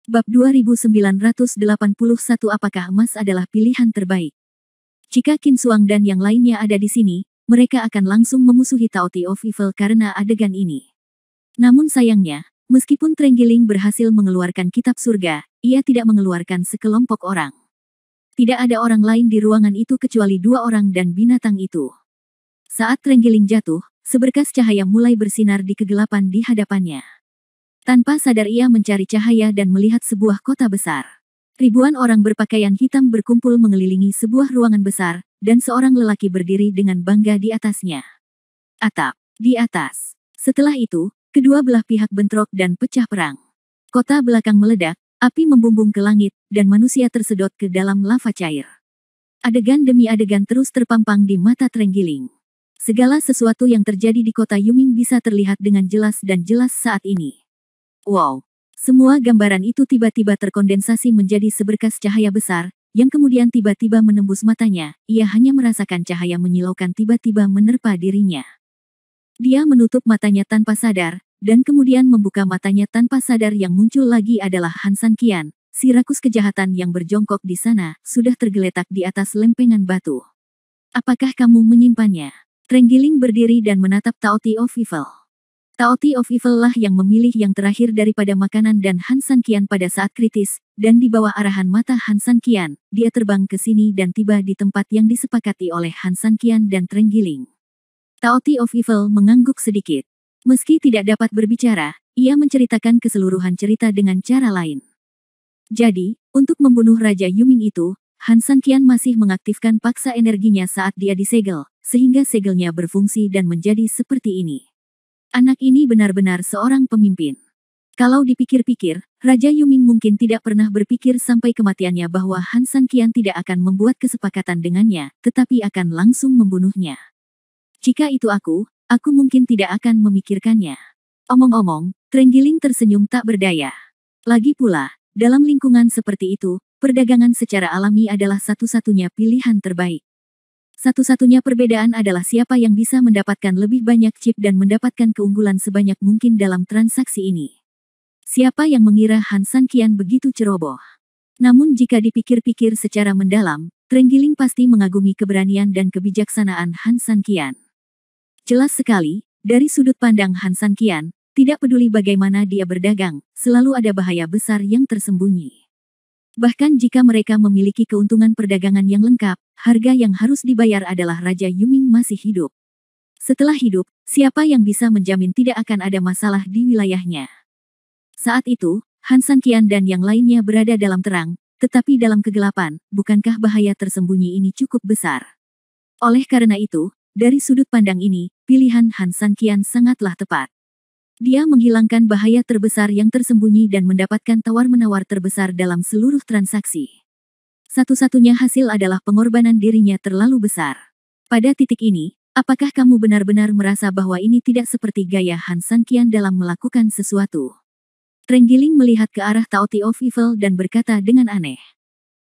Bab 2981 Apakah emas adalah pilihan terbaik? Jika Qin Xuang dan yang lainnya ada di sini, mereka akan langsung memusuhi Taotie of Evil karena adegan ini. Namun sayangnya, meskipun Trenggiling berhasil mengeluarkan kitab surga, ia tidak mengeluarkan sekelompok orang. Tidak ada orang lain di ruangan itu kecuali dua orang dan binatang itu. Saat Trenggiling jatuh, seberkas cahaya mulai bersinar di kegelapan di hadapannya. Tanpa sadar ia mencari cahaya dan melihat sebuah kota besar. Ribuan orang berpakaian hitam berkumpul mengelilingi sebuah ruangan besar, dan seorang lelaki berdiri dengan bangga di atasnya. Atap, di atas. Setelah itu, kedua belah pihak bentrok dan pecah perang. Kota belakang meledak, api membumbung ke langit, dan manusia tersedot ke dalam lava cair. Adegan demi adegan terus terpampang di mata Trenggiling. Segala sesuatu yang terjadi di kota Yuming bisa terlihat dengan jelas dan jelas saat ini. Wow! Semua gambaran itu tiba-tiba terkondensasi menjadi seberkas cahaya besar, yang kemudian tiba-tiba menembus matanya. Ia hanya merasakan cahaya menyilaukan tiba-tiba menerpa dirinya. Dia menutup matanya tanpa sadar, dan kemudian membuka matanya tanpa sadar. Yang muncul lagi adalah Han San Qian, si rakus kejahatan yang berjongkok di sana, sudah tergeletak di atas lempengan batu. Apakah kamu menyimpannya? Trenggiling berdiri dan menatap Taotie of Evil. Taotie of Evil lah yang memilih yang terakhir daripada makanan dan Han San Qian pada saat kritis, dan di bawah arahan mata Han San Qian, dia terbang ke sini dan tiba di tempat yang disepakati oleh Han San Qian dan Trenggiling. Taotie of Evil mengangguk sedikit. Meski tidak dapat berbicara, ia menceritakan keseluruhan cerita dengan cara lain. Jadi, untuk membunuh Raja Yuming itu, Han San Qian masih mengaktifkan paksa energinya saat dia disegel, sehingga segelnya berfungsi dan menjadi seperti ini. Anak ini benar-benar seorang pemimpin. Kalau dipikir-pikir, Raja Yuming mungkin tidak pernah berpikir sampai kematiannya bahwa Han San Qian tidak akan membuat kesepakatan dengannya, tetapi akan langsung membunuhnya. Jika itu aku mungkin tidak akan memikirkannya. Omong-omong, Trenggiling tersenyum tak berdaya. Lagi pula, dalam lingkungan seperti itu, perdagangan secara alami adalah satu-satunya pilihan terbaik. Satu-satunya perbedaan adalah siapa yang bisa mendapatkan lebih banyak chip dan mendapatkan keunggulan sebanyak mungkin dalam transaksi ini. Siapa yang mengira Han San Qian begitu ceroboh? Namun jika dipikir-pikir secara mendalam, Trenggiling pasti mengagumi keberanian dan kebijaksanaan Han San Qian. Jelas sekali, dari sudut pandang Han San Qian, tidak peduli bagaimana dia berdagang, selalu ada bahaya besar yang tersembunyi. Bahkan jika mereka memiliki keuntungan perdagangan yang lengkap, harga yang harus dibayar adalah Raja Yuming masih hidup. Setelah hidup, siapa yang bisa menjamin tidak akan ada masalah di wilayahnya? Saat itu, Han San Qian dan yang lainnya berada dalam terang, tetapi dalam kegelapan, bukankah bahaya tersembunyi ini cukup besar? Oleh karena itu, dari sudut pandang ini, pilihan Han San Qian sangatlah tepat. Dia menghilangkan bahaya terbesar yang tersembunyi dan mendapatkan tawar-menawar terbesar dalam seluruh transaksi. Satu-satunya hasil adalah pengorbanan dirinya terlalu besar. Pada titik ini, apakah kamu benar-benar merasa bahwa ini tidak seperti gaya Han San Qian dalam melakukan sesuatu? Trenggiling melihat ke arah Taotie of Evil dan berkata dengan aneh.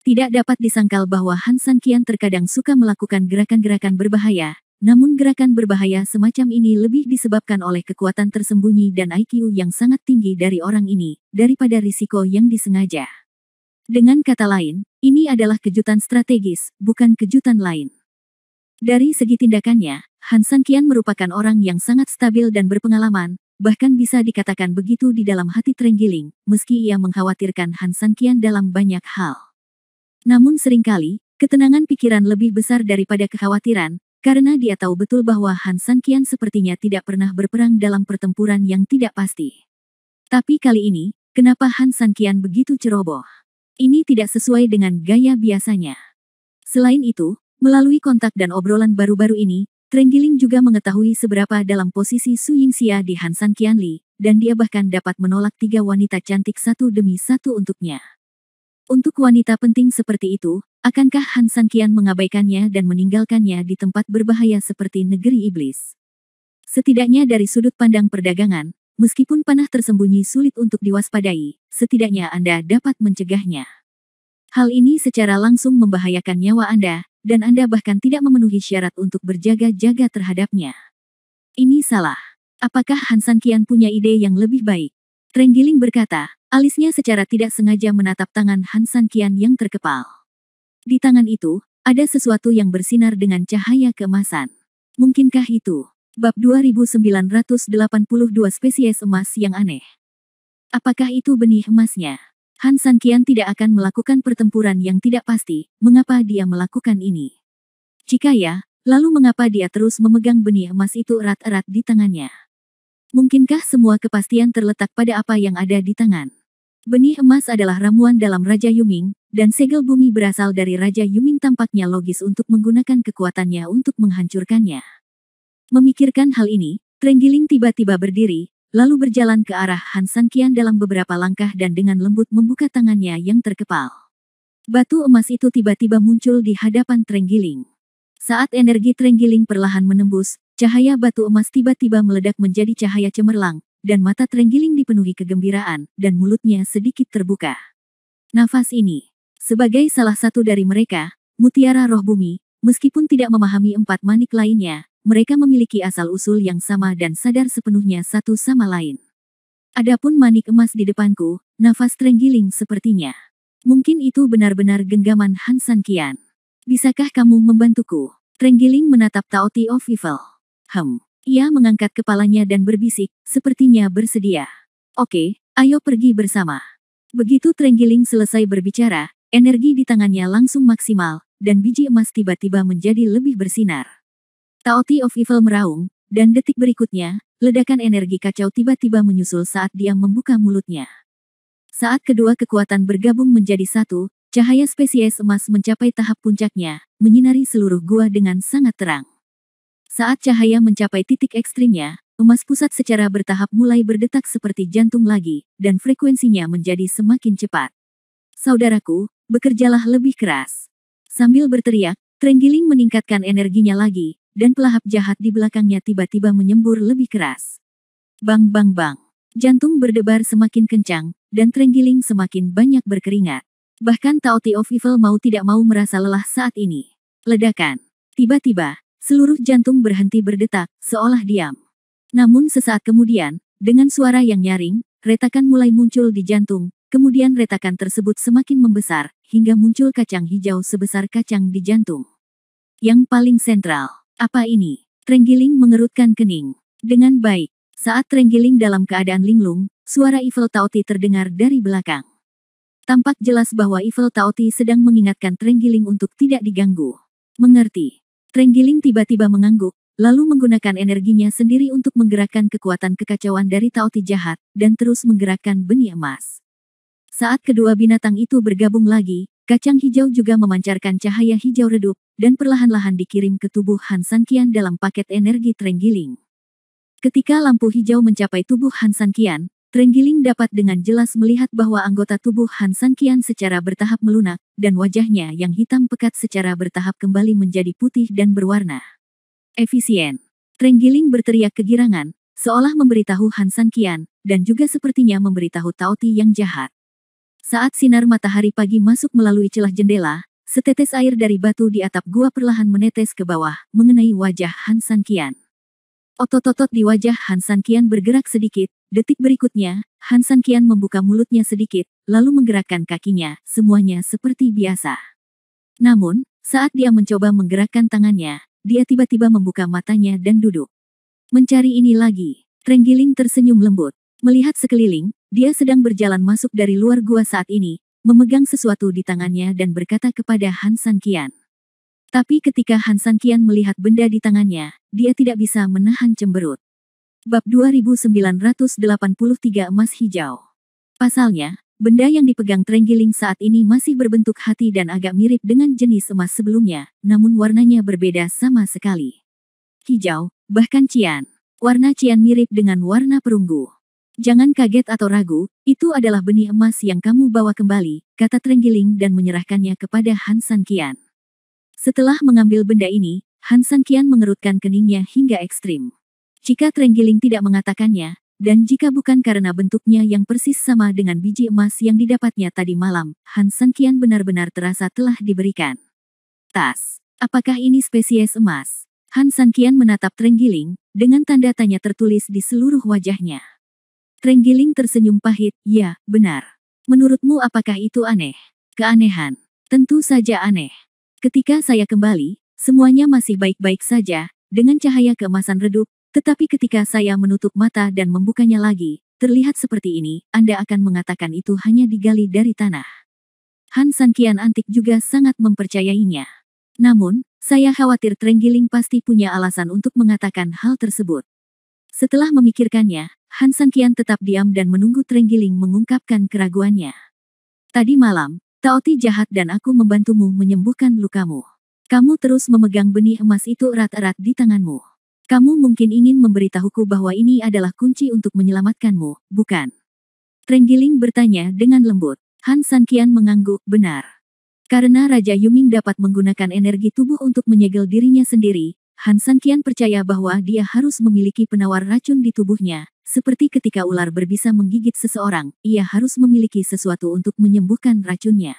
Tidak dapat disangkal bahwa Han San Qian terkadang suka melakukan gerakan-gerakan berbahaya. Namun gerakan berbahaya semacam ini lebih disebabkan oleh kekuatan tersembunyi dan IQ yang sangat tinggi dari orang ini, daripada risiko yang disengaja. Dengan kata lain, ini adalah kejutan strategis, bukan kejutan lain. Dari segi tindakannya, Han San Qian merupakan orang yang sangat stabil dan berpengalaman, bahkan bisa dikatakan begitu di dalam hati Trenggiling, meski ia mengkhawatirkan Han San Qian dalam banyak hal. Namun seringkali, ketenangan pikiran lebih besar daripada kekhawatiran, karena dia tahu betul bahwa Han San Qian sepertinya tidak pernah berperang dalam pertempuran yang tidak pasti. Tapi kali ini, kenapa Han San Qian begitu ceroboh? Ini tidak sesuai dengan gaya biasanya. Selain itu, melalui kontak dan obrolan baru-baru ini, Trenggiling juga mengetahui seberapa dalam posisi Su Yingxia di Han San Qian Li, dan dia bahkan dapat menolak 3 wanita cantik satu demi satu untuknya. Untuk wanita penting seperti itu, akankah Han San Qian mengabaikannya dan meninggalkannya di tempat berbahaya seperti negeri iblis? Setidaknya dari sudut pandang perdagangan, meskipun panah tersembunyi sulit untuk diwaspadai, setidaknya Anda dapat mencegahnya. Hal ini secara langsung membahayakan nyawa Anda, dan Anda bahkan tidak memenuhi syarat untuk berjaga-jaga terhadapnya. Ini salah. Apakah Han San Qian punya ide yang lebih baik? Trenggiling berkata, Alisnya secara tidak sengaja menatap tangan Han San Qian yang terkepal. Di tangan itu, ada sesuatu yang bersinar dengan cahaya keemasan. Mungkinkah itu? Bab 2982 spesies emas yang aneh. Apakah itu benih emasnya? Han San Qian tidak akan melakukan pertempuran yang tidak pasti. Mengapa dia melakukan ini? Jika ya, lalu mengapa dia terus memegang benih emas itu erat-erat di tangannya? Mungkinkah semua kepastian terletak pada apa yang ada di tangan? Benih emas adalah ramuan dalam Raja Yuming, dan segel bumi berasal dari Raja Yuming tampaknya logis untuk menggunakan kekuatannya untuk menghancurkannya. Memikirkan hal ini, Trenggiling tiba-tiba berdiri, lalu berjalan ke arah Han San Qian dalam beberapa langkah dan dengan lembut membuka tangannya yang terkepal. Batu emas itu tiba-tiba muncul di hadapan Trenggiling. Saat energi Trenggiling perlahan menembus, cahaya batu emas tiba-tiba meledak menjadi cahaya cemerlang, dan mata Trenggiling dipenuhi kegembiraan, dan mulutnya sedikit terbuka. Nafas ini, sebagai salah satu dari mereka, Mutiara Roh Bumi, meskipun tidak memahami empat manik lainnya, mereka memiliki asal-usul yang sama dan sadar sepenuhnya satu sama lain. Adapun manik emas di depanku, nafas Trenggiling sepertinya. Mungkin itu benar-benar genggaman Han San Qian. Bisakah kamu membantuku? Trenggiling menatap Taoti of Evil. Ia mengangkat kepalanya dan berbisik, sepertinya bersedia. Oke, ayo pergi bersama. Begitu Trenggiling selesai berbicara, energi di tangannya langsung maksimal, dan biji emas tiba-tiba menjadi lebih bersinar. Taoti of Evil meraung, dan detik berikutnya, ledakan energi kacau tiba-tiba menyusul saat dia membuka mulutnya. Saat kedua kekuatan bergabung menjadi satu, cahaya spesies emas mencapai tahap puncaknya, menyinari seluruh gua dengan sangat terang. Saat cahaya mencapai titik ekstrimnya, emas pusat secara bertahap mulai berdetak seperti jantung lagi, dan frekuensinya menjadi semakin cepat. Saudaraku, bekerjalah lebih keras. Sambil berteriak, Trenggiling meningkatkan energinya lagi, dan pelahap jahat di belakangnya tiba-tiba menyembur lebih keras. Bang bang bang. Jantung berdebar semakin kencang, dan Trenggiling semakin banyak berkeringat. Bahkan Taoti of Evil mau tidak mau merasa lelah saat ini. Ledakan. Tiba-tiba, seluruh jantung berhenti berdetak, seolah diam. Namun sesaat kemudian, dengan suara yang nyaring, retakan mulai muncul di jantung, kemudian retakan tersebut semakin membesar, hingga muncul kacang hijau sebesar kacang di jantung. Yang paling sentral, apa ini? Trenggiling mengerutkan kening. Dengan baik, saat Trenggiling dalam keadaan linglung, suara Evil Taoti terdengar dari belakang. Tampak jelas bahwa Evil Taoti sedang mengingatkan Trenggiling untuk tidak diganggu. Mengerti. Trenggiling tiba-tiba mengangguk, lalu menggunakan energinya sendiri untuk menggerakkan kekuatan kekacauan dari Taoti jahat, dan terus menggerakkan benih emas. Saat kedua binatang itu bergabung lagi, kacang hijau juga memancarkan cahaya hijau redup, dan perlahan-lahan dikirim ke tubuh Han San Qian dalam paket energi Trenggiling. Ketika lampu hijau mencapai tubuh Han San Qian, Trenggiling dapat dengan jelas melihat bahwa anggota tubuh Han San Qian secara bertahap melunak, dan wajahnya yang hitam pekat secara bertahap kembali menjadi putih dan berwarna. Efisien. Trenggiling berteriak kegirangan, seolah memberitahu Han San Qian, dan juga sepertinya memberitahu Taoti yang jahat. Saat sinar matahari pagi masuk melalui celah jendela, setetes air dari batu di atap gua perlahan menetes ke bawah, mengenai wajah Han San Qian. Otot-otot di wajah Han San Qian bergerak sedikit, detik berikutnya, Han San Qian membuka mulutnya sedikit, lalu menggerakkan kakinya, semuanya seperti biasa. Namun, saat dia mencoba menggerakkan tangannya, dia tiba-tiba membuka matanya dan duduk. Mencari ini lagi, Trenggiling tersenyum lembut. Melihat sekeliling, dia sedang berjalan masuk dari luar gua saat ini, memegang sesuatu di tangannya dan berkata kepada Han San Qian. Tapi ketika Han San Qian melihat benda di tangannya, dia tidak bisa menahan cemberut. Bab 2983 Emas Hijau. Pasalnya, benda yang dipegang Trenggiling saat ini masih berbentuk hati dan agak mirip dengan jenis emas sebelumnya, namun warnanya berbeda sama sekali. Hijau, bahkan cian. Warna cian mirip dengan warna perunggu. Jangan kaget atau ragu, itu adalah benih emas yang kamu bawa kembali, kata Trenggiling dan menyerahkannya kepada Han San Qian. Setelah mengambil benda ini, Han San Qian mengerutkan keningnya hingga ekstrim. Jika Trenggiling tidak mengatakannya, dan jika bukan karena bentuknya yang persis sama dengan biji emas yang didapatnya tadi malam, Han San Qian benar-benar terasa telah diberikan. Tas, apakah ini spesies emas? Han San Qian menatap Trenggiling, dengan tanda tanya tertulis di seluruh wajahnya. Trenggiling tersenyum pahit, ya, benar. Menurutmu apakah itu aneh? Keanehan. Tentu saja aneh. Ketika saya kembali, semuanya masih baik-baik saja, dengan cahaya keemasan redup, tetapi ketika saya menutup mata dan membukanya lagi, terlihat seperti ini, Anda akan mengatakan itu hanya digali dari tanah. Han Sanqian antik juga sangat mempercayainya. Namun, saya khawatir Trenggiling pasti punya alasan untuk mengatakan hal tersebut. Setelah memikirkannya, Han Sanqian tetap diam dan menunggu Trenggiling mengungkapkan keraguannya. Tadi malam, Taoti jahat dan aku membantumu menyembuhkan lukamu. Kamu terus memegang benih emas itu erat-erat di tanganmu. Kamu mungkin ingin memberitahuku bahwa ini adalah kunci untuk menyelamatkanmu, bukan? Trenggiling bertanya dengan lembut. Han Sanqian mengangguk, benar. Karena Raja Yuming dapat menggunakan energi tubuh untuk menyegel dirinya sendiri, Han Sanqian percaya bahwa dia harus memiliki penawar racun di tubuhnya. Seperti ketika ular berbisa menggigit seseorang, ia harus memiliki sesuatu untuk menyembuhkan racunnya.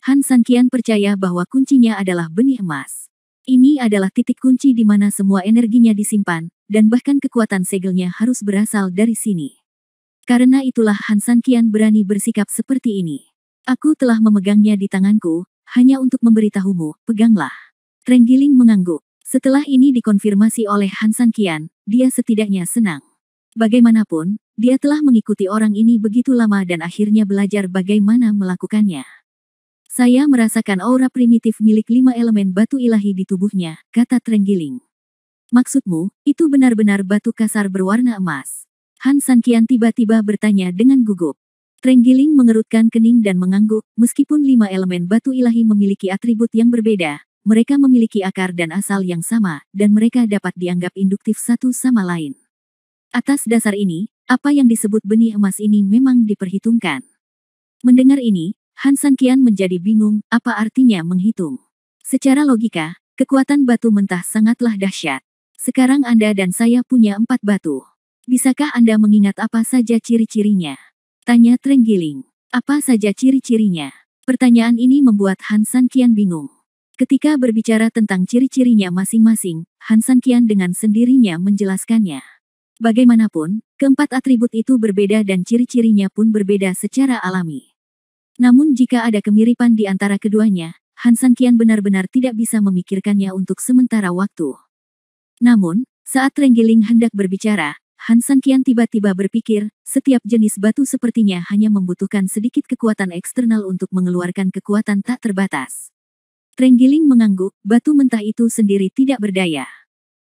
Han Sanqian percaya bahwa kuncinya adalah benih emas. Ini adalah titik kunci di mana semua energinya disimpan, dan bahkan kekuatan segelnya harus berasal dari sini. Karena itulah Han Sanqian berani bersikap seperti ini. Aku telah memegangnya di tanganku, hanya untuk memberitahumu, peganglah. Trenggiling mengangguk. Setelah ini dikonfirmasi oleh Han Sanqian, dia setidaknya senang. Bagaimanapun, dia telah mengikuti orang ini begitu lama dan akhirnya belajar bagaimana melakukannya. Saya merasakan aura primitif milik 5 elemen batu ilahi di tubuhnya, kata Trenggiling. Maksudmu, itu benar-benar batu kasar berwarna emas? Han Sanqian tiba-tiba bertanya dengan gugup. Trenggiling mengerutkan kening dan mengangguk, meskipun 5 elemen batu ilahi memiliki atribut yang berbeda, mereka memiliki akar dan asal yang sama, dan mereka dapat dianggap induktif satu sama lain. Atas dasar ini, apa yang disebut benih emas ini memang diperhitungkan. Mendengar ini, Han Sanqian menjadi bingung, apa artinya menghitung. Secara logika, kekuatan batu mentah sangatlah dahsyat. Sekarang Anda dan saya punya 4 batu. Bisakah Anda mengingat apa saja ciri-cirinya? Tanya Trenggiling. Apa saja ciri-cirinya? Pertanyaan ini membuat Han Sanqian bingung. Ketika berbicara tentang ciri-cirinya masing-masing, Han Sanqian dengan sendirinya menjelaskannya. Bagaimanapun, keempat atribut itu berbeda dan ciri-cirinya pun berbeda secara alami. Namun jika ada kemiripan di antara keduanya, Han Sanqian benar-benar tidak bisa memikirkannya untuk sementara waktu. Namun, saat Trenggiling hendak berbicara, Han Sanqian tiba-tiba berpikir, setiap jenis batu sepertinya hanya membutuhkan sedikit kekuatan eksternal untuk mengeluarkan kekuatan tak terbatas. Trenggiling mengangguk, batu mentah itu sendiri tidak berdaya.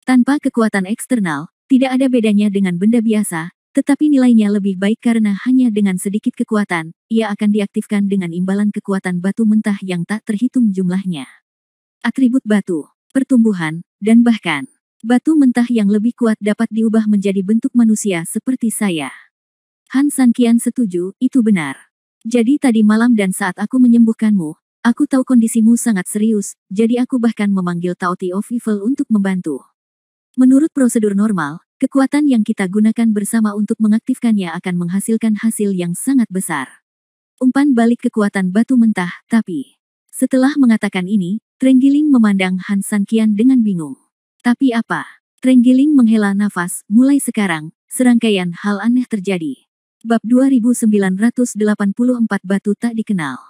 Tanpa kekuatan eksternal, tidak ada bedanya dengan benda biasa, tetapi nilainya lebih baik karena hanya dengan sedikit kekuatan, ia akan diaktifkan dengan imbalan kekuatan batu mentah yang tak terhitung jumlahnya. Atribut batu, pertumbuhan, dan bahkan batu mentah yang lebih kuat dapat diubah menjadi bentuk manusia seperti saya. Han Sanqian setuju, itu benar. Jadi tadi malam dan saat aku menyembuhkanmu, aku tahu kondisimu sangat serius, jadi aku bahkan memanggil Taoti of Evil untuk membantu. Menurut prosedur normal, kekuatan yang kita gunakan bersama untuk mengaktifkannya akan menghasilkan hasil yang sangat besar. Umpan balik kekuatan batu mentah, tapi setelah mengatakan ini, Trenggiling memandang Han Sanqian dengan bingung. Tapi apa? Trenggiling menghela nafas, mulai sekarang, serangkaian hal aneh terjadi. Bab 2984 Batu Tak Dikenal.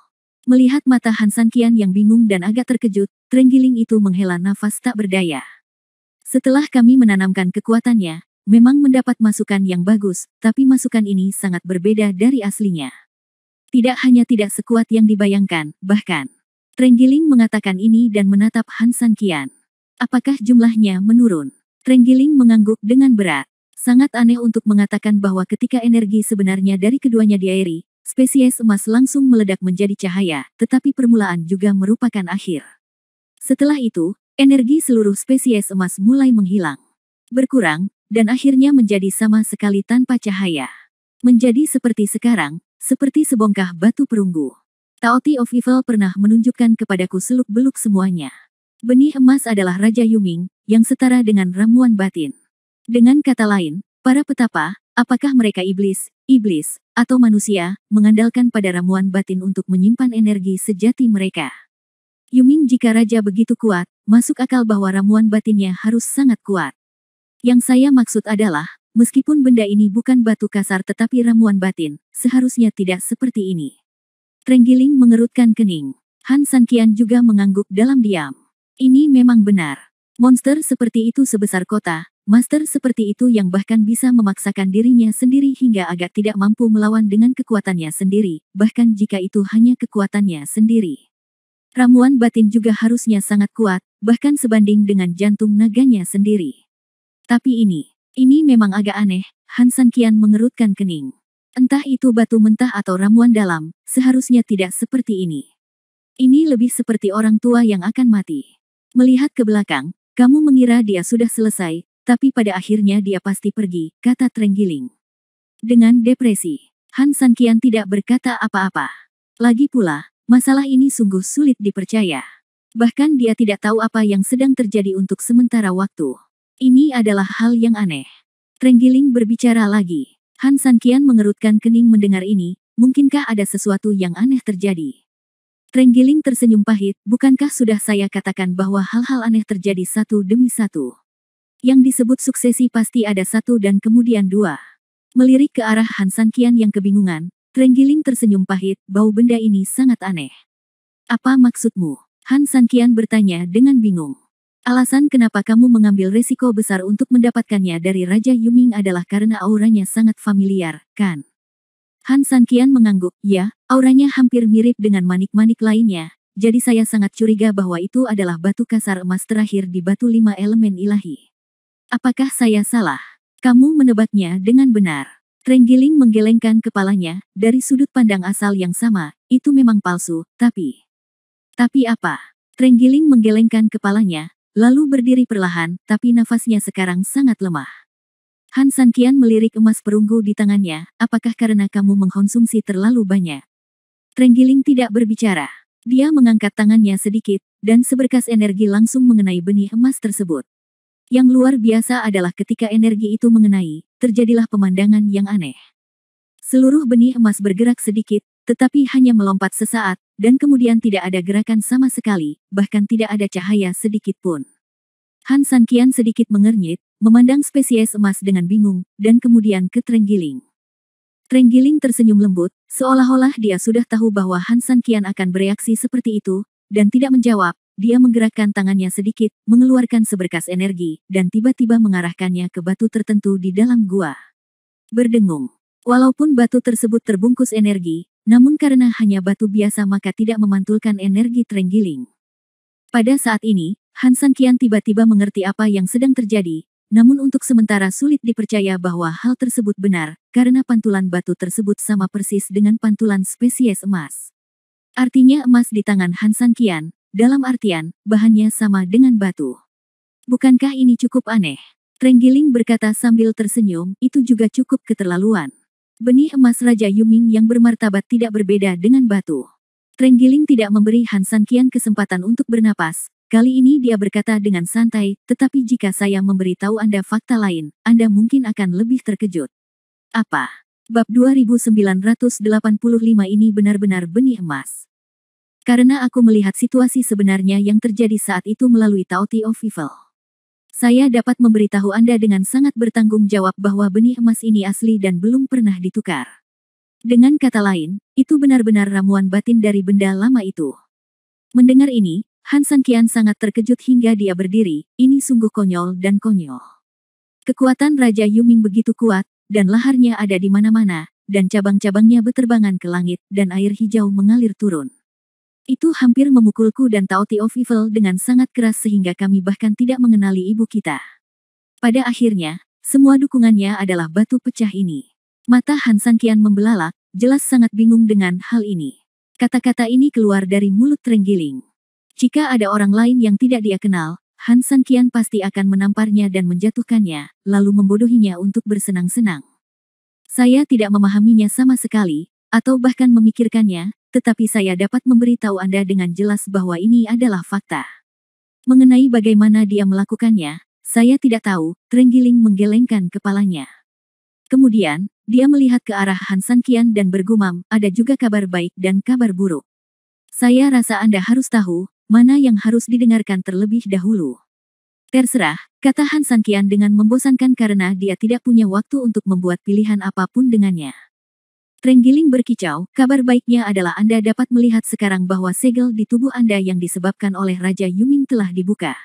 Melihat mata Han Sanqian yang bingung dan agak terkejut, Trenggiling itu menghela nafas tak berdaya. Setelah kami menanamkan kekuatannya, memang mendapat masukan yang bagus, tapi masukan ini sangat berbeda dari aslinya. Tidak hanya tidak sekuat yang dibayangkan, bahkan. Trenggiling mengatakan ini dan menatap Han Sanqian. Apakah jumlahnya menurun? Trenggiling mengangguk dengan berat. Sangat aneh untuk mengatakan bahwa ketika energi sebenarnya dari keduanya diairi, spesies emas langsung meledak menjadi cahaya, tetapi permulaan juga merupakan akhir. Setelah itu, energi seluruh spesies emas mulai menghilang. Berkurang, dan akhirnya menjadi sama sekali tanpa cahaya. Menjadi seperti sekarang, seperti sebongkah batu perunggu. Taoti of Evil pernah menunjukkan kepadaku seluk-beluk semuanya. Benih emas adalah Raja Yuming, yang setara dengan ramuan batin. Dengan kata lain, para petapa, apakah mereka iblis, atau manusia, mengandalkan pada ramuan batin untuk menyimpan energi sejati mereka. Yuming jika raja begitu kuat, masuk akal bahwa ramuan batinnya harus sangat kuat. Yang saya maksud adalah, Meskipun benda ini bukan batu kasar tetapi ramuan batin, seharusnya tidak seperti ini. Trenggiling mengerutkan kening. Han Sanqian juga mengangguk dalam diam. Ini memang benar. Monster seperti itu sebesar kota, master seperti itu yang bahkan bisa memaksakan dirinya sendiri hingga agak tidak mampu melawan dengan kekuatannya sendiri, bahkan jika itu hanya kekuatannya sendiri. Ramuan batin juga harusnya sangat kuat, bahkan sebanding dengan jantung naganya sendiri. Tapi ini memang agak aneh, Han Sanqian mengerutkan kening. Entah itu batu mentah atau ramuan dalam, seharusnya tidak seperti ini. Ini lebih seperti orang tua yang akan mati. Melihat ke belakang, kamu mengira dia sudah selesai, tapi pada akhirnya dia pasti pergi, kata Trenggiling. Dengan depresi, Han Sanqian tidak berkata apa-apa. Lagi pula, masalah ini sungguh sulit dipercaya. Bahkan dia tidak tahu apa yang sedang terjadi untuk sementara waktu. Ini adalah hal yang aneh. Trenggiling berbicara lagi. Han Sanqian mengerutkan kening mendengar ini, mungkinkah ada sesuatu yang aneh terjadi? Trenggiling tersenyum pahit, bukankah sudah saya katakan bahwa hal-hal aneh terjadi satu demi satu? Yang disebut suksesi pasti ada satu dan kemudian dua. Melirik ke arah Han Sanqian yang kebingungan, Trenggiling tersenyum pahit, bau benda ini sangat aneh. Apa maksudmu? Han Sanqian bertanya dengan bingung. Alasan kenapa kamu mengambil resiko besar untuk mendapatkannya dari Raja Yuming adalah karena auranya sangat familiar, kan? Han Sanqian mengangguk, ya, auranya hampir mirip dengan manik-manik lainnya, jadi saya sangat curiga bahwa itu adalah batu kasar emas terakhir di batu 5 elemen ilahi. Apakah saya salah? Kamu menebaknya dengan benar. Trenggiling menggelengkan kepalanya, dari sudut pandang asal yang sama, itu memang palsu, tapi... Tapi apa? Trenggiling menggelengkan kepalanya, lalu berdiri perlahan, tapi nafasnya sekarang sangat lemah. Han Sanqian melirik emas perunggu di tangannya, apakah karena kamu mengkonsumsi terlalu banyak? Trenggiling tidak berbicara. Dia mengangkat tangannya sedikit, dan seberkas energi langsung mengenai benih emas tersebut. Yang luar biasa adalah ketika energi itu mengenai, terjadilah pemandangan yang aneh. Seluruh benih emas bergerak sedikit, tetapi hanya melompat sesaat, dan kemudian tidak ada gerakan sama sekali, bahkan tidak ada cahaya sedikit pun. Han Sanqian sedikit mengernyit, memandang spesies emas dengan bingung, dan kemudian ke Trenggiling. Trenggiling tersenyum lembut, seolah-olah dia sudah tahu bahwa Han Sanqian akan bereaksi seperti itu, dan tidak menjawab. Dia menggerakkan tangannya sedikit, mengeluarkan seberkas energi, dan tiba-tiba mengarahkannya ke batu tertentu di dalam gua. Berdengung. Walaupun batu tersebut terbungkus energi, namun karena hanya batu biasa maka tidak memantulkan energi Trenggiling. Pada saat ini, Han Sanqian tiba-tiba mengerti apa yang sedang terjadi, namun untuk sementara sulit dipercaya bahwa hal tersebut benar, karena pantulan batu tersebut sama persis dengan pantulan spesies emas. Artinya emas di tangan Han Sanqian, dalam artian, bahannya sama dengan batu. Bukankah ini cukup aneh? Trenggiling berkata sambil tersenyum, itu juga cukup keterlaluan. Benih emas Raja Yuming yang bermartabat tidak berbeda dengan batu. Trenggiling tidak memberi Han Sanqian kesempatan untuk bernapas. Kali ini dia berkata dengan santai, tetapi jika saya memberitahu Anda fakta lain, Anda mungkin akan lebih terkejut. Apa? Bab 2985 ini benar-benar benih emas. Karena aku melihat situasi sebenarnya yang terjadi saat itu melalui Taoti of Evil. Saya dapat memberitahu Anda dengan sangat bertanggung jawab bahwa benih emas ini asli dan belum pernah ditukar. Dengan kata lain, itu benar-benar ramuan batin dari benda lama itu. Mendengar ini, Han Sanqian sangat terkejut hingga dia berdiri, ini sungguh konyol dan konyol. Kekuatan Raja Yuming begitu kuat, dan laharnya ada di mana-mana, dan cabang-cabangnya beterbangan ke langit, dan air hijau mengalir turun. Itu hampir memukulku dan Taoti of Evil dengan sangat keras sehingga kami bahkan tidak mengenali ibu kita. Pada akhirnya, semua dukungannya adalah batu pecah ini. Mata Han Sanqian membelalak, jelas sangat bingung dengan hal ini. Kata-kata ini keluar dari mulut Trenggiling. Jika ada orang lain yang tidak dia kenal, Han Sanqian pasti akan menamparnya dan menjatuhkannya, lalu membodohinya untuk bersenang-senang. Saya tidak memahaminya sama sekali, atau bahkan memikirkannya, tetapi saya dapat memberitahu Anda dengan jelas bahwa ini adalah fakta. Mengenai bagaimana dia melakukannya, saya tidak tahu, Trenggiling menggelengkan kepalanya. Kemudian, dia melihat ke arah Han Sanqian dan bergumam, ada juga kabar baik dan kabar buruk. Saya rasa Anda harus tahu, mana yang harus didengarkan terlebih dahulu. Terserah, kata Han Sanqian dengan membosankan karena dia tidak punya waktu untuk membuat pilihan apapun dengannya. Trenggiling berkicau, kabar baiknya adalah Anda dapat melihat sekarang bahwa segel di tubuh Anda yang disebabkan oleh Raja Yuming telah dibuka.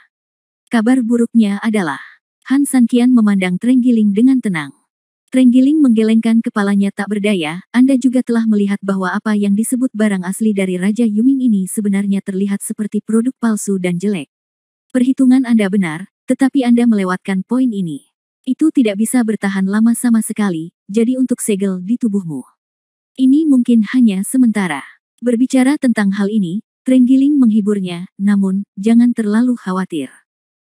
Kabar buruknya adalah, Han Sanqian memandang Trenggiling dengan tenang. Trenggiling menggelengkan kepalanya tak berdaya, Anda juga telah melihat bahwa apa yang disebut barang asli dari Raja Yuming ini sebenarnya terlihat seperti produk palsu dan jelek. Perhitungan Anda benar, tetapi Anda melewatkan poin ini. Itu tidak bisa bertahan lama sama sekali, jadi untuk segel di tubuhmu. Ini mungkin hanya sementara. Berbicara tentang hal ini, Trenggiling menghiburnya, namun, jangan terlalu khawatir.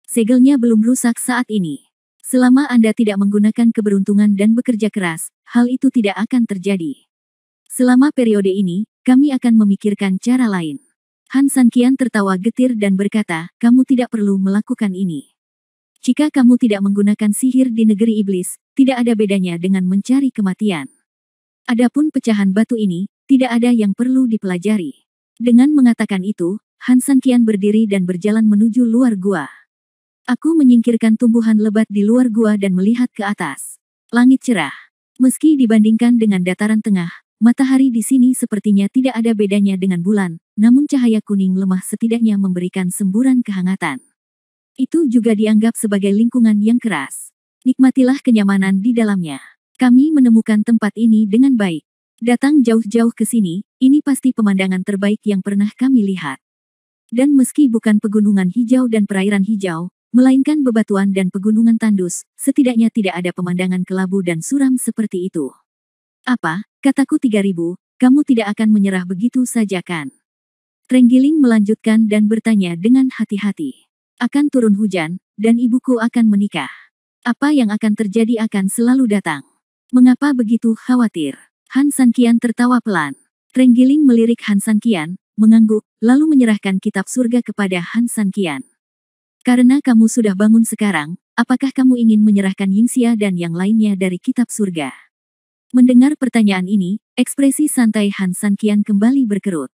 Segelnya belum rusak saat ini. Selama Anda tidak menggunakan keberuntungan dan bekerja keras, hal itu tidak akan terjadi. Selama periode ini, kami akan memikirkan cara lain. Han Sanqian tertawa getir dan berkata, kamu tidak perlu melakukan ini. Jika kamu tidak menggunakan sihir di negeri iblis, tidak ada bedanya dengan mencari kematian. Adapun pecahan batu ini, tidak ada yang perlu dipelajari. Dengan mengatakan itu, Han Sanqian berdiri dan berjalan menuju luar gua. Aku menyingkirkan tumbuhan lebat di luar gua dan melihat ke atas. Langit cerah. Meski dibandingkan dengan dataran tengah, matahari di sini sepertinya tidak ada bedanya dengan bulan, namun cahaya kuning lemah setidaknya memberikan semburan kehangatan. Itu juga dianggap sebagai lingkungan yang keras. Nikmatilah kenyamanan di dalamnya. Kami menemukan tempat ini dengan baik. Datang jauh-jauh ke sini, ini pasti pemandangan terbaik yang pernah kami lihat. Dan meski bukan pegunungan hijau dan perairan hijau, melainkan bebatuan dan pegunungan tandus, setidaknya tidak ada pemandangan kelabu dan suram seperti itu. Apa, kataku 3000, kamu tidak akan menyerah begitu saja kan? Trenggiling melanjutkan dan bertanya dengan hati-hati. Akan turun hujan, dan ibuku akan menikah. Apa yang akan terjadi akan selalu datang. Mengapa begitu khawatir? Han Sanqian tertawa pelan. Trenggiling melirik Han Sanqian, mengangguk, lalu menyerahkan kitab surga kepada Han Sanqian. Karena kamu sudah bangun sekarang, apakah kamu ingin menyerahkan Yingxia dan yang lainnya dari kitab surga? Mendengar pertanyaan ini, ekspresi santai Han Sanqian kembali berkerut.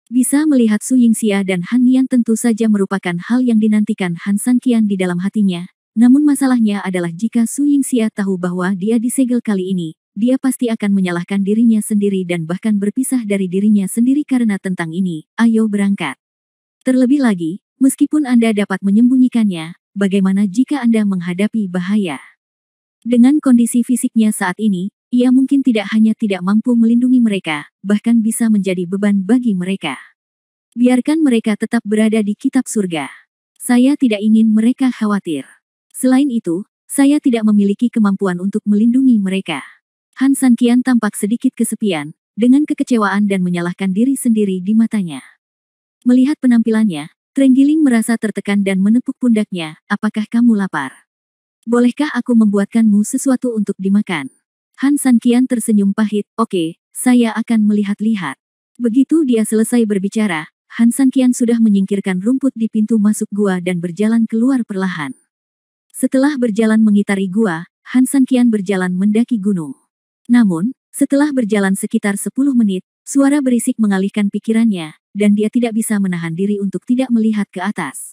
Bisa melihat Su Yingxia dan Han Nian tentu saja merupakan hal yang dinantikan Han Sanqian di dalam hatinya, namun masalahnya adalah jika Su Yingxia tahu bahwa dia disegel kali ini, dia pasti akan menyalahkan dirinya sendiri dan bahkan berpisah dari dirinya sendiri karena tentang ini. Ayo berangkat. Terlebih lagi, meskipun Anda dapat menyembunyikannya, bagaimana jika Anda menghadapi bahaya? Dengan kondisi fisiknya saat ini, ia mungkin tidak hanya tidak mampu melindungi mereka, bahkan bisa menjadi beban bagi mereka. Biarkan mereka tetap berada di kitab surga. Saya tidak ingin mereka khawatir. Selain itu, saya tidak memiliki kemampuan untuk melindungi mereka. Han Sanqian tampak sedikit kesepian, dengan kekecewaan dan menyalahkan diri sendiri di matanya. Melihat penampilannya, Trenggiling merasa tertekan dan menepuk pundaknya, apakah kamu lapar? Bolehkah aku membuatkanmu sesuatu untuk dimakan? Han Sanqian tersenyum pahit, oke, saya akan melihat-lihat. Begitu dia selesai berbicara, Han Sanqian sudah menyingkirkan rumput di pintu masuk gua dan berjalan keluar perlahan. Setelah berjalan mengitari gua, Han Sanqian berjalan mendaki gunung. Namun, setelah berjalan sekitar 10 menit, suara berisik mengalihkan pikirannya, dan dia tidak bisa menahan diri untuk tidak melihat ke atas.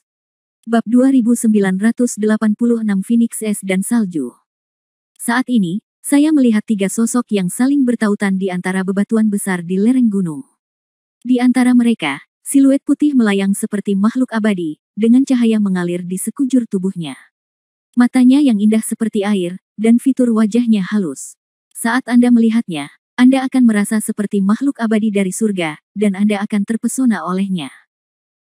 Bab 2986 Phoenix Es dan Salju. Saat ini, saya melihat 3 sosok yang saling bertautan di antara bebatuan besar di lereng gunung. Di antara mereka, siluet putih melayang seperti makhluk abadi, dengan cahaya mengalir di sekujur tubuhnya. Matanya yang indah seperti air, dan fitur wajahnya halus. Saat Anda melihatnya, Anda akan merasa seperti makhluk abadi dari surga, dan Anda akan terpesona olehnya.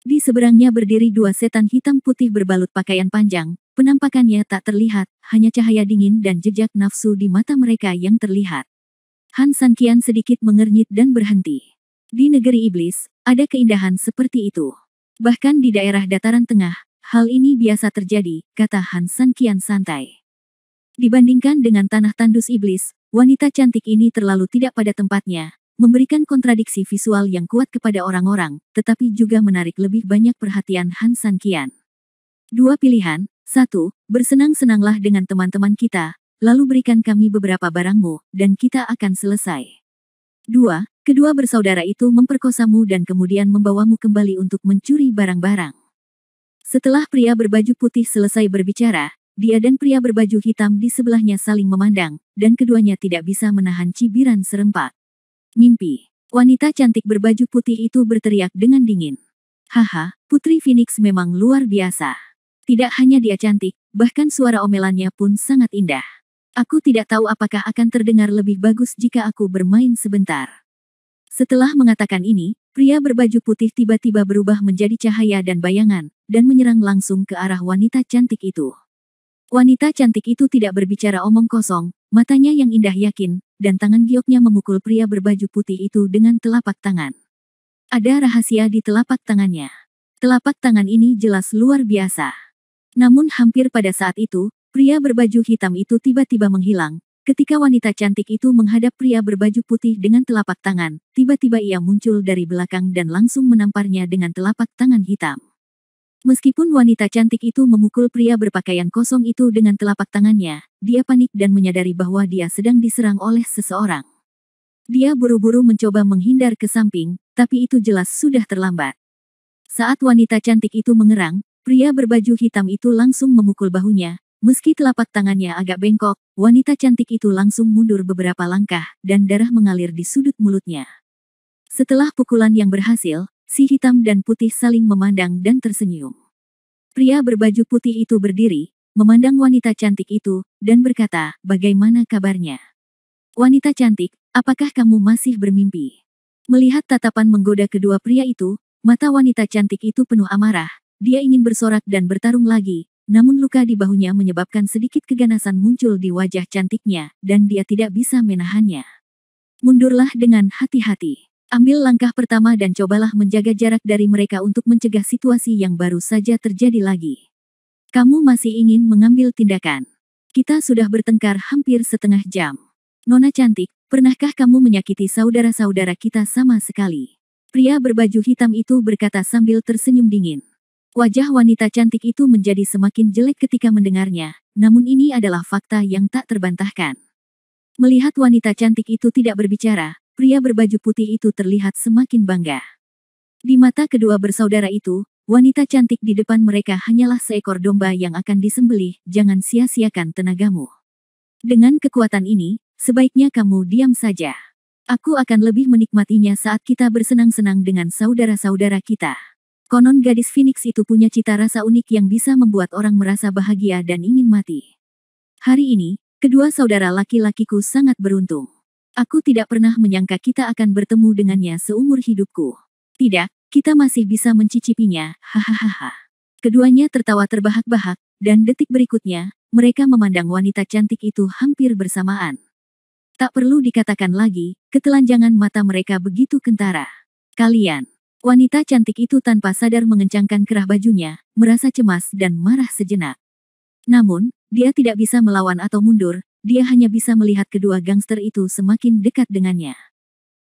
Di seberangnya berdiri 2 setan hitam putih berbalut pakaian panjang, penampakannya tak terlihat, hanya cahaya dingin dan jejak nafsu di mata mereka yang terlihat. Han Sanqian sedikit mengernyit dan berhenti. Di negeri iblis, ada keindahan seperti itu. Bahkan di daerah dataran tengah, hal ini biasa terjadi, kata Han Sanqian santai. Dibandingkan dengan tanah tandus iblis, wanita cantik ini terlalu tidak pada tempatnya, memberikan kontradiksi visual yang kuat kepada orang-orang, tetapi juga menarik lebih banyak perhatian Han Sanqian. 2 pilihan, 1, bersenang-senanglah dengan teman-teman kita, lalu berikan kami beberapa barangmu, dan kita akan selesai. 2, kedua bersaudara itu memperkosamu dan kemudian membawamu kembali untuk mencuri barang-barang. Setelah pria berbaju putih selesai berbicara, dia dan pria berbaju hitam di sebelahnya saling memandang, dan keduanya tidak bisa menahan cibiran serempak. Mimpi. Wanita cantik berbaju putih itu berteriak dengan dingin. Haha, Putri Phoenix memang luar biasa. Tidak hanya dia cantik, bahkan suara omelannya pun sangat indah. Aku tidak tahu apakah akan terdengar lebih bagus jika aku bermain sebentar. Setelah mengatakan ini, pria berbaju putih tiba-tiba berubah menjadi cahaya dan bayangan, dan menyerang langsung ke arah wanita cantik itu. Wanita cantik itu tidak berbicara omong kosong, matanya yang indah yakin, dan tangan gioknya memukul pria berbaju putih itu dengan telapak tangan. Ada rahasia di telapak tangannya. Telapak tangan ini jelas luar biasa. Namun hampir pada saat itu, pria berbaju hitam itu tiba-tiba menghilang. Ketika wanita cantik itu menghadap pria berbaju putih dengan telapak tangan, tiba-tiba ia muncul dari belakang dan langsung menamparnya dengan telapak tangan hitam. Meskipun wanita cantik itu memukul pria berpakaian kosong itu dengan telapak tangannya, dia panik dan menyadari bahwa dia sedang diserang oleh seseorang. Dia buru-buru mencoba menghindar ke samping, tapi itu jelas sudah terlambat. Saat wanita cantik itu mengerang, pria berbaju hitam itu langsung memukul bahunya. Meski telapak tangannya agak bengkok, wanita cantik itu langsung mundur beberapa langkah, dan darah mengalir di sudut mulutnya. Setelah pukulan yang berhasil, si hitam dan putih saling memandang dan tersenyum. Pria berbaju putih itu berdiri, memandang wanita cantik itu, dan berkata, "Bagaimana kabarnya? Wanita cantik, apakah kamu masih bermimpi?" Melihat tatapan menggoda kedua pria itu, mata wanita cantik itu penuh amarah. Dia ingin bersorak dan bertarung lagi, namun luka di bahunya menyebabkan sedikit keganasan muncul di wajah cantiknya, dan dia tidak bisa menahannya. Mundurlah dengan hati-hati. Ambil langkah pertama dan cobalah menjaga jarak dari mereka untuk mencegah situasi yang baru saja terjadi lagi. Kamu masih ingin mengambil tindakan? Kita sudah bertengkar hampir setengah jam. Nona cantik, pernahkah kamu menyakiti saudara-saudara kita sama sekali? Pria berbaju hitam itu berkata sambil tersenyum dingin. Wajah wanita cantik itu menjadi semakin jelek ketika mendengarnya, namun ini adalah fakta yang tak terbantahkan. Melihat wanita cantik itu tidak berbicara, pria berbaju putih itu terlihat semakin bangga. Di mata kedua bersaudara itu, wanita cantik di depan mereka hanyalah seekor domba yang akan disembelih. Jangan sia-siakan tenagamu. Dengan kekuatan ini, sebaiknya kamu diam saja. Aku akan lebih menikmatinya saat kita bersenang-senang dengan saudara-saudara kita. Konon gadis Phoenix itu punya cita rasa unik yang bisa membuat orang merasa bahagia dan ingin mati. Hari ini, kedua saudara laki-lakiku sangat beruntung. Aku tidak pernah menyangka kita akan bertemu dengannya seumur hidupku. Tidak, kita masih bisa mencicipinya, hahaha. Keduanya tertawa terbahak-bahak, dan detik berikutnya, mereka memandang wanita cantik itu hampir bersamaan. Tak perlu dikatakan lagi, ketelanjangan mata mereka begitu kentara. Kalian, wanita cantik itu tanpa sadar mengencangkan kerah bajunya, merasa cemas dan marah sejenak. Namun, dia tidak bisa melawan atau mundur. Dia hanya bisa melihat kedua gangster itu semakin dekat dengannya.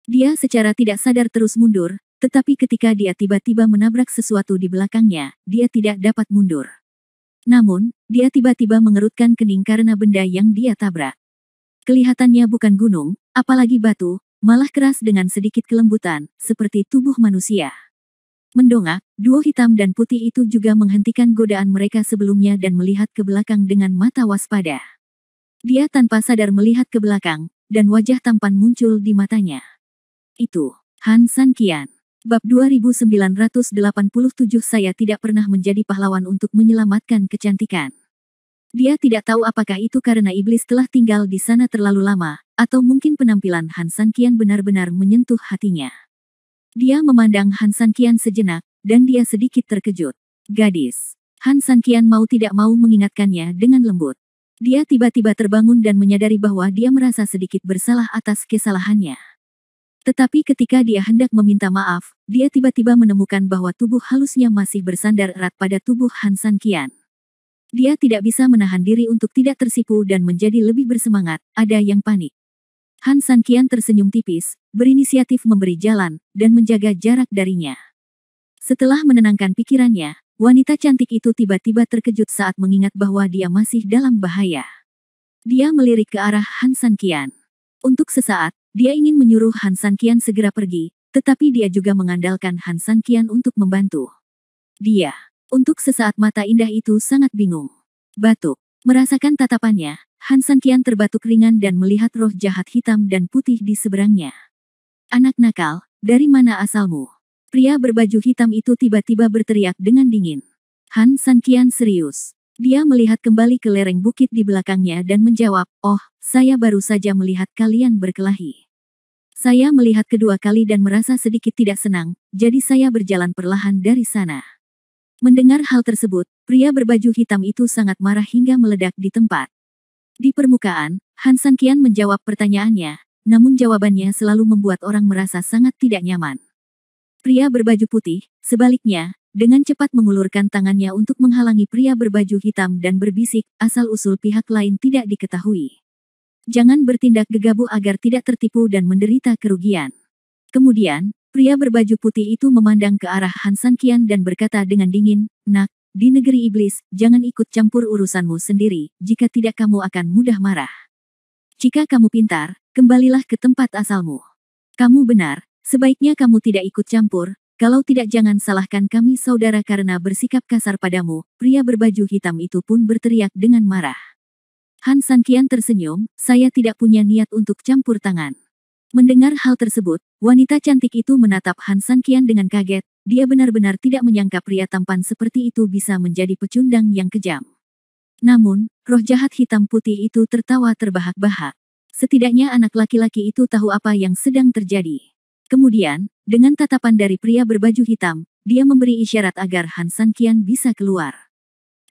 Dia secara tidak sadar terus mundur, tetapi ketika dia tiba-tiba menabrak sesuatu di belakangnya, dia tidak dapat mundur. Namun, dia tiba-tiba mengerutkan kening karena benda yang dia tabrak. Kelihatannya bukan gunung, apalagi batu, malah keras dengan sedikit kelembutan, seperti tubuh manusia. Mendongak, duo hitam dan putih itu juga menghentikan godaan mereka sebelumnya dan melihat ke belakang dengan mata waspada. Dia tanpa sadar melihat ke belakang, dan wajah tampan muncul di matanya. Itu, Han San Qian. Bab 2987. Saya tidak pernah menjadi pahlawan untuk menyelamatkan kecantikan. Dia tidak tahu apakah itu karena iblis telah tinggal di sana terlalu lama, atau mungkin penampilan Han San Qian benar-benar menyentuh hatinya. Dia memandang Han San Qian sejenak, dan dia sedikit terkejut. Gadis. Han San Qian mau tidak mau mengingatkannya dengan lembut. Dia tiba-tiba terbangun dan menyadari bahwa dia merasa sedikit bersalah atas kesalahannya. Tetapi ketika dia hendak meminta maaf, dia tiba-tiba menemukan bahwa tubuh halusnya masih bersandar erat pada tubuh Han San Qian. Dia tidak bisa menahan diri untuk tidak tersipu dan menjadi lebih bersemangat. Ada yang panik. Han San Qian tersenyum tipis, berinisiatif memberi jalan, dan menjaga jarak darinya. Setelah menenangkan pikirannya, wanita cantik itu tiba-tiba terkejut saat mengingat bahwa dia masih dalam bahaya. Dia melirik ke arah Han San Qian. Untuk sesaat, dia ingin menyuruh Han San Qian segera pergi, tetapi dia juga mengandalkan Han San Qian untuk membantu. Dia Untuk sesaat mata indah itu sangat bingung. Batuk. Merasakan tatapannya, Han Sanqian terbatuk ringan dan melihat roh jahat hitam dan putih di seberangnya. Anak nakal, dari mana asalmu? Pria berbaju hitam itu tiba-tiba berteriak dengan dingin. Han Sanqian serius. Dia melihat kembali ke lereng bukit di belakangnya dan menjawab, "Oh, saya baru saja melihat kalian berkelahi. Saya melihat kedua kali dan merasa sedikit tidak senang, jadi saya berjalan perlahan dari sana." Mendengar hal tersebut, pria berbaju hitam itu sangat marah hingga meledak di tempat. Di permukaan, Han Sanqian menjawab pertanyaannya, namun jawabannya selalu membuat orang merasa sangat tidak nyaman. Pria berbaju putih, sebaliknya, dengan cepat mengulurkan tangannya untuk menghalangi pria berbaju hitam dan berbisik, asal-usul pihak lain tidak diketahui. Jangan bertindak gegabah agar tidak tertipu dan menderita kerugian. Kemudian, pria berbaju putih itu memandang ke arah Han Sanqian dan berkata dengan dingin, "Nak, di negeri iblis, jangan ikut campur urusanmu sendiri, jika tidak kamu akan mudah marah. Jika kamu pintar, kembalilah ke tempat asalmu. Kamu benar, sebaiknya kamu tidak ikut campur, kalau tidak jangan salahkan kami saudara karena bersikap kasar padamu." Pria berbaju hitam itu pun berteriak dengan marah. Han Sanqian tersenyum, "Saya tidak punya niat untuk campur tangan." Mendengar hal tersebut, wanita cantik itu menatap Han Sanqian dengan kaget, dia benar-benar tidak menyangka pria tampan seperti itu bisa menjadi pecundang yang kejam. Namun, roh jahat hitam putih itu tertawa terbahak-bahak. Setidaknya anak laki-laki itu tahu apa yang sedang terjadi. Kemudian, dengan tatapan dari pria berbaju hitam, dia memberi isyarat agar Han Sanqian bisa keluar.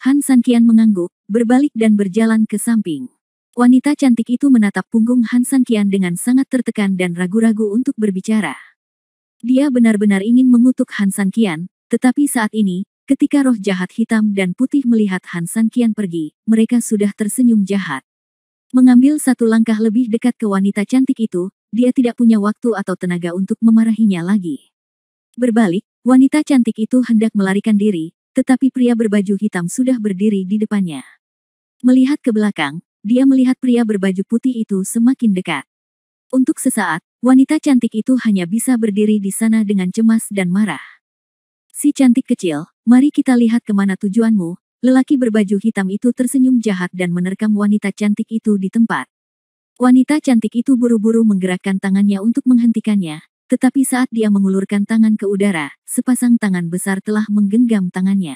Han Sanqian mengangguk, berbalik dan berjalan ke samping. Wanita cantik itu menatap punggung Han Sanqian dengan sangat tertekan dan ragu-ragu untuk berbicara. Dia benar-benar ingin mengutuk Han Sanqian, tetapi saat ini, ketika roh jahat hitam dan putih melihat Han Sanqian pergi, mereka sudah tersenyum jahat. Mengambil satu langkah lebih dekat ke wanita cantik itu, dia tidak punya waktu atau tenaga untuk memarahinya lagi. Berbalik, wanita cantik itu hendak melarikan diri, tetapi pria berbaju hitam sudah berdiri di depannya. Melihat ke belakang, dia melihat pria berbaju putih itu semakin dekat. Untuk sesaat, wanita cantik itu hanya bisa berdiri di sana dengan cemas dan marah. "Si cantik kecil, mari kita lihat kemana tujuanmu." Lelaki berbaju hitam itu tersenyum jahat dan menerkam wanita cantik itu di tempat. Wanita cantik itu buru-buru menggerakkan tangannya untuk menghentikannya, tetapi saat dia mengulurkan tangan ke udara, sepasang tangan besar telah menggenggam tangannya.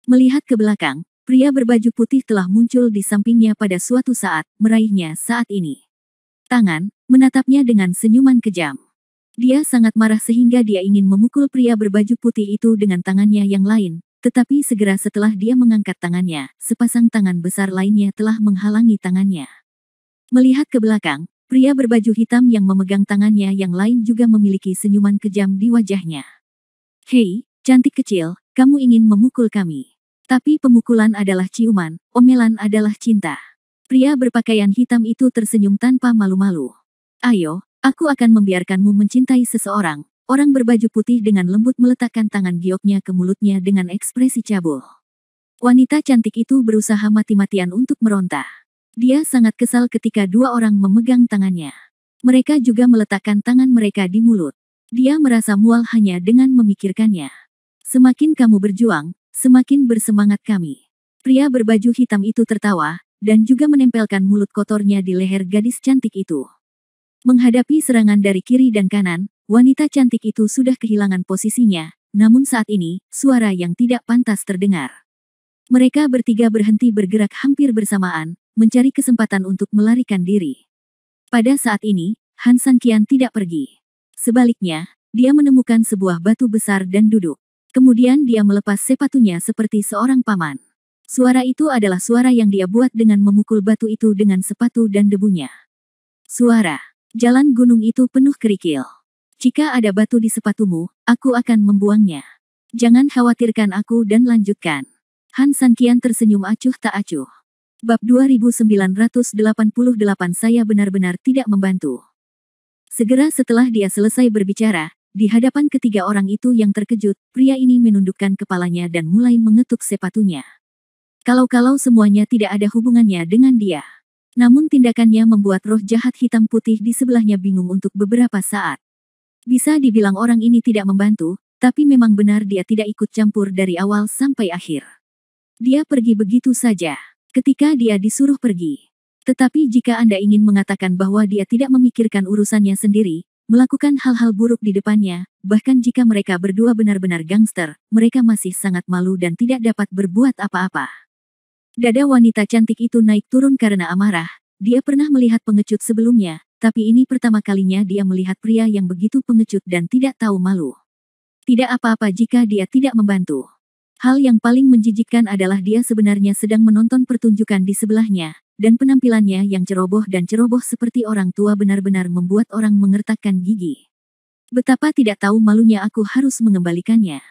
Melihat ke belakang, pria berbaju putih telah muncul di sampingnya pada suatu saat, meraihnya saat ini. Tangan, menatapnya dengan senyuman kejam. Dia sangat marah sehingga dia ingin memukul pria berbaju putih itu dengan tangannya yang lain, tetapi segera setelah dia mengangkat tangannya, sepasang tangan besar lainnya telah menghalangi tangannya. Melihat ke belakang, pria berbaju hitam yang memegang tangannya yang lain juga memiliki senyuman kejam di wajahnya. "Hei, cantik kecil, kamu ingin memukul kami. Tapi pemukulan adalah ciuman, omelan adalah cinta." Pria berpakaian hitam itu tersenyum tanpa malu-malu. "Ayo, aku akan membiarkanmu mencintai seseorang." Orang berbaju putih dengan lembut meletakkan tangan gioknya ke mulutnya dengan ekspresi cabul. Wanita cantik itu berusaha mati-matian untuk meronta. Dia sangat kesal ketika dua orang memegang tangannya. Mereka juga meletakkan tangan mereka di mulut. Dia merasa mual hanya dengan memikirkannya. "Semakin kamu berjuang, semakin bersemangat kami." Pria berbaju hitam itu tertawa, dan juga menempelkan mulut kotornya di leher gadis cantik itu. Menghadapi serangan dari kiri dan kanan, wanita cantik itu sudah kehilangan posisinya, namun saat ini, suara yang tidak pantas terdengar. Mereka bertiga berhenti bergerak hampir bersamaan, mencari kesempatan untuk melarikan diri. Pada saat ini, Han Sanqian tidak pergi. Sebaliknya, dia menemukan sebuah batu besar dan duduk. Kemudian dia melepas sepatunya seperti seorang paman. Suara itu adalah suara yang dia buat dengan memukul batu itu dengan sepatu dan debunya. Suara jalan gunung itu penuh kerikil. "Jika ada batu di sepatumu, aku akan membuangnya. Jangan khawatirkan aku dan lanjutkan." Han Sanqian tersenyum acuh tak acuh. Bab 2988 Saya benar-benar tidak membantu. Segera setelah dia selesai berbicara, di hadapan ketiga orang itu yang terkejut, pria ini menundukkan kepalanya dan mulai mengetuk sepatunya. Kalau-kalau semuanya tidak ada hubungannya dengan dia. Namun tindakannya membuat roh jahat hitam putih di sebelahnya bingung untuk beberapa saat. Bisa dibilang orang ini tidak membantu, Tapi memang benar dia tidak ikut campur dari awal sampai akhir. Dia pergi begitu saja, ketika dia disuruh pergi. Tetapi jika Anda ingin mengatakan bahwa dia tidak memikirkan urusannya sendiri, melakukan hal-hal buruk di depannya, bahkan jika mereka berdua benar-benar gangster, mereka masih sangat malu dan tidak dapat berbuat apa-apa. Dada wanita cantik itu naik turun karena amarah. Dia pernah melihat pengecut sebelumnya, tapi ini pertama kalinya dia melihat pria yang begitu pengecut dan tidak tahu malu. Tidak apa-apa jika dia tidak membantu. Hal yang paling menjijikkan adalah dia sebenarnya sedang menonton pertunjukan di sebelahnya, dan penampilannya yang ceroboh seperti orang tua benar-benar membuat orang mengertakkan gigi. Betapa tidak tahu malunya aku harus mengembalikannya.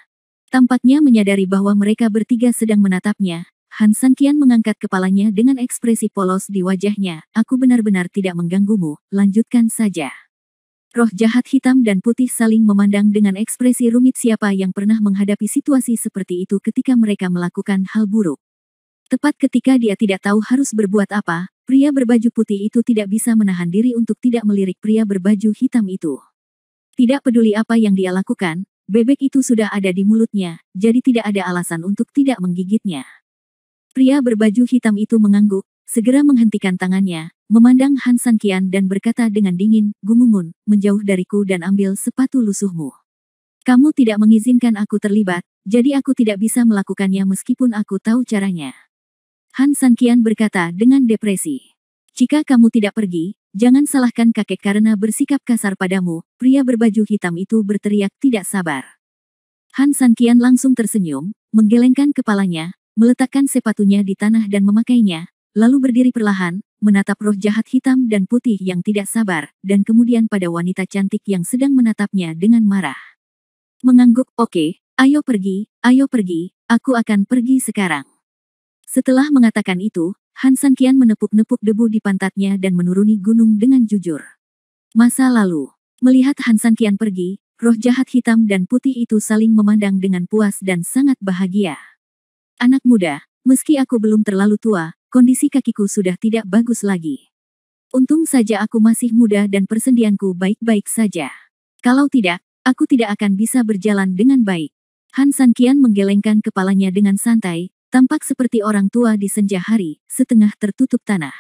Tampaknya menyadari bahwa mereka bertiga sedang menatapnya, Han Sanqian mengangkat kepalanya dengan ekspresi polos di wajahnya. Aku benar-benar tidak mengganggumu, lanjutkan saja. Roh jahat hitam dan putih saling memandang dengan ekspresi rumit. Siapa yang pernah menghadapi situasi seperti itu ketika mereka melakukan hal buruk? Tepat ketika dia tidak tahu harus berbuat apa, pria berbaju putih itu tidak bisa menahan diri untuk tidak melirik pria berbaju hitam itu. Tidak peduli apa yang dia lakukan, bebek itu sudah ada di mulutnya, jadi tidak ada alasan untuk tidak menggigitnya. Pria berbaju hitam itu mengangguk, segera menghentikan tangannya, memandang Han Sanqian dan berkata dengan dingin, "Gumungun, menjauh dariku dan ambil sepatu lusuhmu. Kamu tidak mengizinkan aku terlibat, jadi aku tidak bisa melakukannya meskipun aku tahu caranya." Han Sanqian berkata dengan depresi. "Jika kamu tidak pergi, jangan salahkan kakek karena bersikap kasar padamu." Pria berbaju hitam itu berteriak tidak sabar. Han Sanqian langsung tersenyum, menggelengkan kepalanya, meletakkan sepatunya di tanah dan memakainya, lalu berdiri perlahan, menatap roh jahat hitam dan putih yang tidak sabar, dan kemudian pada wanita cantik yang sedang menatapnya dengan marah. Mengangguk, "Oke, ayo pergi, aku akan pergi sekarang." Setelah mengatakan itu, Han Sanqian menepuk-nepuk debu di pantatnya dan menuruni gunung dengan jujur. Masa lalu, melihat Han Sanqian pergi, roh jahat hitam dan putih itu saling memandang dengan puas dan sangat bahagia. "Anak muda, meski aku belum terlalu tua, kondisi kakiku sudah tidak bagus lagi. Untung saja aku masih muda dan persendianku baik-baik saja. Kalau tidak, aku tidak akan bisa berjalan dengan baik." Han Sanqian menggelengkan kepalanya dengan santai, tampak seperti orang tua di senja hari, setengah tertutup tanah.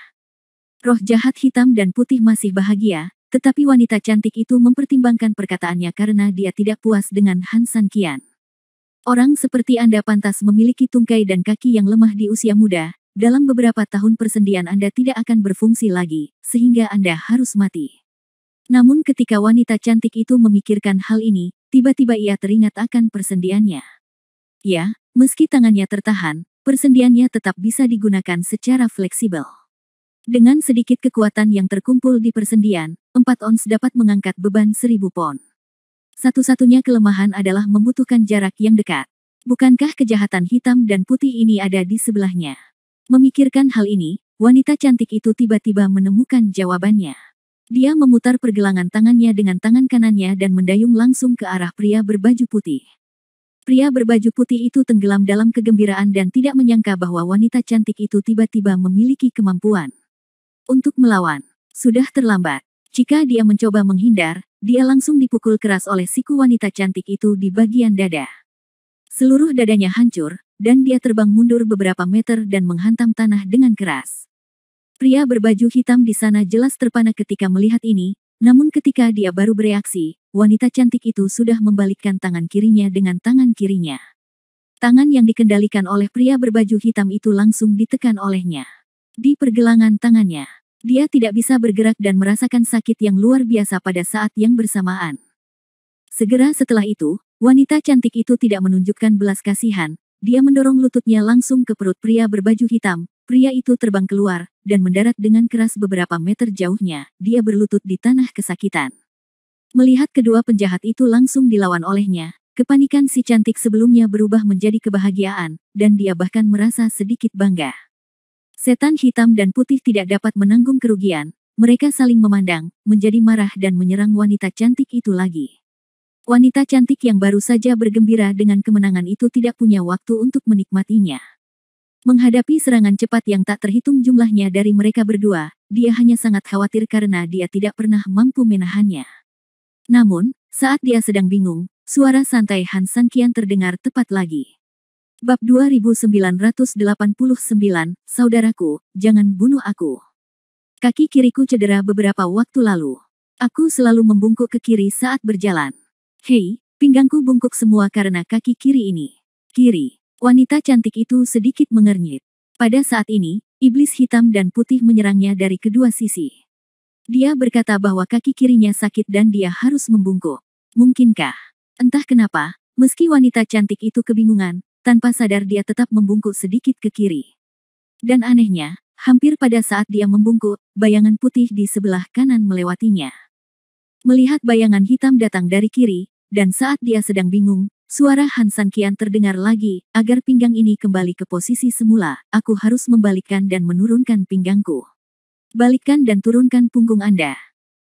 Roh jahat hitam dan putih masih bahagia, tetapi wanita cantik itu mempertimbangkan perkataannya karena dia tidak puas dengan Han Sanqian. "Orang seperti Anda pantas memiliki tungkai dan kaki yang lemah di usia muda. Dalam beberapa tahun persendian Anda tidak akan berfungsi lagi, sehingga Anda harus mati." Namun ketika wanita cantik itu memikirkan hal ini, tiba-tiba ia teringat akan persendiannya. Ya, meski tangannya tertahan, persendiannya tetap bisa digunakan secara fleksibel. Dengan sedikit kekuatan yang terkumpul di persendian, 4 ons dapat mengangkat beban 1000 pon. Satu-satunya kelemahan adalah membutuhkan jarak yang dekat. Bukankah kejahatan hitam dan putih ini ada di sebelahnya? Memikirkan hal ini, wanita cantik itu tiba-tiba menemukan jawabannya. Dia memutar pergelangan tangannya dengan tangan kanannya dan mendayung langsung ke arah pria berbaju putih. Pria berbaju putih itu tenggelam dalam kegembiraan dan tidak menyangka bahwa wanita cantik itu tiba-tiba memiliki kemampuan untuk melawan. Sudah terlambat. Jika dia mencoba menghindar, dia langsung dipukul keras oleh siku wanita cantik itu di bagian dada. Seluruh dadanya hancur, dan dia terbang mundur beberapa meter dan menghantam tanah dengan keras. Pria berbaju hitam di sana jelas terpana ketika melihat ini, namun ketika dia baru bereaksi, wanita cantik itu sudah membalikkan tangan kirinya dengan tangan kirinya. Tangan yang dikendalikan oleh pria berbaju hitam itu langsung ditekan olehnya. Di pergelangan tangannya, dia tidak bisa bergerak dan merasakan sakit yang luar biasa pada saat yang bersamaan. Segera setelah itu, wanita cantik itu tidak menunjukkan belas kasihan, dia mendorong lututnya langsung ke perut pria berbaju hitam. Pria itu terbang keluar, dan mendarat dengan keras beberapa meter jauhnya, dia berlutut di tanah kesakitan. Melihat kedua penjahat itu langsung dilawan olehnya, kepanikan si cantik sebelumnya berubah menjadi kebahagiaan, dan dia bahkan merasa sedikit bangga. Setan hitam dan putih tidak dapat menanggung kerugian, mereka saling memandang, menjadi marah dan menyerang wanita cantik itu lagi. Wanita cantik yang baru saja bergembira dengan kemenangan itu tidak punya waktu untuk menikmatinya. Menghadapi serangan cepat yang tak terhitung jumlahnya dari mereka berdua, dia hanya sangat khawatir karena dia tidak pernah mampu menahannya. Namun, saat dia sedang bingung, Suara santai Han Sanqian terdengar tepat lagi. Bab 2989, Saudaraku, jangan bunuh aku. Kaki kiriku cedera beberapa waktu lalu. Aku selalu membungkuk ke kiri saat berjalan. Hei, pinggangku bungkuk semua karena kaki kiri ini. Kiri. Wanita cantik itu sedikit mengernyit. Pada saat ini, iblis hitam dan putih menyerangnya dari kedua sisi. Dia berkata bahwa kaki kirinya sakit dan dia harus membungkuk. Mungkinkah? Entah kenapa, meski wanita cantik itu kebingungan, tanpa sadar dia tetap membungkuk sedikit ke kiri. Dan anehnya, hampir pada saat dia membungkuk, bayangan putih di sebelah kanan melewatinya. Melihat bayangan hitam datang dari kiri, dan saat dia sedang bingung, suara Han Sanqian terdengar lagi, agar pinggang ini kembali ke posisi semula, aku harus membalikkan dan menurunkan pinggangku. Balikkan dan turunkan punggung Anda.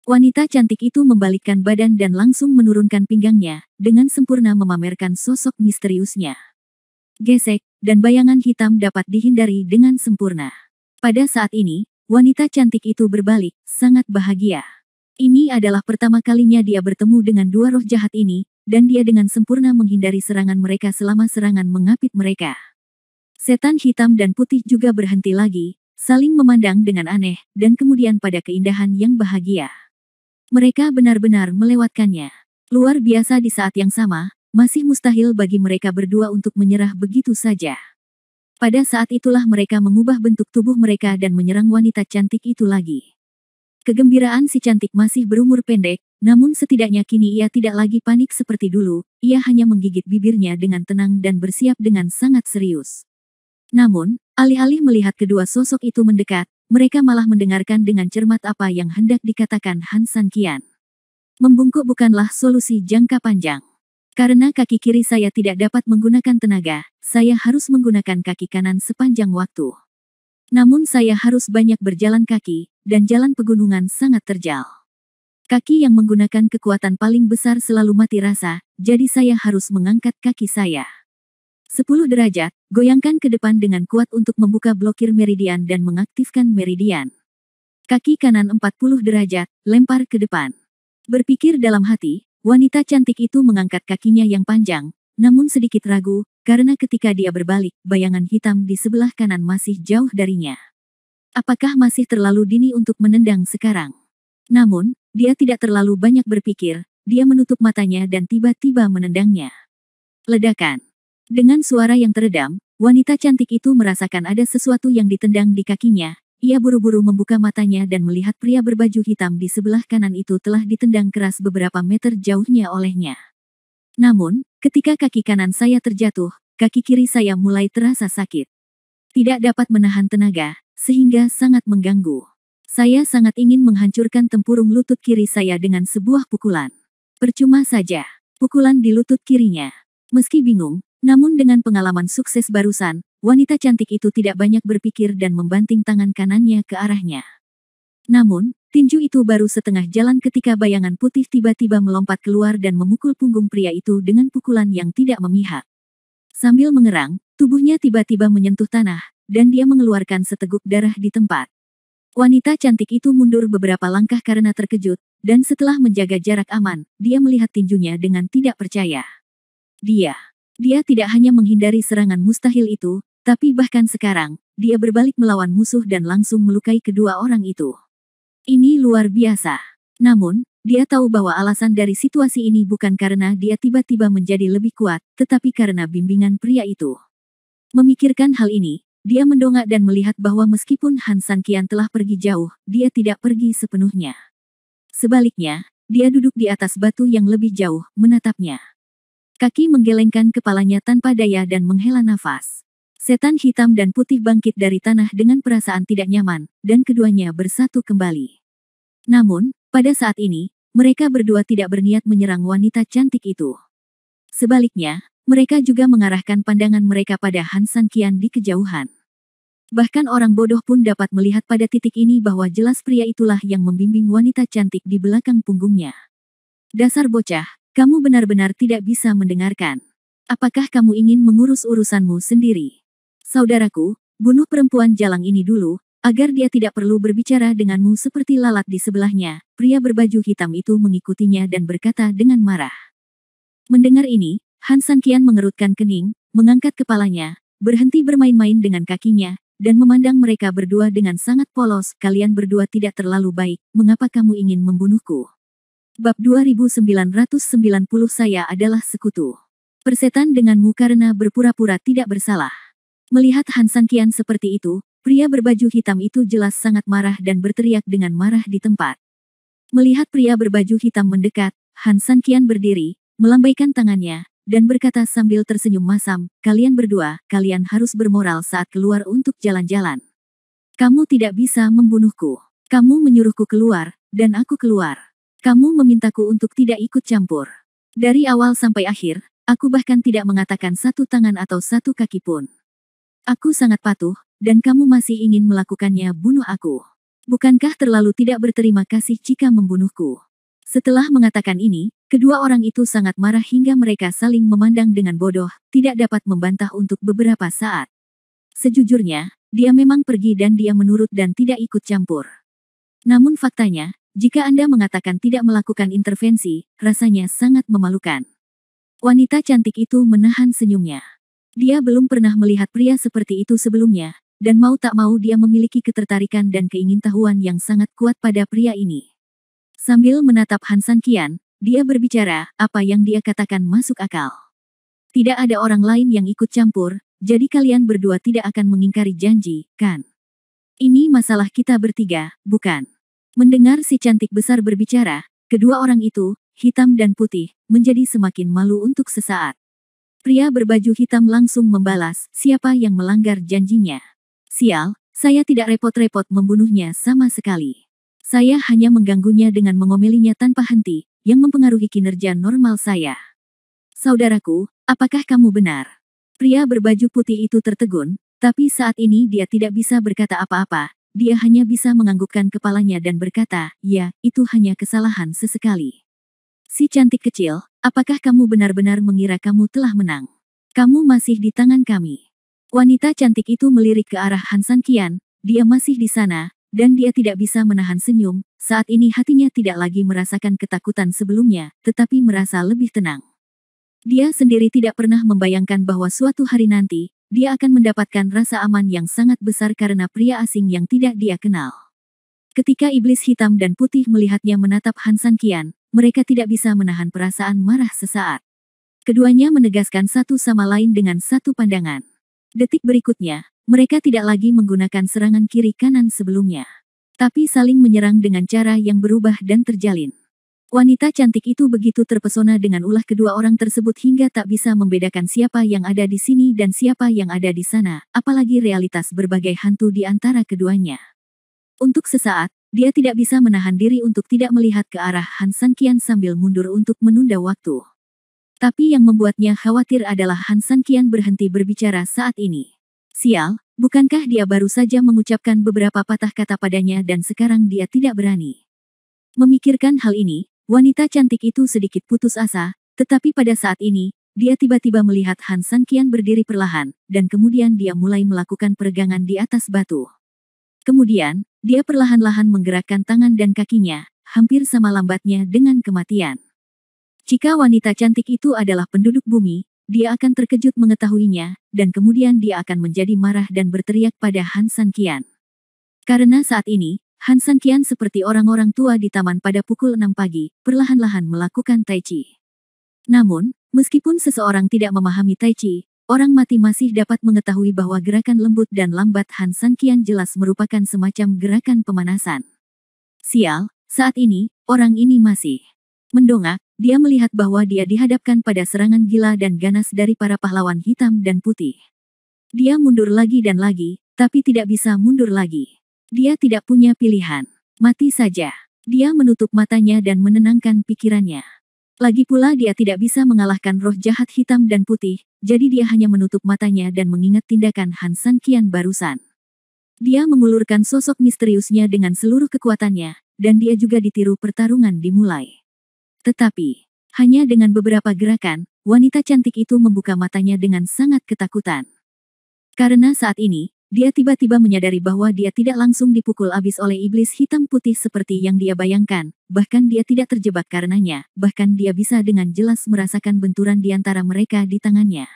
Wanita cantik itu membalikkan badan dan langsung menurunkan pinggangnya, dengan sempurna memamerkan sosok misteriusnya. Gesek, dan bayangan hitam dapat dihindari dengan sempurna. Pada saat ini, wanita cantik itu berbalik, sangat bahagia. Ini adalah pertama kalinya dia bertemu dengan dua roh jahat ini, dan dia dengan sempurna menghindari serangan mereka selama serangan mengapit mereka. Setan hitam dan putih juga berhenti lagi, saling memandang dengan aneh, dan kemudian pada keindahan yang bahagia. Mereka benar-benar melewatkannya. Luar biasa di saat yang sama, masih mustahil bagi mereka berdua untuk menyerah begitu saja. Pada saat itulah mereka mengubah bentuk tubuh mereka dan menyerang wanita cantik itu lagi. Kegembiraan si cantik masih berumur pendek, namun setidaknya kini ia tidak lagi panik seperti dulu, ia hanya menggigit bibirnya dengan tenang dan bersiap dengan sangat serius. Namun, alih-alih melihat kedua sosok itu mendekat, mereka malah mendengarkan dengan cermat apa yang hendak dikatakan Han Sanqian. Membungkuk bukanlah solusi jangka panjang. Karena kaki kiri saya tidak dapat menggunakan tenaga, saya harus menggunakan kaki kanan sepanjang waktu. Namun saya harus banyak berjalan kaki, dan jalan pegunungan sangat terjal. Kaki yang menggunakan kekuatan paling besar selalu mati rasa, jadi saya harus mengangkat kaki saya. 10 derajat, goyangkan ke depan dengan kuat untuk membuka blokir meridian dan mengaktifkan meridian. Kaki kanan 40 derajat, lempar ke depan. Berpikir dalam hati, wanita cantik itu mengangkat kakinya yang panjang, namun sedikit ragu, karena ketika dia berbalik, bayangan hitam di sebelah kanan masih jauh darinya. Apakah masih terlalu dini untuk menendang sekarang? Namun, dia tidak terlalu banyak berpikir, dia menutup matanya dan tiba-tiba menendangnya. Ledakan. Dengan suara yang teredam, wanita cantik itu merasakan ada sesuatu yang ditendang di kakinya. Ia buru-buru membuka matanya dan melihat pria berbaju hitam di sebelah kanan itu telah ditendang keras beberapa meter jauhnya olehnya. Namun, ketika kaki kanan saya terjatuh, kaki kiri saya mulai terasa sakit. Tidak dapat menahan tenaga, sehingga sangat mengganggu. Saya sangat ingin menghancurkan tempurung lutut kiri saya dengan sebuah pukulan. Percuma saja, pukulan di lutut kirinya. Meski bingung, namun dengan pengalaman sukses barusan, wanita cantik itu tidak banyak berpikir dan membanting tangan kanannya ke arahnya. Namun, tinju itu baru setengah jalan ketika bayangan putih tiba-tiba melompat keluar dan memukul punggung pria itu dengan pukulan yang tidak memihak. Sambil mengerang, tubuhnya tiba-tiba menyentuh tanah, dan dia mengeluarkan seteguk darah di tempat. Wanita cantik itu mundur beberapa langkah karena terkejut, dan setelah menjaga jarak aman, dia melihat tinjunya dengan tidak percaya. Dia tidak hanya menghindari serangan mustahil itu, tapi bahkan sekarang, dia berbalik melawan musuh dan langsung melukai kedua orang itu. Ini luar biasa. Namun, dia tahu bahwa alasan dari situasi ini bukan karena dia tiba-tiba menjadi lebih kuat, tetapi karena bimbingan pria itu. Memikirkan hal ini, dia mendongak dan melihat bahwa meskipun Han Sanqian telah pergi jauh, dia tidak pergi sepenuhnya. Sebaliknya, dia duduk di atas batu yang lebih jauh, menatapnya. Kaki menggelengkan kepalanya tanpa daya dan menghela nafas. Setan hitam dan putih bangkit dari tanah dengan perasaan tidak nyaman, dan keduanya bersatu kembali. Namun, pada saat ini, mereka berdua tidak berniat menyerang wanita cantik itu. Sebaliknya, mereka juga mengarahkan pandangan mereka pada Han Sanqian di kejauhan. Bahkan orang bodoh pun dapat melihat pada titik ini bahwa jelas pria itulah yang membimbing wanita cantik di belakang punggungnya. Dasar bocah, kamu benar-benar tidak bisa mendengarkan. Apakah kamu ingin mengurus urusanmu sendiri? Saudaraku, bunuh perempuan jalang ini dulu, agar dia tidak perlu berbicara denganmu seperti lalat di sebelahnya. Pria berbaju hitam itu mengikutinya dan berkata dengan marah. Mendengar ini, Han Sanqian mengerutkan kening, mengangkat kepalanya, berhenti bermain-main dengan kakinya, dan memandang mereka berdua dengan sangat polos. Kalian berdua tidak terlalu baik, mengapa kamu ingin membunuhku? Bab 2990 Saya adalah sekutu. Persetan denganmu karena berpura-pura tidak bersalah. Melihat Han Sanqian seperti itu, pria berbaju hitam itu jelas sangat marah dan berteriak dengan marah di tempat. Melihat pria berbaju hitam mendekat, Han Sanqian berdiri, melambaikan tangannya, dan berkata sambil tersenyum masam, kalian berdua, kalian harus bermoral saat keluar untuk jalan-jalan. Kamu tidak bisa membunuhku. Kamu menyuruhku keluar, dan aku keluar. Kamu memintaku untuk tidak ikut campur. Dari awal sampai akhir, aku bahkan tidak mengatakan satu tangan atau satu kaki pun. Aku sangat patuh, dan kamu masih ingin melakukannya bunuh aku. Bukankah terlalu tidak berterima kasih jika membunuhku? Setelah mengatakan ini, kedua orang itu sangat marah hingga mereka saling memandang dengan bodoh, tidak dapat membantah untuk beberapa saat. Sejujurnya, dia memang pergi dan dia menurut dan tidak ikut campur. Namun faktanya, jika Anda mengatakan tidak melakukan intervensi, rasanya sangat memalukan. Wanita cantik itu menahan senyumnya. Dia belum pernah melihat pria seperti itu sebelumnya, dan mau tak mau dia memiliki ketertarikan dan keingintahuan yang sangat kuat pada pria ini. Sambil menatap Han Sanqian, dia berbicara, apa yang dia katakan masuk akal. Tidak ada orang lain yang ikut campur, jadi kalian berdua tidak akan mengingkari janji, kan? Ini masalah kita bertiga, bukan? Mendengar si cantik besar berbicara, kedua orang itu, hitam dan putih, menjadi semakin malu untuk sesaat. Pria berbaju hitam langsung membalas, siapa yang melanggar janjinya? Sial, saya tidak repot-repot membunuhnya sama sekali. Saya hanya mengganggunya dengan mengomelinya tanpa henti, yang mempengaruhi kinerja normal saya. Saudaraku, apakah kamu benar? Pria berbaju putih itu tertegun, tapi saat ini dia tidak bisa berkata apa-apa. Dia hanya bisa menganggukkan kepalanya dan berkata, ya, itu hanya kesalahan sesekali. Si cantik kecil, apakah kamu benar-benar mengira kamu telah menang? Kamu masih di tangan kami. Wanita cantik itu melirik ke arah Han Sanqian, dia masih di sana, dan dia tidak bisa menahan senyum, saat ini hatinya tidak lagi merasakan ketakutan sebelumnya, tetapi merasa lebih tenang. Dia sendiri tidak pernah membayangkan bahwa suatu hari nanti, dia akan mendapatkan rasa aman yang sangat besar karena pria asing yang tidak dia kenal. Ketika iblis hitam dan putih melihatnya menatap Han Sanqian, mereka tidak bisa menahan perasaan marah sesaat. Keduanya menegaskan satu sama lain dengan satu pandangan. Detik berikutnya, mereka tidak lagi menggunakan serangan kiri kanan sebelumnya, tapi saling menyerang dengan cara yang berubah dan terjalin. Wanita cantik itu begitu terpesona dengan ulah kedua orang tersebut hingga tak bisa membedakan siapa yang ada di sini dan siapa yang ada di sana, apalagi realitas berbagai hantu di antara keduanya. Untuk sesaat, dia tidak bisa menahan diri untuk tidak melihat ke arah Han Sanqian sambil mundur untuk menunda waktu. Tapi yang membuatnya khawatir adalah Han Sanqian berhenti berbicara saat ini. Sial, bukankah dia baru saja mengucapkan beberapa patah kata padanya dan sekarang dia tidak berani? Memikirkan hal ini, wanita cantik itu sedikit putus asa, tetapi pada saat ini, dia tiba-tiba melihat Han Sanqian berdiri perlahan, dan kemudian dia mulai melakukan peregangan di atas batu. Kemudian, dia perlahan-lahan menggerakkan tangan dan kakinya, hampir sama lambatnya dengan kematian. Jika wanita cantik itu adalah penduduk bumi, dia akan terkejut mengetahuinya, dan kemudian dia akan menjadi marah dan berteriak pada Han Sanqian. Karena saat ini, Han Sanqian seperti orang-orang tua di taman pada pukul 6 pagi, perlahan-lahan melakukan Tai Chi. Namun, meskipun seseorang tidak memahami Tai Chi, orang mati masih dapat mengetahui bahwa gerakan lembut dan lambat Han Sanqian jelas merupakan semacam gerakan pemanasan. Sial, saat ini, orang ini masih mendongak, dia melihat bahwa dia dihadapkan pada serangan gila dan ganas dari para pahlawan hitam dan putih. Dia mundur lagi dan lagi, tapi tidak bisa mundur lagi. Dia tidak punya pilihan. Mati saja. Dia menutup matanya dan menenangkan pikirannya. Lagi pula dia tidak bisa mengalahkan roh jahat hitam dan putih, jadi dia hanya menutup matanya dan mengingat tindakan Han Sanqian barusan. Dia mengulurkan sosok misteriusnya dengan seluruh kekuatannya, dan dia juga ditiru pertarungan dimulai. Tetapi, hanya dengan beberapa gerakan, wanita cantik itu membuka matanya dengan sangat ketakutan. Karena saat ini, dia tiba-tiba menyadari bahwa dia tidak langsung dipukul abis oleh iblis hitam putih seperti yang dia bayangkan, bahkan dia tidak terjebak karenanya, bahkan dia bisa dengan jelas merasakan benturan di antara mereka di tangannya.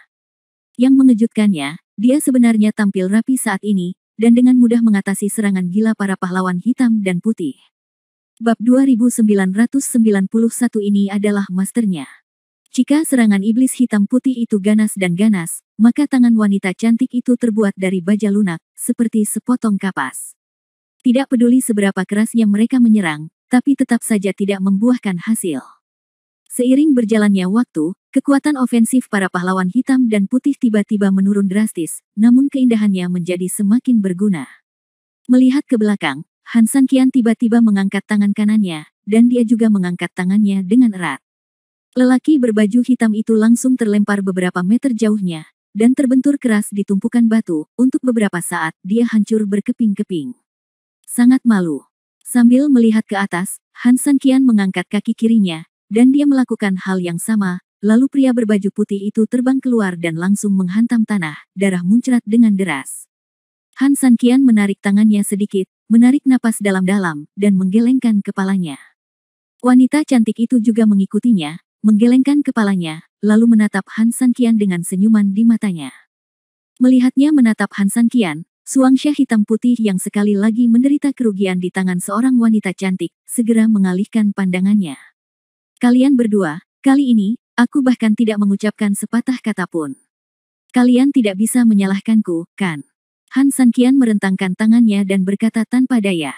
Yang mengejutkannya, dia sebenarnya tampil rapi saat ini, dan dengan mudah mengatasi serangan gila para pahlawan hitam dan putih. Bab 2991 ini adalah masternya. Jika serangan iblis hitam putih itu ganas dan ganas, maka tangan wanita cantik itu terbuat dari baja lunak, seperti sepotong kapas. Tidak peduli seberapa kerasnya mereka menyerang, tapi tetap saja tidak membuahkan hasil. Seiring berjalannya waktu, kekuatan ofensif para pahlawan hitam dan putih tiba-tiba menurun drastis, namun keindahannya menjadi semakin berguna. Melihat ke belakang, Han Sanqian tiba-tiba mengangkat tangan kanannya, dan dia juga mengangkat tangannya dengan erat. Lelaki berbaju hitam itu langsung terlempar beberapa meter jauhnya, dan terbentur keras di tumpukan batu. Untuk beberapa saat, dia hancur berkeping-keping. Sangat malu. Sambil melihat ke atas, Han Sanqian mengangkat kaki kirinya, dan dia melakukan hal yang sama, lalu pria berbaju putih itu terbang keluar dan langsung menghantam tanah, darah muncrat dengan deras. Han Sanqian menarik tangannya sedikit, menarik napas dalam-dalam, dan menggelengkan kepalanya. Wanita cantik itu juga mengikutinya, menggelengkan kepalanya, lalu menatap Han Sanqian dengan senyuman di matanya. Melihatnya menatap Han Sanqian, Suangsha hitam putih yang sekali lagi menderita kerugian di tangan seorang wanita cantik, segera mengalihkan pandangannya. Kalian berdua, kali ini, aku bahkan tidak mengucapkan sepatah kata pun. Kalian tidak bisa menyalahkanku, kan? Han Sanqian merentangkan tangannya dan berkata tanpa daya.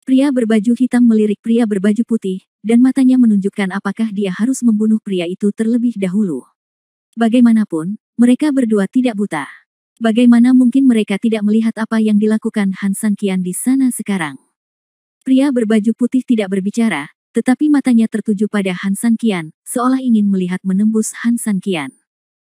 Pria berbaju hitam melirik pria berbaju putih, dan matanya menunjukkan apakah dia harus membunuh pria itu terlebih dahulu. Bagaimanapun, mereka berdua tidak buta. Bagaimana mungkin mereka tidak melihat apa yang dilakukan Han Sanqian di sana sekarang? Pria berbaju putih tidak berbicara, tetapi matanya tertuju pada Han Sanqian, seolah ingin melihat menembus Han Sanqian.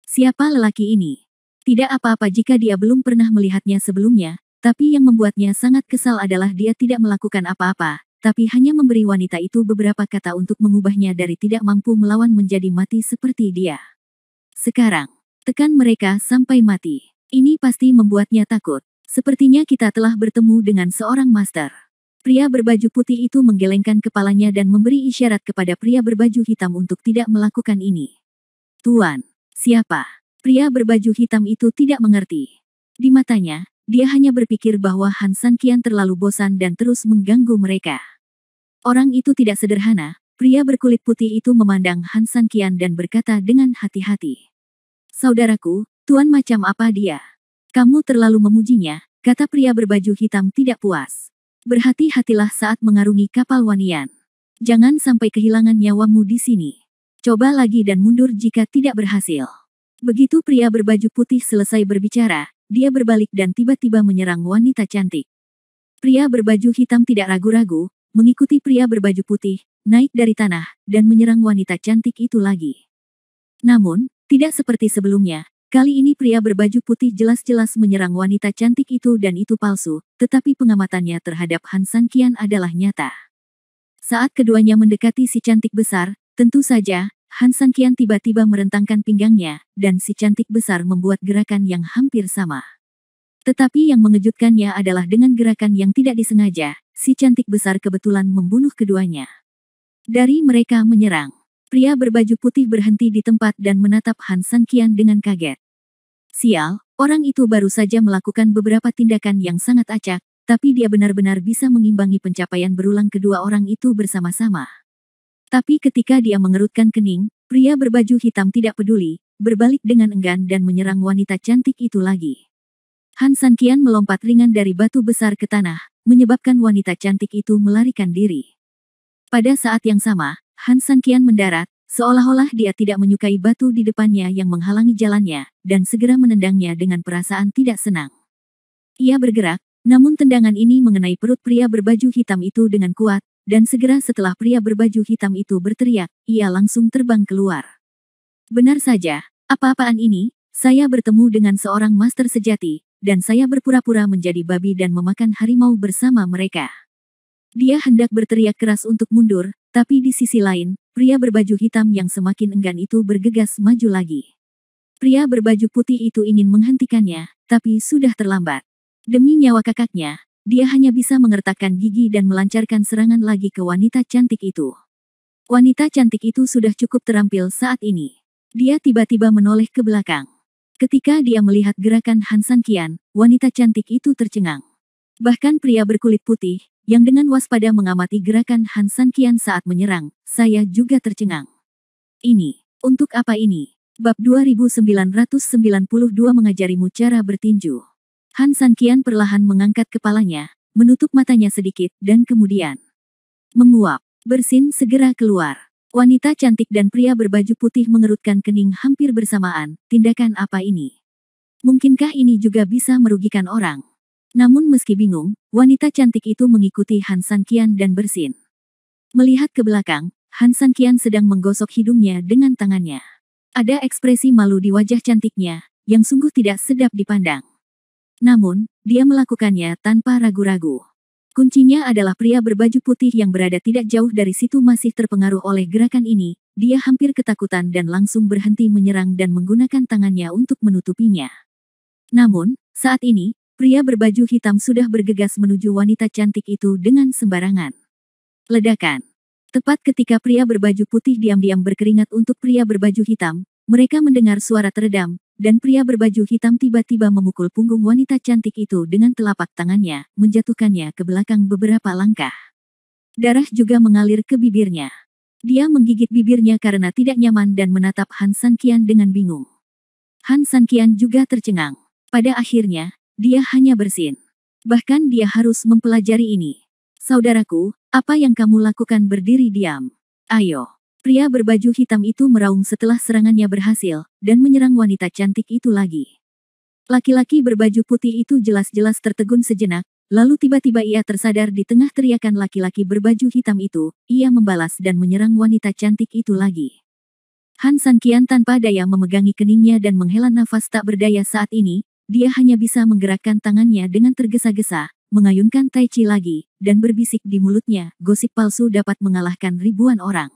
Siapa lelaki ini? Tidak apa-apa jika dia belum pernah melihatnya sebelumnya, tapi yang membuatnya sangat kesal adalah dia tidak melakukan apa-apa, tapi hanya memberi wanita itu beberapa kata untuk mengubahnya dari tidak mampu melawan menjadi mati seperti dia. Sekarang, tekan mereka sampai mati. Ini pasti membuatnya takut. Sepertinya kita telah bertemu dengan seorang master. Pria berbaju putih itu menggelengkan kepalanya dan memberi isyarat kepada pria berbaju hitam untuk tidak melakukan ini. Tuan, siapa? Pria berbaju hitam itu tidak mengerti. Di matanya, dia hanya berpikir bahwa Han Sanqian terlalu bosan dan terus mengganggu mereka. Orang itu tidak sederhana, pria berkulit putih itu memandang Han Sanqian dan berkata dengan hati-hati. Saudaraku, tuan macam apa dia? Kamu terlalu memujinya, kata pria berbaju hitam tidak puas. Berhati-hatilah saat mengarungi kapal Wanian. Jangan sampai kehilangan nyawamu di sini. Coba lagi dan mundur jika tidak berhasil. Begitu pria berbaju putih selesai berbicara, dia berbalik dan tiba-tiba menyerang wanita cantik. Pria berbaju hitam tidak ragu-ragu, mengikuti pria berbaju putih, naik dari tanah, dan menyerang wanita cantik itu lagi. Namun, tidak seperti sebelumnya, kali ini pria berbaju putih jelas-jelas menyerang wanita cantik itu dan itu palsu, tetapi pengamatannya terhadap Han Sanqian adalah nyata. Saat keduanya mendekati si cantik besar, tentu saja, Han Sanqian tiba-tiba merentangkan pinggangnya, dan si cantik besar membuat gerakan yang hampir sama. Tetapi yang mengejutkannya adalah dengan gerakan yang tidak disengaja, si cantik besar kebetulan membunuh keduanya. Dari mereka menyerang, pria berbaju putih berhenti di tempat dan menatap Han Sanqian dengan kaget. Sial, orang itu baru saja melakukan beberapa tindakan yang sangat acak, tapi dia benar-benar bisa mengimbangi pencapaian berulang kedua orang itu bersama-sama. Tapi ketika dia mengerutkan kening, pria berbaju hitam tidak peduli, berbalik dengan enggan dan menyerang wanita cantik itu lagi. Han Sanqian melompat ringan dari batu besar ke tanah, menyebabkan wanita cantik itu melarikan diri. Pada saat yang sama, Han Sanqian mendarat, seolah-olah dia tidak menyukai batu di depannya yang menghalangi jalannya, dan segera menendangnya dengan perasaan tidak senang. Ia bergerak, namun tendangan ini mengenai perut pria berbaju hitam itu dengan kuat, dan segera setelah pria berbaju hitam itu berteriak, ia langsung terbang keluar. Benar saja, apa-apaan ini? Saya bertemu dengan seorang master sejati, dan saya berpura-pura menjadi babi dan memakan harimau bersama mereka. Dia hendak berteriak keras untuk mundur, tapi di sisi lain, pria berbaju hitam yang semakin enggan itu bergegas maju lagi. Pria berbaju putih itu ingin menghentikannya, tapi sudah terlambat. Demi nyawa kakaknya, dia hanya bisa mengertakkan gigi dan melancarkan serangan lagi ke wanita cantik itu. Wanita cantik itu sudah cukup terampil saat ini. Dia tiba-tiba menoleh ke belakang. Ketika dia melihat gerakan Han Sanqian, wanita cantik itu tercengang. Bahkan pria berkulit putih, yang dengan waspada mengamati gerakan Han Sanqian saat menyerang, saya juga tercengang. Ini, untuk apa ini? Bab 2992 mengajarimu cara bertinju. Han Sanqian perlahan mengangkat kepalanya, menutup matanya sedikit, dan kemudian menguap. Bersin segera keluar. Wanita cantik dan pria berbaju putih mengerutkan kening hampir bersamaan. Tindakan apa ini? Mungkinkah ini juga bisa merugikan orang? Namun meski bingung, wanita cantik itu mengikuti Han Sanqian dan bersin. Melihat ke belakang, Han Sanqian sedang menggosok hidungnya dengan tangannya. Ada ekspresi malu di wajah cantiknya, yang sungguh tidak sedap dipandang. Namun, dia melakukannya tanpa ragu-ragu. Kuncinya adalah pria berbaju putih yang berada tidak jauh dari situ masih terpengaruh oleh gerakan ini. Dia hampir ketakutan dan langsung berhenti menyerang dan menggunakan tangannya untuk menutupinya. Namun, saat ini, pria berbaju hitam sudah bergegas menuju wanita cantik itu dengan sembarangan. Ledakan. Tepat ketika pria berbaju putih diam-diam berkeringat untuk pria berbaju hitam, mereka mendengar suara teredam, dan pria berbaju hitam tiba-tiba memukul punggung wanita cantik itu dengan telapak tangannya, menjatuhkannya ke belakang beberapa langkah. Darah juga mengalir ke bibirnya. Dia menggigit bibirnya karena tidak nyaman dan menatap Han Sanqian dengan bingung. Han Sanqian juga tercengang. Pada akhirnya, dia hanya bersin. Bahkan dia harus mempelajari ini. Saudaraku, apa yang kamu lakukan berdiri diam? Ayo. Pria berbaju hitam itu meraung setelah serangannya berhasil, dan menyerang wanita cantik itu lagi. Laki-laki berbaju putih itu jelas-jelas tertegun sejenak, lalu tiba-tiba ia tersadar di tengah teriakan laki-laki berbaju hitam itu, ia membalas dan menyerang wanita cantik itu lagi. Han Sanqian tanpa daya memegangi keningnya dan menghela nafas tak berdaya saat ini, dia hanya bisa menggerakkan tangannya dengan tergesa-gesa, mengayunkan tai chi lagi, dan berbisik di mulutnya, gosip palsu dapat mengalahkan ribuan orang.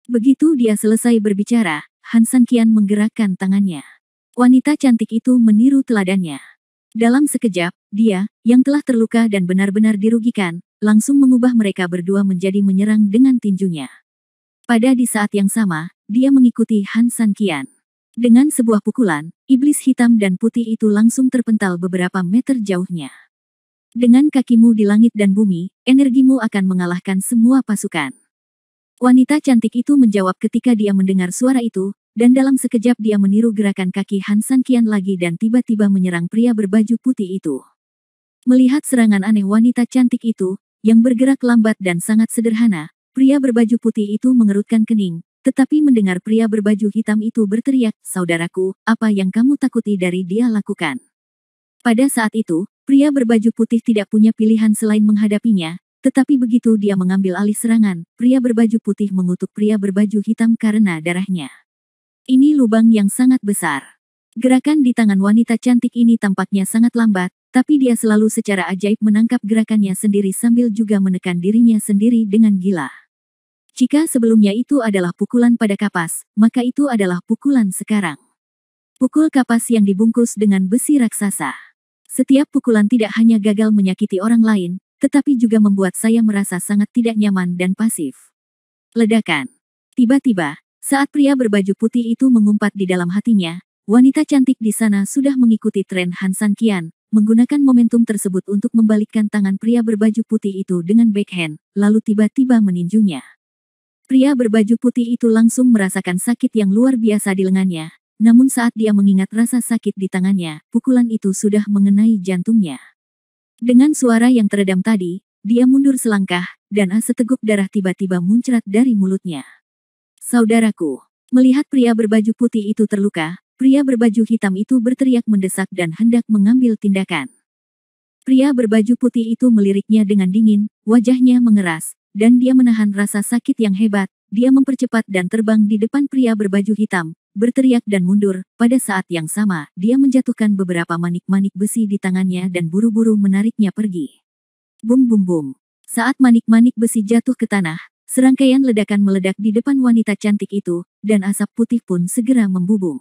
Begitu dia selesai berbicara, Han Sanqian menggerakkan tangannya. Wanita cantik itu meniru teladannya. Dalam sekejap, dia, yang telah terluka dan benar-benar dirugikan, langsung mengubah mereka berdua menjadi menyerang dengan tinjunya. Pada di saat yang sama, dia mengikuti Han Sanqian. Dengan sebuah pukulan, iblis hitam dan putih itu langsung terpental beberapa meter jauhnya. Dengan kakimu di langit dan bumi, energimu akan mengalahkan semua pasukan. Wanita cantik itu menjawab ketika dia mendengar suara itu, dan dalam sekejap dia meniru gerakan kaki Han Sanqian lagi dan tiba-tiba menyerang pria berbaju putih itu. Melihat serangan aneh wanita cantik itu, yang bergerak lambat dan sangat sederhana, pria berbaju putih itu mengerutkan kening, tetapi mendengar pria berbaju hitam itu berteriak, "Saudaraku, apa yang kamu takuti dari dia lakukan?" Pada saat itu, pria berbaju putih tidak punya pilihan selain menghadapinya. Tetapi begitu dia mengambil alih serangan, pria berbaju putih mengutuk pria berbaju hitam karena darahnya. Ini lubang yang sangat besar. Gerakan di tangan wanita cantik ini tampaknya sangat lambat, tapi dia selalu secara ajaib menangkap gerakannya sendiri sambil juga menekan dirinya sendiri dengan gila. Jika sebelumnya itu adalah pukulan pada kapas, maka itu adalah pukulan sekarang. Pukul kapas yang dibungkus dengan besi raksasa. Setiap pukulan tidak hanya gagal menyakiti orang lain, tetapi juga membuat saya merasa sangat tidak nyaman dan pasif. Ledakan. Tiba-tiba, saat pria berbaju putih itu mengumpat di dalam hatinya, wanita cantik di sana sudah mengikuti tren Han Sanqian, menggunakan momentum tersebut untuk membalikkan tangan pria berbaju putih itu dengan backhand, lalu tiba-tiba meninjunya. Pria berbaju putih itu langsung merasakan sakit yang luar biasa di lengannya, namun saat dia mengingat rasa sakit di tangannya, pukulan itu sudah mengenai jantungnya. Dengan suara yang teredam tadi, dia mundur selangkah, dan seteguk darah tiba-tiba muncrat dari mulutnya. Saudaraku, melihat pria berbaju putih itu terluka, pria berbaju hitam itu berteriak mendesak dan hendak mengambil tindakan. Pria berbaju putih itu meliriknya dengan dingin, wajahnya mengeras, dan dia menahan rasa sakit yang hebat. Dia mempercepat dan terbang di depan pria berbaju hitam, berteriak dan mundur. Pada saat yang sama, dia menjatuhkan beberapa manik-manik besi di tangannya dan buru-buru menariknya pergi. Bum bum bum. Saat manik-manik besi jatuh ke tanah, serangkaian ledakan meledak di depan wanita cantik itu, dan asap putih pun segera membubung.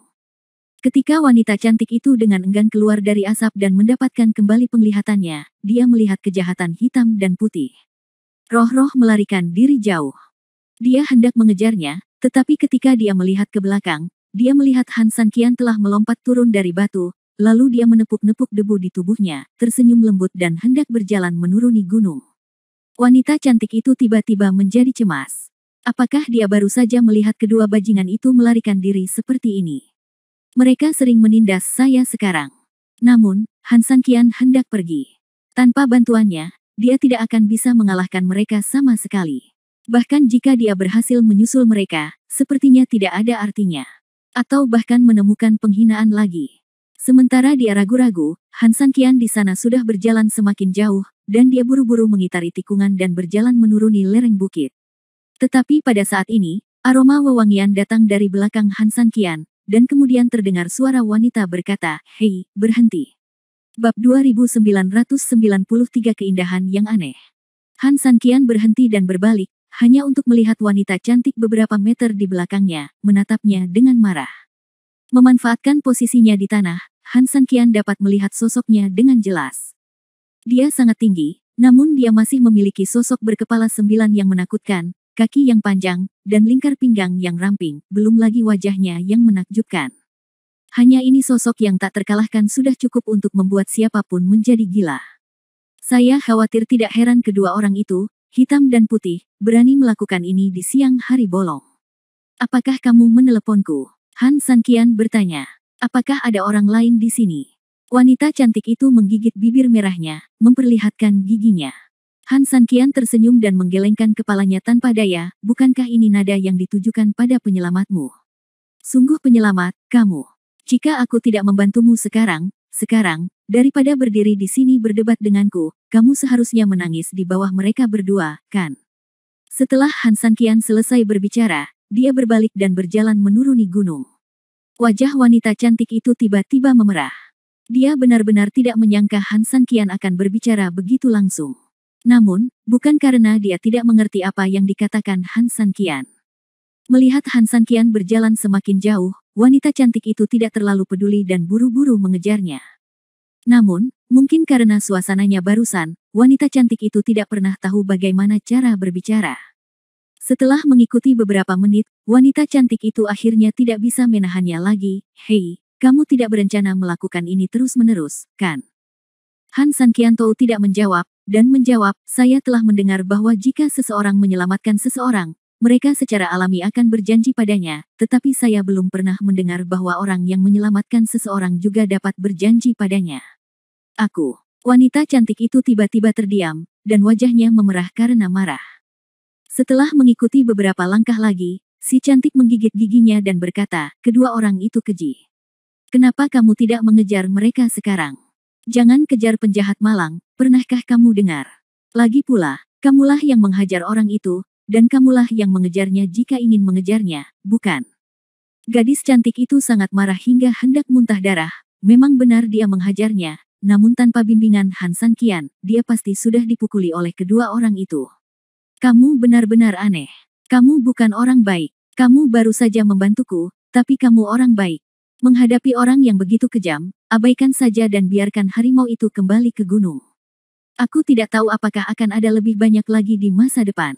Ketika wanita cantik itu dengan enggan keluar dari asap dan mendapatkan kembali penglihatannya, dia melihat kejahatan hitam dan putih. Roh-roh melarikan diri jauh. Dia hendak mengejarnya, tetapi ketika dia melihat ke belakang, dia melihat Han Sanqian telah melompat turun dari batu, lalu dia menepuk-nepuk debu di tubuhnya, tersenyum lembut dan hendak berjalan menuruni gunung. Wanita cantik itu tiba-tiba menjadi cemas. Apakah dia baru saja melihat kedua bajingan itu melarikan diri seperti ini? Mereka sering menindas saya sekarang. Namun, Han Sanqian hendak pergi. Tanpa bantuannya, dia tidak akan bisa mengalahkan mereka sama sekali. Bahkan jika dia berhasil menyusul mereka, sepertinya tidak ada artinya. Atau bahkan menemukan penghinaan lagi. Sementara dia ragu-ragu, Han Sanqian di sana sudah berjalan semakin jauh, dan dia buru-buru mengitari tikungan dan berjalan menuruni lereng bukit. Tetapi pada saat ini, aroma wewangian datang dari belakang Han Sanqian, dan kemudian terdengar suara wanita berkata, "Hei, berhenti." Bab 2993 Keindahan yang Aneh. Han Sanqian berhenti dan berbalik, hanya untuk melihat wanita cantik beberapa meter di belakangnya, menatapnya dengan marah. Memanfaatkan posisinya di tanah, Han Sanqian dapat melihat sosoknya dengan jelas. Dia sangat tinggi, namun dia masih memiliki sosok berkepala 9 yang menakutkan, kaki yang panjang, dan lingkar pinggang yang ramping, belum lagi wajahnya yang menakjubkan. Hanya ini sosok yang tak terkalahkan sudah cukup untuk membuat siapapun menjadi gila. Saya khawatir tidak heran kedua orang itu, hitam dan putih, berani melakukan ini di siang hari bolong. Apakah kamu meneleponku? Han Sanqian bertanya. Apakah ada orang lain di sini? Wanita cantik itu menggigit bibir merahnya, memperlihatkan giginya. Han Sanqian tersenyum dan menggelengkan kepalanya tanpa daya, bukankah ini nada yang ditujukan pada penyelamatmu? Sungguh penyelamat, kamu. Jika aku tidak membantumu sekarang, daripada berdiri di sini berdebat denganku, kamu seharusnya menangis di bawah mereka berdua, kan? Setelah Han Sanqian selesai berbicara, dia berbalik dan berjalan menuruni gunung. Wajah wanita cantik itu tiba-tiba memerah. Dia benar-benar tidak menyangka Han Sanqian akan berbicara begitu langsung. Namun, bukan karena dia tidak mengerti apa yang dikatakan Han Sanqian. Melihat Han Sanqian berjalan semakin jauh, wanita cantik itu tidak terlalu peduli dan buru-buru mengejarnya. Namun, mungkin karena suasananya barusan, wanita cantik itu tidak pernah tahu bagaimana cara berbicara. Setelah mengikuti beberapa menit, wanita cantik itu akhirnya tidak bisa menahannya lagi. "Hei, kamu tidak berencana melakukan ini terus-menerus, kan?" Han Sanqian tahu tidak menjawab, dan menjawab, "Saya telah mendengar bahwa jika seseorang menyelamatkan seseorang, mereka secara alami akan berjanji padanya, tetapi saya belum pernah mendengar bahwa orang yang menyelamatkan seseorang juga dapat berjanji padanya." "Aku." Wanita cantik itu tiba-tiba terdiam, dan wajahnya memerah karena marah. Setelah mengikuti beberapa langkah lagi, si cantik menggigit giginya dan berkata, "Kedua orang itu keji. Kenapa kamu tidak mengejar mereka sekarang? Jangan kejar penjahat malang, pernahkah kamu dengar? Lagi pula, kamulah yang menghajar orang itu, dan kamulah yang mengejarnya jika ingin mengejarnya, bukan?" Gadis cantik itu sangat marah hingga hendak muntah darah, memang benar dia menghajarnya, namun tanpa bimbingan Han Sanqian, dia pasti sudah dipukuli oleh kedua orang itu. "Kamu benar-benar aneh. Kamu bukan orang baik. Kamu baru saja membantuku, tapi kamu orang baik. Menghadapi orang yang begitu kejam, abaikan saja dan biarkan harimau itu kembali ke gunung. Aku tidak tahu apakah akan ada lebih banyak lagi di masa depan.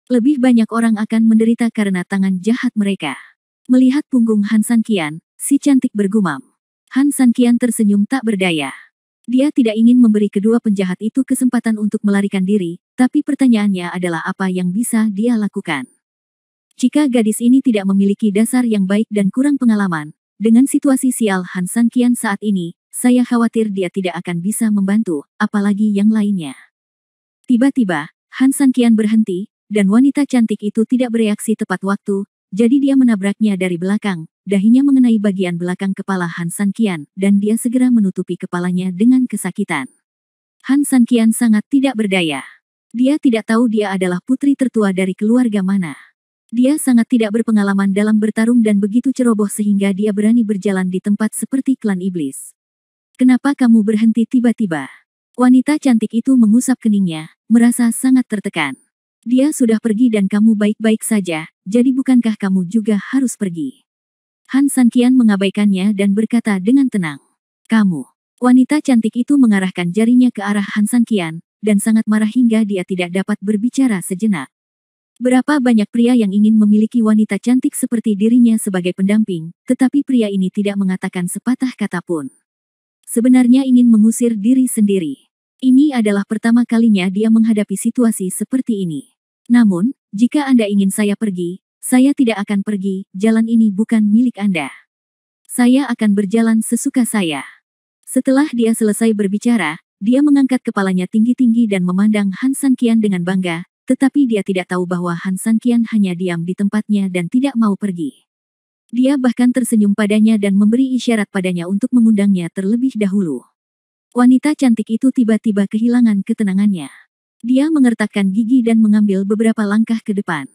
Lebih banyak orang akan menderita karena tangan jahat mereka." Melihat punggung Han Sanqian, si cantik bergumam. Han Sanqian tersenyum tak berdaya. Dia tidak ingin memberi kedua penjahat itu kesempatan untuk melarikan diri, tapi pertanyaannya adalah apa yang bisa dia lakukan. Jika gadis ini tidak memiliki dasar yang baik dan kurang pengalaman, dengan situasi sial Han Sanqian saat ini, saya khawatir dia tidak akan bisa membantu, apalagi yang lainnya. Tiba-tiba, Han Sanqian berhenti, dan wanita cantik itu tidak bereaksi tepat waktu, jadi dia menabraknya dari belakang, dahinya mengenai bagian belakang kepala Han Sanqian, dan dia segera menutupi kepalanya dengan kesakitan. Han Sanqian sangat tidak berdaya. Dia tidak tahu dia adalah putri tertua dari keluarga mana. Dia sangat tidak berpengalaman dalam bertarung dan begitu ceroboh sehingga dia berani berjalan di tempat seperti klan iblis. "Kenapa kamu berhenti tiba-tiba?" Wanita cantik itu mengusap keningnya, merasa sangat tertekan. "Dia sudah pergi dan kamu baik-baik saja, jadi bukankah kamu juga harus pergi?" Han Sanqian mengabaikannya dan berkata dengan tenang. Kamu. Wanita cantik itu mengarahkan jarinya ke arah Han Sanqian, dan sangat marah hingga dia tidak dapat berbicara sejenak. Berapa banyak pria yang ingin memiliki wanita cantik seperti dirinya sebagai pendamping, tetapi pria ini tidak mengatakan sepatah kata pun. Sebenarnya ingin mengusir diri sendiri. Ini adalah pertama kalinya dia menghadapi situasi seperti ini. Namun, jika Anda ingin saya pergi, saya tidak akan pergi, jalan ini bukan milik Anda. Saya akan berjalan sesuka saya. Setelah dia selesai berbicara, dia mengangkat kepalanya tinggi-tinggi dan memandang Han Sanqian dengan bangga, tetapi dia tidak tahu bahwa Han Sanqian hanya diam di tempatnya dan tidak mau pergi. Dia bahkan tersenyum padanya dan memberi isyarat padanya untuk mengundangnya terlebih dahulu. Wanita cantik itu tiba-tiba kehilangan ketenangannya. Dia mengertakkan gigi dan mengambil beberapa langkah ke depan.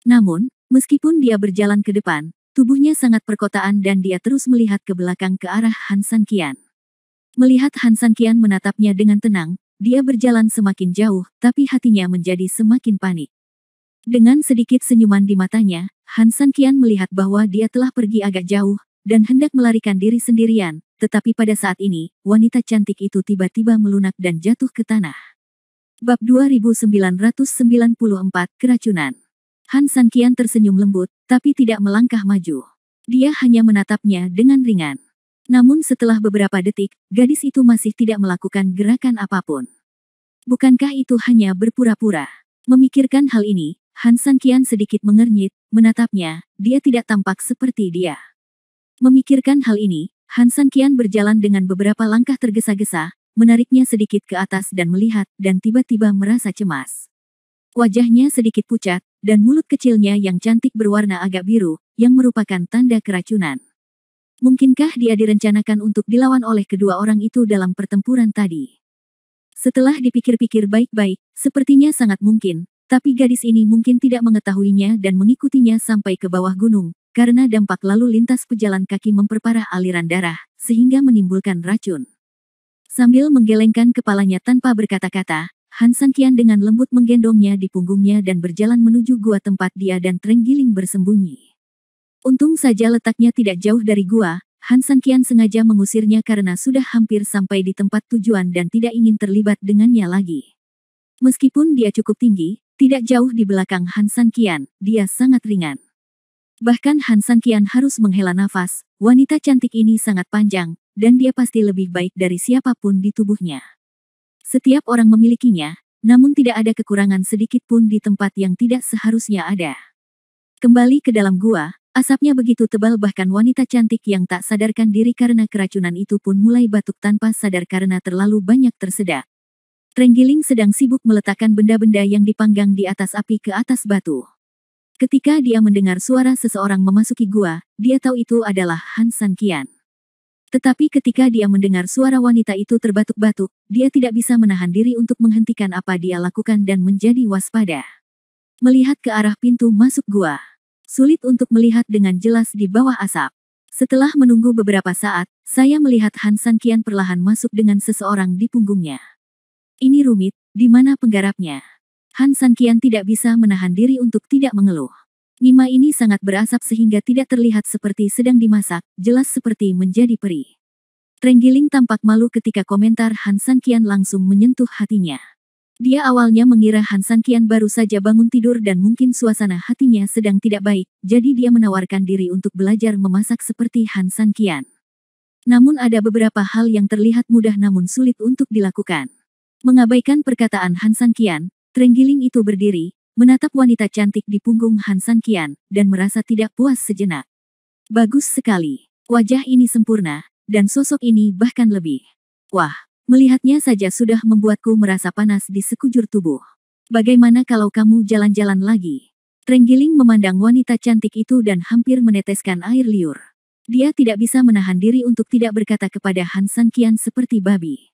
Namun, meskipun dia berjalan ke depan, tubuhnya sangat perkotaan dan dia terus melihat ke belakang ke arah Han Sanqian. Melihat Han Sanqian menatapnya dengan tenang, dia berjalan semakin jauh, tapi hatinya menjadi semakin panik. Dengan sedikit senyuman di matanya, Han Sanqian melihat bahwa dia telah pergi agak jauh, dan hendak melarikan diri sendirian, tetapi pada saat ini, wanita cantik itu tiba-tiba melunak dan jatuh ke tanah. Bab 2994 Keracunan. Han Sanqian tersenyum lembut, tapi tidak melangkah maju. Dia hanya menatapnya dengan ringan. Namun setelah beberapa detik, gadis itu masih tidak melakukan gerakan apapun. Bukankah itu hanya berpura-pura? Memikirkan hal ini, Han Sanqian sedikit mengernyit, menatapnya, dia tidak tampak seperti dia. Memikirkan hal ini, Han Sanqian berjalan dengan beberapa langkah tergesa-gesa, menariknya sedikit ke atas dan melihat, dan tiba-tiba merasa cemas. Wajahnya sedikit pucat, dan mulut kecilnya yang cantik berwarna agak biru, yang merupakan tanda keracunan. Mungkinkah dia direncanakan untuk dilawan oleh kedua orang itu dalam pertempuran tadi? Setelah dipikir-pikir baik-baik, sepertinya sangat mungkin, tapi gadis ini mungkin tidak mengetahuinya dan mengikutinya sampai ke bawah gunung, karena dampak lalu lintas pejalan kaki memperparah aliran darah, sehingga menimbulkan racun. Sambil menggelengkan kepalanya tanpa berkata-kata, Han Sanqian dengan lembut menggendongnya di punggungnya dan berjalan menuju gua tempat dia dan Trenggiling bersembunyi. Untung saja letaknya tidak jauh dari gua, Han Sanqian sengaja mengusirnya karena sudah hampir sampai di tempat tujuan dan tidak ingin terlibat dengannya lagi. Meskipun dia cukup tinggi, tidak jauh di belakang Han Sanqian, dia sangat ringan. Bahkan Han Sanqian harus menghela nafas, wanita cantik ini sangat panjang, dan dia pasti lebih baik dari siapapun di tubuhnya. Setiap orang memilikinya, namun tidak ada kekurangan sedikit pun di tempat yang tidak seharusnya ada. Kembali ke dalam gua, asapnya begitu tebal bahkan wanita cantik yang tak sadarkan diri karena keracunan itu pun mulai batuk tanpa sadar karena terlalu banyak tersedak. Trenggiling sedang sibuk meletakkan benda-benda yang dipanggang di atas api ke atas batu. Ketika dia mendengar suara seseorang memasuki gua, dia tahu itu adalah Han Sanqian. Tetapi ketika dia mendengar suara wanita itu terbatuk-batuk, dia tidak bisa menahan diri untuk menghentikan apa dia lakukan dan menjadi waspada. Melihat ke arah pintu masuk gua. Sulit untuk melihat dengan jelas di bawah asap. Setelah menunggu beberapa saat, saya melihat Han Sanqian perlahan masuk dengan seseorang di punggungnya. Ini rumit, di mana penggarapnya? Han Sanqian tidak bisa menahan diri untuk tidak mengeluh. Nima ini sangat berasap sehingga tidak terlihat seperti sedang dimasak, jelas seperti menjadi perih. Trenggiling tampak malu ketika komentar Han Sanqian langsung menyentuh hatinya. Dia awalnya mengira Han Sanqian baru saja bangun tidur dan mungkin suasana hatinya sedang tidak baik, jadi dia menawarkan diri untuk belajar memasak seperti Han Sanqian. Namun ada beberapa hal yang terlihat mudah namun sulit untuk dilakukan. Mengabaikan perkataan Han Sanqian, Trenggiling itu berdiri, menatap wanita cantik di punggung Han Sanqian, dan merasa tidak puas sejenak. Bagus sekali. Wajah ini sempurna, dan sosok ini bahkan lebih. Wah, melihatnya saja sudah membuatku merasa panas di sekujur tubuh. Bagaimana kalau kamu jalan-jalan lagi? Trenggiling memandang wanita cantik itu dan hampir meneteskan air liur. Dia tidak bisa menahan diri untuk tidak berkata kepada Han Sanqian seperti babi.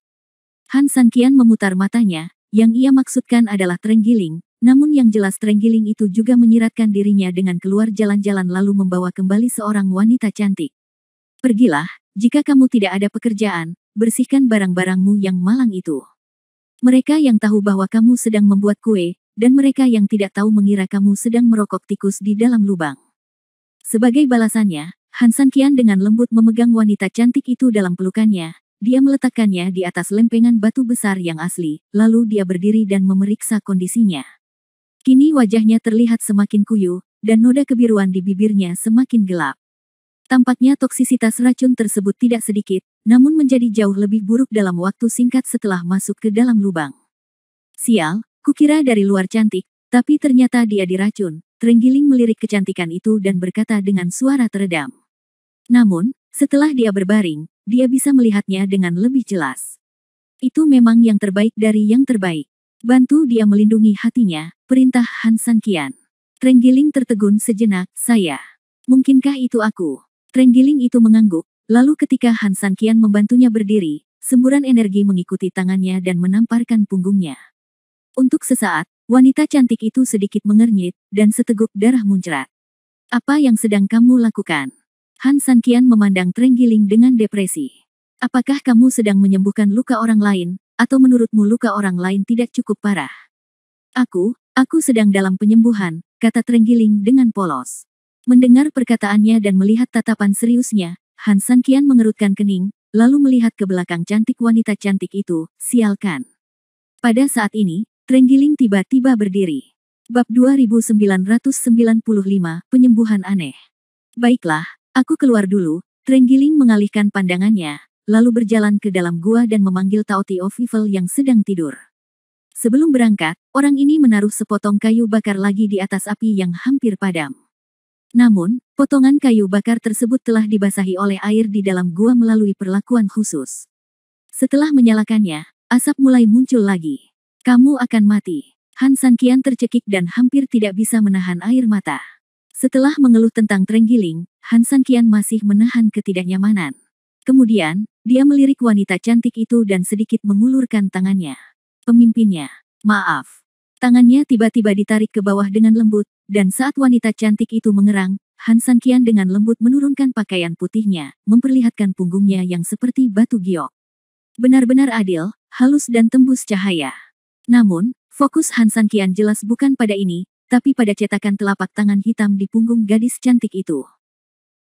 Han Sanqian memutar matanya, yang ia maksudkan adalah Trenggiling. Namun yang jelas Trenggiling itu juga menyiratkan dirinya dengan keluar jalan-jalan lalu membawa kembali seorang wanita cantik. Pergilah, jika kamu tidak ada pekerjaan, bersihkan barang-barangmu yang malang itu. Mereka yang tahu bahwa kamu sedang membuat kue, dan mereka yang tidak tahu mengira kamu sedang merokok tikus di dalam lubang. Sebagai balasannya, Han Sanqian dengan lembut memegang wanita cantik itu dalam pelukannya. Dia meletakkannya di atas lempengan batu besar yang asli, lalu dia berdiri dan memeriksa kondisinya. Kini wajahnya terlihat semakin kuyuh, dan noda kebiruan di bibirnya semakin gelap. Tampaknya toksisitas racun tersebut tidak sedikit, namun menjadi jauh lebih buruk dalam waktu singkat setelah masuk ke dalam lubang. Sial, kukira dari luar cantik, tapi ternyata dia diracun. Trenggiling melirik kecantikan itu dan berkata dengan suara teredam. Namun, setelah dia berbaring, dia bisa melihatnya dengan lebih jelas. Itu memang yang terbaik dari yang terbaik. Bantu dia melindungi hatinya, perintah Han Sanqian. Trenggiling tertegun sejenak, saya. Mungkinkah itu aku? Trenggiling itu mengangguk, lalu ketika Han Sanqian membantunya berdiri, semburan energi mengikuti tangannya dan menamparkan punggungnya. Untuk sesaat, wanita cantik itu sedikit mengernyit, dan seteguk darah muncrat. Apa yang sedang kamu lakukan? Han Sanqian memandang Trenggiling dengan depresi. Apakah kamu sedang menyembuhkan luka orang lain, atau menurutmu luka orang lain tidak cukup parah? Aku sedang dalam penyembuhan, kata Trenggiling dengan polos. Mendengar perkataannya dan melihat tatapan seriusnya, Han Sanqian mengerutkan kening, lalu melihat ke belakang cantik wanita cantik itu, sialkan. Pada saat ini, Trenggiling tiba-tiba berdiri. Bab 2995, Penyembuhan Aneh. Baiklah, aku keluar dulu. Trenggiling mengalihkan pandangannya, lalu berjalan ke dalam gua dan memanggil Taoti of Evil yang sedang tidur. Sebelum berangkat, orang ini menaruh sepotong kayu bakar lagi di atas api yang hampir padam. Namun, potongan kayu bakar tersebut telah dibasahi oleh air di dalam gua melalui perlakuan khusus. Setelah menyalakannya, asap mulai muncul lagi. Kamu akan mati. Han Sanqian tercekik dan hampir tidak bisa menahan air mata. Setelah mengeluh tentang Trenggiling, Han Sanqian masih menahan ketidaknyamanan. Kemudian, dia melirik wanita cantik itu dan sedikit mengulurkan tangannya. Pemimpinnya, maaf. Tangannya tiba-tiba ditarik ke bawah dengan lembut, dan saat wanita cantik itu mengerang, Han Sanqian dengan lembut menurunkan pakaian putihnya, memperlihatkan punggungnya yang seperti batu giok. Benar-benar adil, halus dan tembus cahaya. Namun, fokus Han Sanqian jelas bukan pada ini, tapi pada cetakan telapak tangan hitam di punggung gadis cantik itu.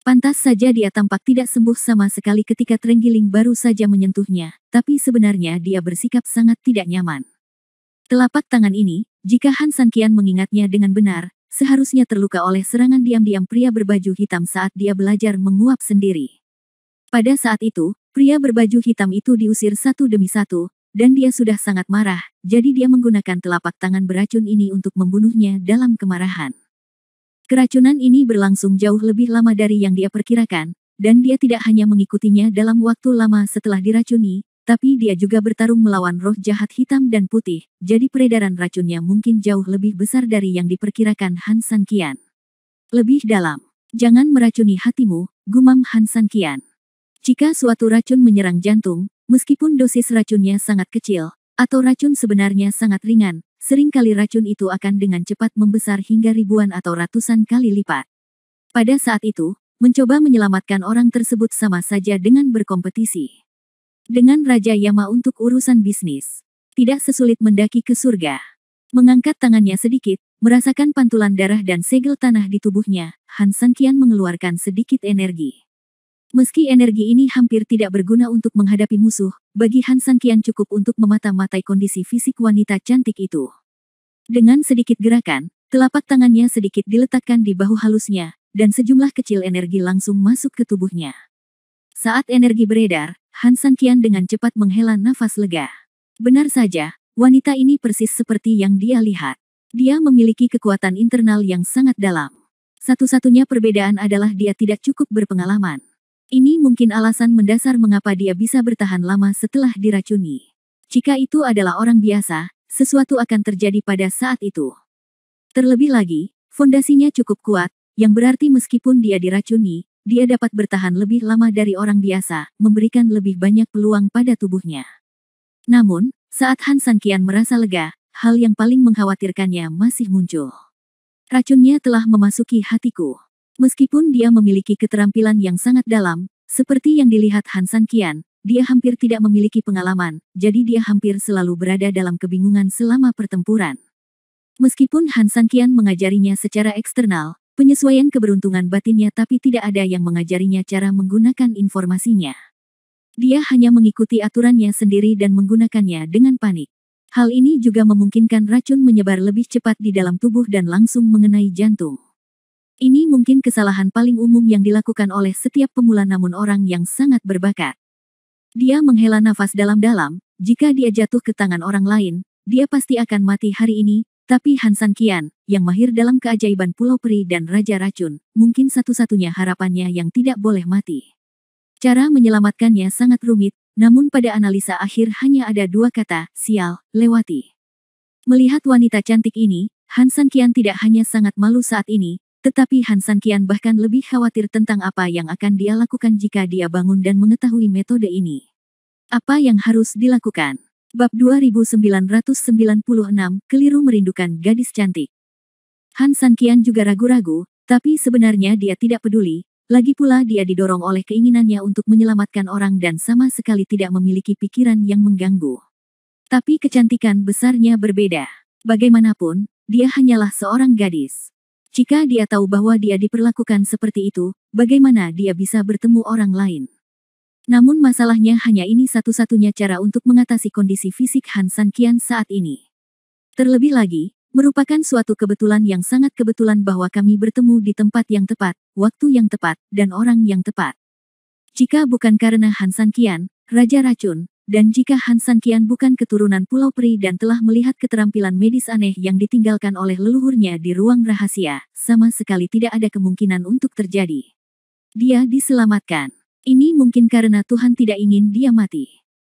Pantas saja dia tampak tidak sembuh sama sekali ketika Trenggiling baru saja menyentuhnya, tapi sebenarnya dia bersikap sangat tidak nyaman. Telapak tangan ini, jika Han Sanqian mengingatnya dengan benar, seharusnya terluka oleh serangan diam-diam pria berbaju hitam saat dia belajar menguap sendiri. Pada saat itu, pria berbaju hitam itu diusir satu demi satu, dan dia sudah sangat marah, jadi dia menggunakan telapak tangan beracun ini untuk membunuhnya dalam kemarahan. Keracunan ini berlangsung jauh lebih lama dari yang dia perkirakan, dan dia tidak hanya mengikutinya dalam waktu lama setelah diracuni, tapi dia juga bertarung melawan roh jahat hitam dan putih, jadi peredaran racunnya mungkin jauh lebih besar dari yang diperkirakan Han Sanqian. Lebih dalam, jangan meracuni hatimu, gumam Han Sanqian. Jika suatu racun menyerang jantung, meskipun dosis racunnya sangat kecil, atau racun sebenarnya sangat ringan, seringkali racun itu akan dengan cepat membesar hingga ribuan atau ratusan kali lipat. Pada saat itu, mencoba menyelamatkan orang tersebut sama saja dengan berkompetisi dengan Raja Yama untuk urusan bisnis. Tidak sesulit mendaki ke surga. Mengangkat tangannya sedikit, merasakan pantulan darah dan segel tanah di tubuhnya, Han Sanqian mengeluarkan sedikit energi. Meski energi ini hampir tidak berguna untuk menghadapi musuh, bagi Han Sanqian cukup untuk memata-matai kondisi fisik wanita cantik itu. Dengan sedikit gerakan, telapak tangannya sedikit diletakkan di bahu halusnya, dan sejumlah kecil energi langsung masuk ke tubuhnya. Saat energi beredar, Han Sanqian dengan cepat menghela nafas lega. Benar saja, wanita ini persis seperti yang dia lihat. Dia memiliki kekuatan internal yang sangat dalam. Satu-satunya perbedaan adalah dia tidak cukup berpengalaman. Ini mungkin alasan mendasar mengapa dia bisa bertahan lama setelah diracuni. Jika itu adalah orang biasa, sesuatu akan terjadi pada saat itu. Terlebih lagi, fondasinya cukup kuat, yang berarti meskipun dia diracuni, dia dapat bertahan lebih lama dari orang biasa, memberikan lebih banyak peluang pada tubuhnya. Namun, saat Han Sanqian merasa lega, hal yang paling mengkhawatirkannya masih muncul. Racunnya telah memasuki hatiku. Meskipun dia memiliki keterampilan yang sangat dalam, seperti yang dilihat Han Sanqian, dia hampir tidak memiliki pengalaman, jadi dia hampir selalu berada dalam kebingungan selama pertempuran. Meskipun Han Sanqian mengajarinya secara eksternal, penyesuaian keberuntungan batinnya, tapi tidak ada yang mengajarinya cara menggunakan informasinya. Dia hanya mengikuti aturannya sendiri dan menggunakannya dengan panik. Hal ini juga memungkinkan racun menyebar lebih cepat di dalam tubuh dan langsung mengenai jantung. Ini mungkin kesalahan paling umum yang dilakukan oleh setiap pemula, namun orang yang sangat berbakat. Dia menghela nafas dalam-dalam. Jika dia jatuh ke tangan orang lain, dia pasti akan mati hari ini. Tapi Han San Qian, yang mahir dalam keajaiban Pulau Peri dan Raja Racun, mungkin satu-satunya harapannya yang tidak boleh mati. Cara menyelamatkannya sangat rumit, namun pada analisa akhir hanya ada dua kata, sial, lewati. Melihat wanita cantik ini, Han San Qian tidak hanya sangat malu saat ini, tetapi Han San Qian bahkan lebih khawatir tentang apa yang akan dia lakukan jika dia bangun dan mengetahui metode ini. Apa yang harus dilakukan? Bab 2996, Keliru Merindukan Gadis Cantik. Han San Qian juga ragu-ragu, tapi sebenarnya dia tidak peduli. Lagi pula dia didorong oleh keinginannya untuk menyelamatkan orang dan sama sekali tidak memiliki pikiran yang mengganggu. Tapi kecantikan besarnya berbeda. Bagaimanapun, dia hanyalah seorang gadis. Jika dia tahu bahwa dia diperlakukan seperti itu, bagaimana dia bisa bertemu orang lain? Namun masalahnya hanya ini satu-satunya cara untuk mengatasi kondisi fisik Han San Qian saat ini. Terlebih lagi, merupakan suatu kebetulan yang sangat kebetulan bahwa kami bertemu di tempat yang tepat, waktu yang tepat, dan orang yang tepat. Jika bukan karena Han San Qian, Raja Racun, dan jika Han San Qian bukan keturunan Pulau Peri dan telah melihat keterampilan medis aneh yang ditinggalkan oleh leluhurnya di ruang rahasia, sama sekali tidak ada kemungkinan untuk terjadi. Dia diselamatkan. Ini mungkin karena Tuhan tidak ingin dia mati.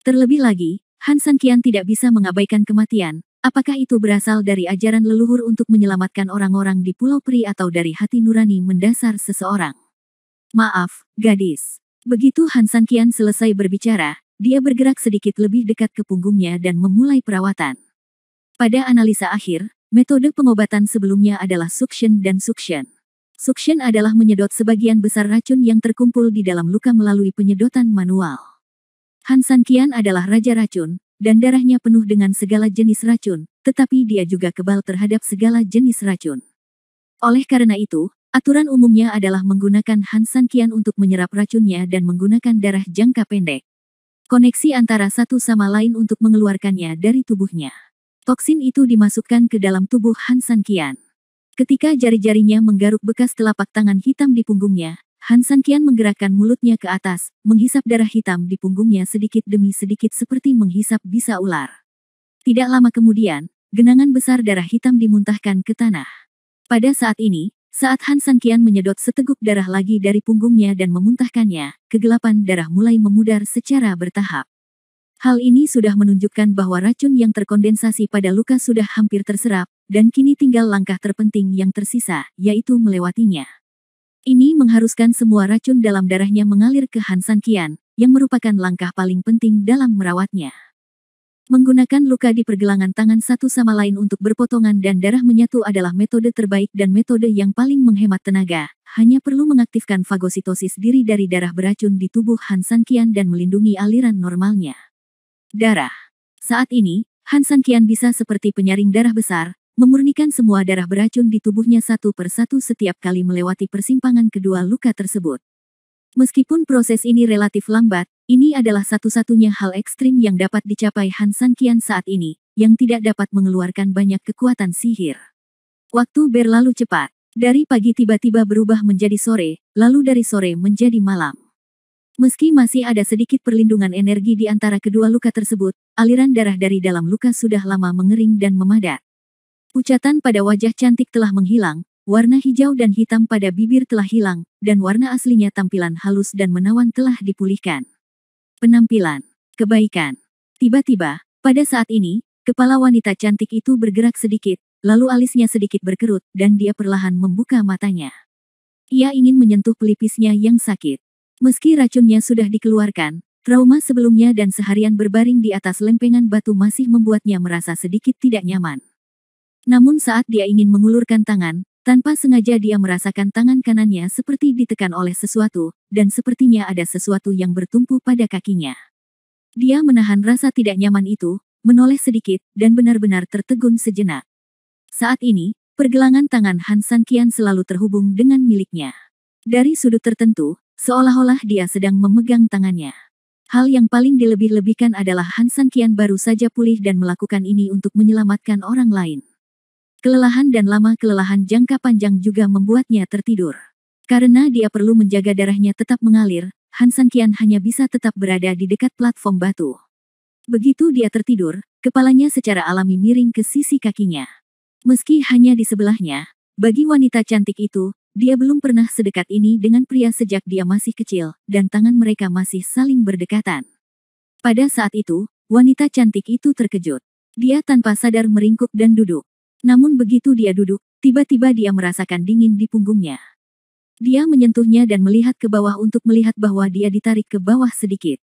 Terlebih lagi, Han San Qian tidak bisa mengabaikan kematian. Apakah itu berasal dari ajaran leluhur untuk menyelamatkan orang-orang di Pulau Peri atau dari hati nurani mendasar seseorang? Maaf, gadis. Begitu Han San Qian selesai berbicara, dia bergerak sedikit lebih dekat ke punggungnya dan memulai perawatan. Pada analisa akhir, metode pengobatan sebelumnya adalah suction dan suction. Suction adalah menyedot sebagian besar racun yang terkumpul di dalam luka melalui penyedotan manual. Han San Qian adalah Raja Racun, dan darahnya penuh dengan segala jenis racun, tetapi dia juga kebal terhadap segala jenis racun. Oleh karena itu, aturan umumnya adalah menggunakan Han San Qian untuk menyerap racunnya dan menggunakan darah jangka pendek. Koneksi antara satu sama lain untuk mengeluarkannya dari tubuhnya. Toksin itu dimasukkan ke dalam tubuh Han San Qian. Ketika jari-jarinya menggaruk bekas telapak tangan hitam di punggungnya, Han San Qian menggerakkan mulutnya ke atas, menghisap darah hitam di punggungnya sedikit demi sedikit seperti menghisap bisa ular. Tidak lama kemudian, genangan besar darah hitam dimuntahkan ke tanah. Pada saat ini, saat Han San Qian menyedot seteguk darah lagi dari punggungnya dan memuntahkannya, kegelapan darah mulai memudar secara bertahap. Hal ini sudah menunjukkan bahwa racun yang terkondensasi pada luka sudah hampir terserap, dan kini tinggal langkah terpenting yang tersisa, yaitu melewatinya. Ini mengharuskan semua racun dalam darahnya mengalir ke Han San Qian, yang merupakan langkah paling penting dalam merawatnya. Menggunakan luka di pergelangan tangan satu sama lain untuk berpotongan dan darah menyatu adalah metode terbaik dan metode yang paling menghemat tenaga. Hanya perlu mengaktifkan fagositosis diri dari darah beracun di tubuh Han San Qian dan melindungi aliran normalnya. Darah. Saat ini, Han San Qian bisa seperti penyaring darah besar, memurnikan semua darah beracun di tubuhnya satu persatu setiap kali melewati persimpangan kedua luka tersebut. Meskipun proses ini relatif lambat, ini adalah satu-satunya hal ekstrim yang dapat dicapai Han San Qian saat ini, yang tidak dapat mengeluarkan banyak kekuatan sihir. Waktu berlalu cepat. Dari pagi tiba-tiba berubah menjadi sore, lalu dari sore menjadi malam. Meski masih ada sedikit perlindungan energi di antara kedua luka tersebut, aliran darah dari dalam luka sudah lama mengering dan memadat. Pucatan pada wajah cantik telah menghilang, warna hijau dan hitam pada bibir telah hilang, dan warna aslinya tampilan halus dan menawan telah dipulihkan. Penampilan, kebaikan. Tiba-tiba, pada saat ini, kepala wanita cantik itu bergerak sedikit, lalu alisnya sedikit berkerut, dan dia perlahan membuka matanya. Ia ingin menyentuh pelipisnya yang sakit. Meski racunnya sudah dikeluarkan, trauma sebelumnya dan seharian berbaring di atas lempengan batu masih membuatnya merasa sedikit tidak nyaman. Namun saat dia ingin mengulurkan tangan, tanpa sengaja dia merasakan tangan kanannya seperti ditekan oleh sesuatu, dan sepertinya ada sesuatu yang bertumpu pada kakinya. Dia menahan rasa tidak nyaman itu, menoleh sedikit, dan benar-benar tertegun sejenak. Saat ini, Pergelangan tangan Han Sanqian selalu terhubung dengan miliknya. Dari sudut tertentu, seolah-olah dia sedang memegang tangannya. Hal yang paling dilebih-lebihkan adalah Han Sanqian baru saja pulih dan melakukan ini untuk menyelamatkan orang lain. Kelelahan dan lama kelelahan jangka panjang juga membuatnya tertidur. Karena dia perlu menjaga darahnya tetap mengalir, Han Sanqian hanya bisa tetap berada di dekat platform batu. Begitu dia tertidur, kepalanya secara alami miring ke sisi kakinya. Meski hanya di sebelahnya, bagi wanita cantik itu, dia belum pernah sedekat ini dengan pria sejak dia masih kecil, dan tangan mereka masih saling berdekatan. Pada saat itu, wanita cantik itu terkejut. Dia tanpa sadar meringkuk dan duduk. Namun begitu dia duduk, tiba-tiba dia merasakan dingin di punggungnya. Dia menyentuhnya dan melihat ke bawah untuk melihat bahwa dia ditarik ke bawah sedikit.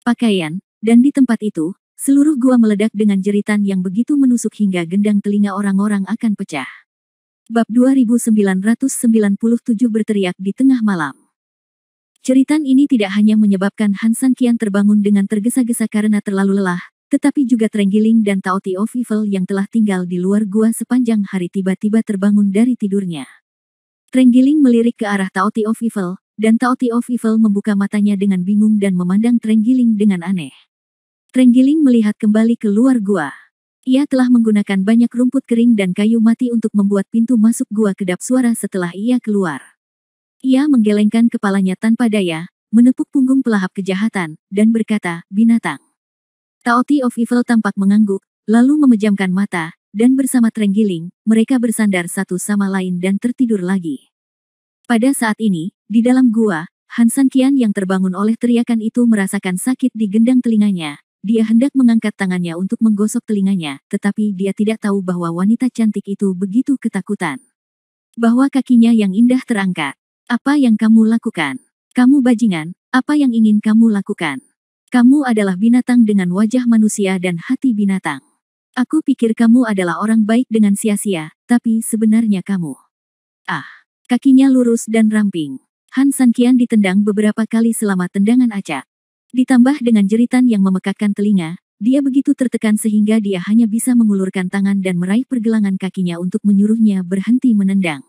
Pakaian, dan di tempat itu, seluruh gua meledak dengan jeritan yang begitu menusuk hingga gendang telinga orang-orang akan pecah. Bab 2997 berteriak di tengah malam. Jeritan ini tidak hanya menyebabkan Han Sanqian terbangun dengan tergesa-gesa karena terlalu lelah, tetapi juga Trenggiling dan Taoti of Evil yang telah tinggal di luar gua sepanjang hari tiba-tiba terbangun dari tidurnya. Trenggiling melirik ke arah Taoti of Evil, dan Taoti of Evil membuka matanya dengan bingung dan memandang Trenggiling dengan aneh. Trenggiling melihat kembali ke luar gua. Ia telah menggunakan banyak rumput kering dan kayu mati untuk membuat pintu masuk gua kedap suara setelah ia keluar. Ia menggelengkan kepalanya tanpa daya, menepuk punggung pelahap kejahatan, dan berkata, binatang. Taoti of Evil tampak mengangguk, lalu memejamkan mata, dan bersama Trenggiling, mereka bersandar satu sama lain dan tertidur lagi. Pada saat ini, di dalam gua, Han Sanqian yang terbangun oleh teriakan itu merasakan sakit di gendang telinganya. Dia hendak mengangkat tangannya untuk menggosok telinganya, tetapi dia tidak tahu bahwa wanita cantik itu begitu ketakutan. Bahwa kakinya yang indah terangkat. Apa yang kamu lakukan? Kamu bajingan, apa yang ingin kamu lakukan? Kamu adalah binatang dengan wajah manusia dan hati binatang. Aku pikir kamu adalah orang baik dengan sia-sia, tapi sebenarnya kamu. Ah, kakinya lurus dan ramping. Han Sanqian ditendang beberapa kali selama tendangan acak. Ditambah dengan jeritan yang memekakkan telinga, dia begitu tertekan sehingga dia hanya bisa mengulurkan tangan dan meraih pergelangan kakinya untuk menyuruhnya berhenti menendang.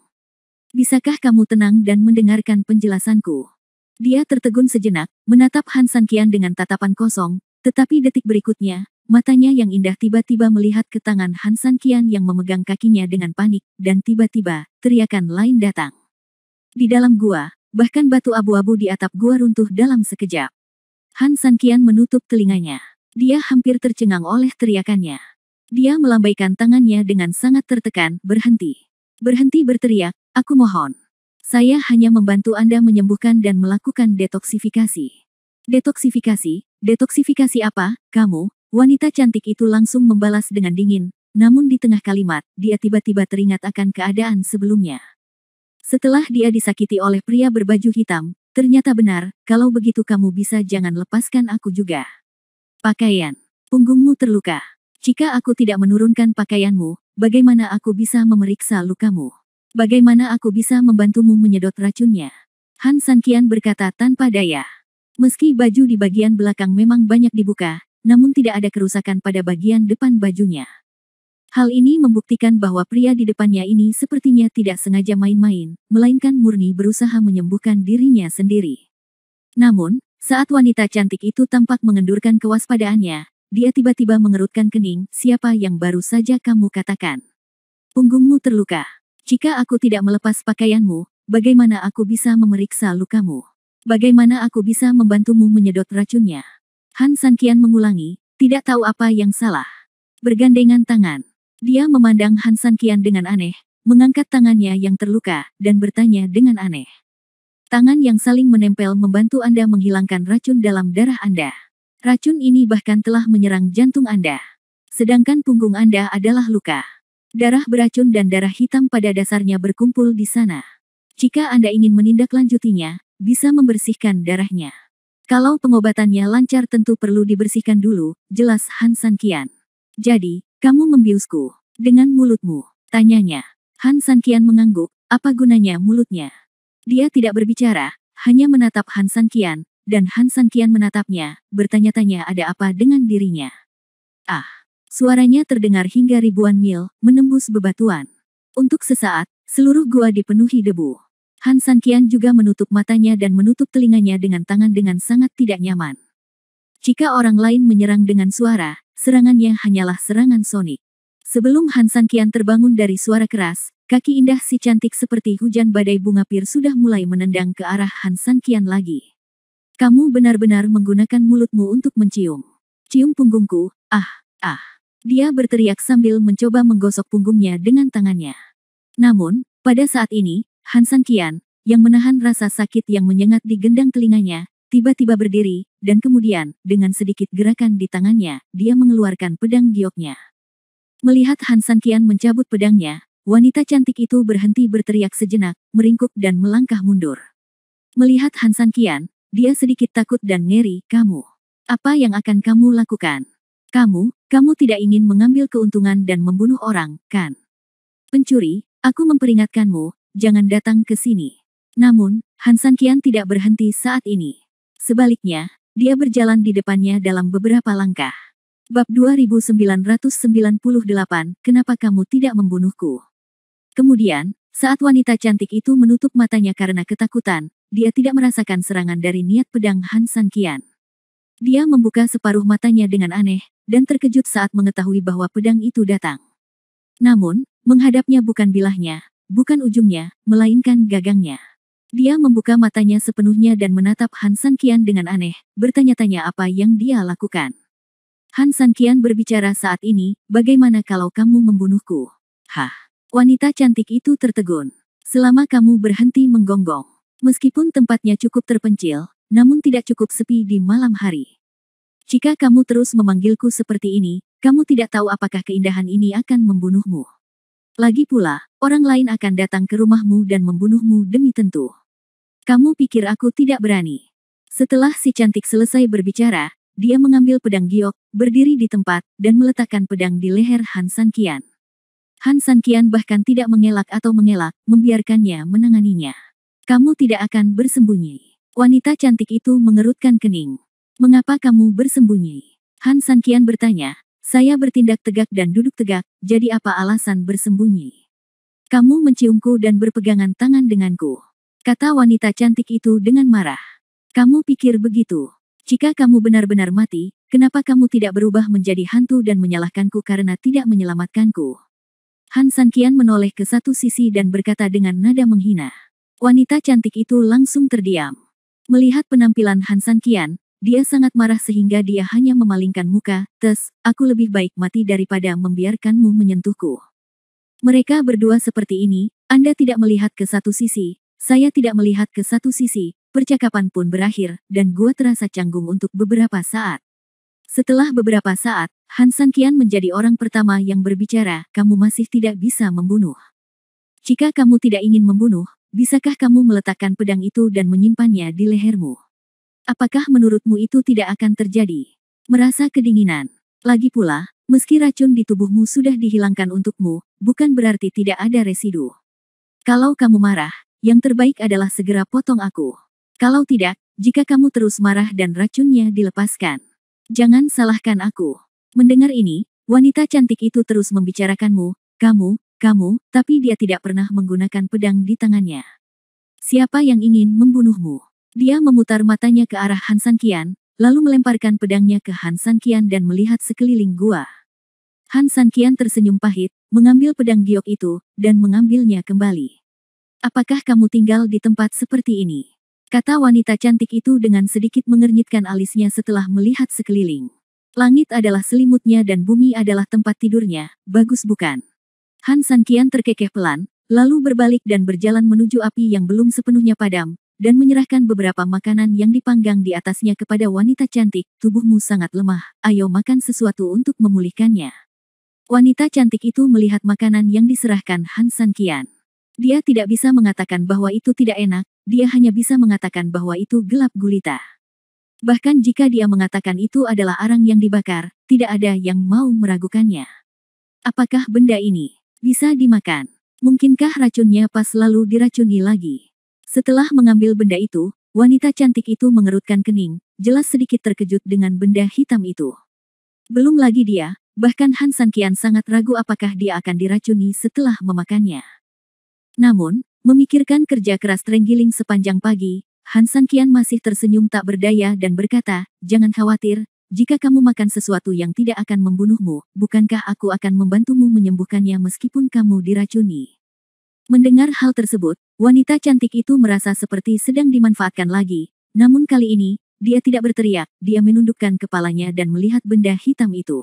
Bisakah kamu tenang dan mendengarkan penjelasanku? Dia tertegun sejenak, menatap Han Sanqian dengan tatapan kosong, tetapi detik berikutnya, matanya yang indah tiba-tiba melihat ke tangan Han Sanqian yang memegang kakinya dengan panik, dan tiba-tiba, teriakan lain datang. Di dalam gua, bahkan batu abu-abu di atap gua runtuh dalam sekejap. Han Sanqian menutup telinganya. Dia hampir tercengang oleh teriakannya. Dia melambaikan tangannya dengan sangat tertekan, berhenti. Berhenti berteriak, aku mohon. Saya hanya membantu Anda menyembuhkan dan melakukan detoksifikasi. Detoksifikasi? Detoksifikasi apa, kamu? Wanita cantik itu langsung membalas dengan dingin, namun di tengah kalimat, dia tiba-tiba teringat akan keadaan sebelumnya. Setelah dia disakiti oleh pria berbaju hitam, ternyata benar, kalau begitu kamu bisa jangan lepaskan aku juga. Pakaian. Punggungmu terluka. Jika aku tidak menurunkan pakaianmu, bagaimana aku bisa memeriksa lukamu? Bagaimana aku bisa membantumu menyedot racunnya? Han Sanqian berkata tanpa daya. Meski baju di bagian belakang memang banyak dibuka, namun tidak ada kerusakan pada bagian depan bajunya. Hal ini membuktikan bahwa pria di depannya ini sepertinya tidak sengaja main-main, melainkan murni berusaha menyembuhkan dirinya sendiri. Namun, saat wanita cantik itu tampak mengendurkan kewaspadaannya, dia tiba-tiba mengerutkan kening, siapa yang baru saja kamu katakan? Punggungmu terluka. Jika aku tidak melepas pakaianmu, bagaimana aku bisa memeriksa lukamu? Bagaimana aku bisa membantumu menyedot racunnya? Han Sanqian mengulangi, tidak tahu apa yang salah. Bergandengan tangan. Dia memandang Han Sanqian dengan aneh, mengangkat tangannya yang terluka, dan bertanya dengan aneh. Tangan yang saling menempel membantu Anda menghilangkan racun dalam darah Anda. Racun ini bahkan telah menyerang jantung Anda. Sedangkan punggung Anda adalah luka. Darah beracun dan darah hitam pada dasarnya berkumpul di sana. Jika Anda ingin menindaklanjutinya, bisa membersihkan darahnya. Kalau pengobatannya lancar tentu perlu dibersihkan dulu, jelas Han Sanqian. Jadi, kamu membiusku dengan mulutmu, tanyanya. Han Sanqian mengangguk, apa gunanya mulutnya? Dia tidak berbicara, hanya menatap Han Sanqian, dan Han Sanqian menatapnya, bertanya-tanya ada apa dengan dirinya. Ah, suaranya terdengar hingga ribuan mil, menembus bebatuan. Untuk sesaat, seluruh gua dipenuhi debu. Han Sanqian juga menutup matanya dan menutup telinganya dengan tangan dengan sangat tidak nyaman. Jika orang lain menyerang dengan suara, serangannya hanyalah serangan sonik. Sebelum Han Sanqian terbangun dari suara keras, kaki indah si cantik seperti hujan badai bunga pir sudah mulai menendang ke arah Han Sanqian lagi. Kamu benar-benar menggunakan mulutmu untuk mencium. Cium punggungku, ah. Dia berteriak sambil mencoba menggosok punggungnya dengan tangannya. Namun, pada saat ini, Han Sanqian, yang menahan rasa sakit yang menyengat di gendang telinganya, tiba-tiba berdiri, dan kemudian, dengan sedikit gerakan di tangannya, dia mengeluarkan pedang gioknya. Melihat Han Sanqian mencabut pedangnya, wanita cantik itu berhenti berteriak sejenak, meringkuk dan melangkah mundur. Melihat Han Sanqian, dia sedikit takut dan ngeri. Kamu, apa yang akan kamu lakukan? Kamu tidak ingin mengambil keuntungan dan membunuh orang, kan? Pencuri, aku memperingatkanmu, jangan datang ke sini. Namun, Han Sanqian tidak berhenti saat ini. Sebaliknya, dia berjalan di depannya dalam beberapa langkah. Bab 2998, Kenapa kamu tidak membunuhku? Kemudian, saat wanita cantik itu menutup matanya karena ketakutan, dia tidak merasakan serangan dari niat pedang Han Sanqian. Dia membuka separuh matanya dengan aneh, dan terkejut saat mengetahui bahwa pedang itu datang. Namun, menghadapnya bukan bilahnya, bukan ujungnya, melainkan gagangnya. Dia membuka matanya sepenuhnya dan menatap Han Sanqian dengan aneh, bertanya-tanya apa yang dia lakukan. Han Sanqian berbicara saat ini, bagaimana kalau kamu membunuhku? Hah? Wanita cantik itu tertegun. Selama kamu berhenti menggonggong. Meskipun tempatnya cukup terpencil, namun tidak cukup sepi di malam hari. Jika kamu terus memanggilku seperti ini, kamu tidak tahu apakah keindahan ini akan membunuhmu. Lagi pula, orang lain akan datang ke rumahmu dan membunuhmu demi tentu. Kamu pikir aku tidak berani? Setelah si cantik selesai berbicara, dia mengambil pedang giok, berdiri di tempat, dan meletakkan pedang di leher Han Sanqian. Han Sanqian bahkan tidak mengelak atau mengelak, membiarkannya menanganinya. Kamu tidak akan bersembunyi. Wanita cantik itu mengerutkan kening. Mengapa kamu bersembunyi? Han Sanqian bertanya. Saya bertindak tegak dan duduk tegak, jadi apa alasan bersembunyi? Kamu menciumku dan berpegangan tangan denganku. Kata wanita cantik itu dengan marah. Kamu pikir begitu? Jika kamu benar-benar mati, kenapa kamu tidak berubah menjadi hantu dan menyalahkanku karena tidak menyelamatkanku? Han Sanqian menoleh ke satu sisi dan berkata dengan nada menghina. Wanita cantik itu langsung terdiam. Melihat penampilan Han Sanqian, dia sangat marah sehingga dia hanya memalingkan muka. Aku lebih baik mati daripada membiarkanmu menyentuhku. Mereka berdua seperti ini, Anda tidak melihat ke satu sisi, saya tidak melihat ke satu sisi, percakapan pun berakhir, dan gua terasa canggung untuk beberapa saat. Setelah beberapa saat, Han Sanqian menjadi orang pertama yang berbicara, kamu masih tidak bisa membunuh. Jika kamu tidak ingin membunuh, bisakah kamu meletakkan pedang itu dan menyimpannya di lehermu? Apakah menurutmu itu tidak akan terjadi? Merasa kedinginan. Lagi pula, meski racun di tubuhmu sudah dihilangkan untukmu, bukan berarti tidak ada residu. Kalau kamu marah, yang terbaik adalah segera potong aku. Kalau tidak, jika kamu terus marah dan racunnya dilepaskan. Jangan salahkan aku. Mendengar ini, wanita cantik itu terus membicarakanmu, kamu, tapi dia tidak pernah menggunakan pedang di tangannya. Siapa yang ingin membunuhmu? Dia memutar matanya ke arah Han Sanqian, lalu melemparkan pedangnya ke Han Sanqian dan melihat sekeliling gua. Han Sanqian tersenyum pahit, mengambil pedang giok itu, dan mengambilnya kembali. Apakah kamu tinggal di tempat seperti ini? Kata wanita cantik itu dengan sedikit mengernyitkan alisnya setelah melihat sekeliling. Langit adalah selimutnya dan bumi adalah tempat tidurnya, bagus bukan? Han Sanqian terkekeh pelan, lalu berbalik dan berjalan menuju api yang belum sepenuhnya padam, dan menyerahkan beberapa makanan yang dipanggang di atasnya kepada wanita cantik. Tubuhmu sangat lemah, ayo makan sesuatu untuk memulihkannya. Wanita cantik itu melihat makanan yang diserahkan Han Sanqian. Dia tidak bisa mengatakan bahwa itu tidak enak, dia hanya bisa mengatakan bahwa itu gelap gulita. Bahkan jika dia mengatakan itu adalah arang yang dibakar, tidak ada yang mau meragukannya. Apakah benda ini bisa dimakan? Mungkinkah racunnya pas lalu diracuni lagi? Setelah mengambil benda itu, wanita cantik itu mengerutkan kening, jelas sedikit terkejut dengan benda hitam itu. Belum lagi dia, bahkan Han Sanqian sangat ragu apakah dia akan diracuni setelah memakannya. Namun, memikirkan kerja keras Trenggiling sepanjang pagi, Han Sanqian masih tersenyum tak berdaya dan berkata, "Jangan khawatir, jika kamu makan sesuatu yang tidak akan membunuhmu, bukankah aku akan membantumu menyembuhkannya meskipun kamu diracuni?" Mendengar hal tersebut, wanita cantik itu merasa seperti sedang dimanfaatkan lagi, namun kali ini, dia tidak berteriak, dia menundukkan kepalanya dan melihat benda hitam itu.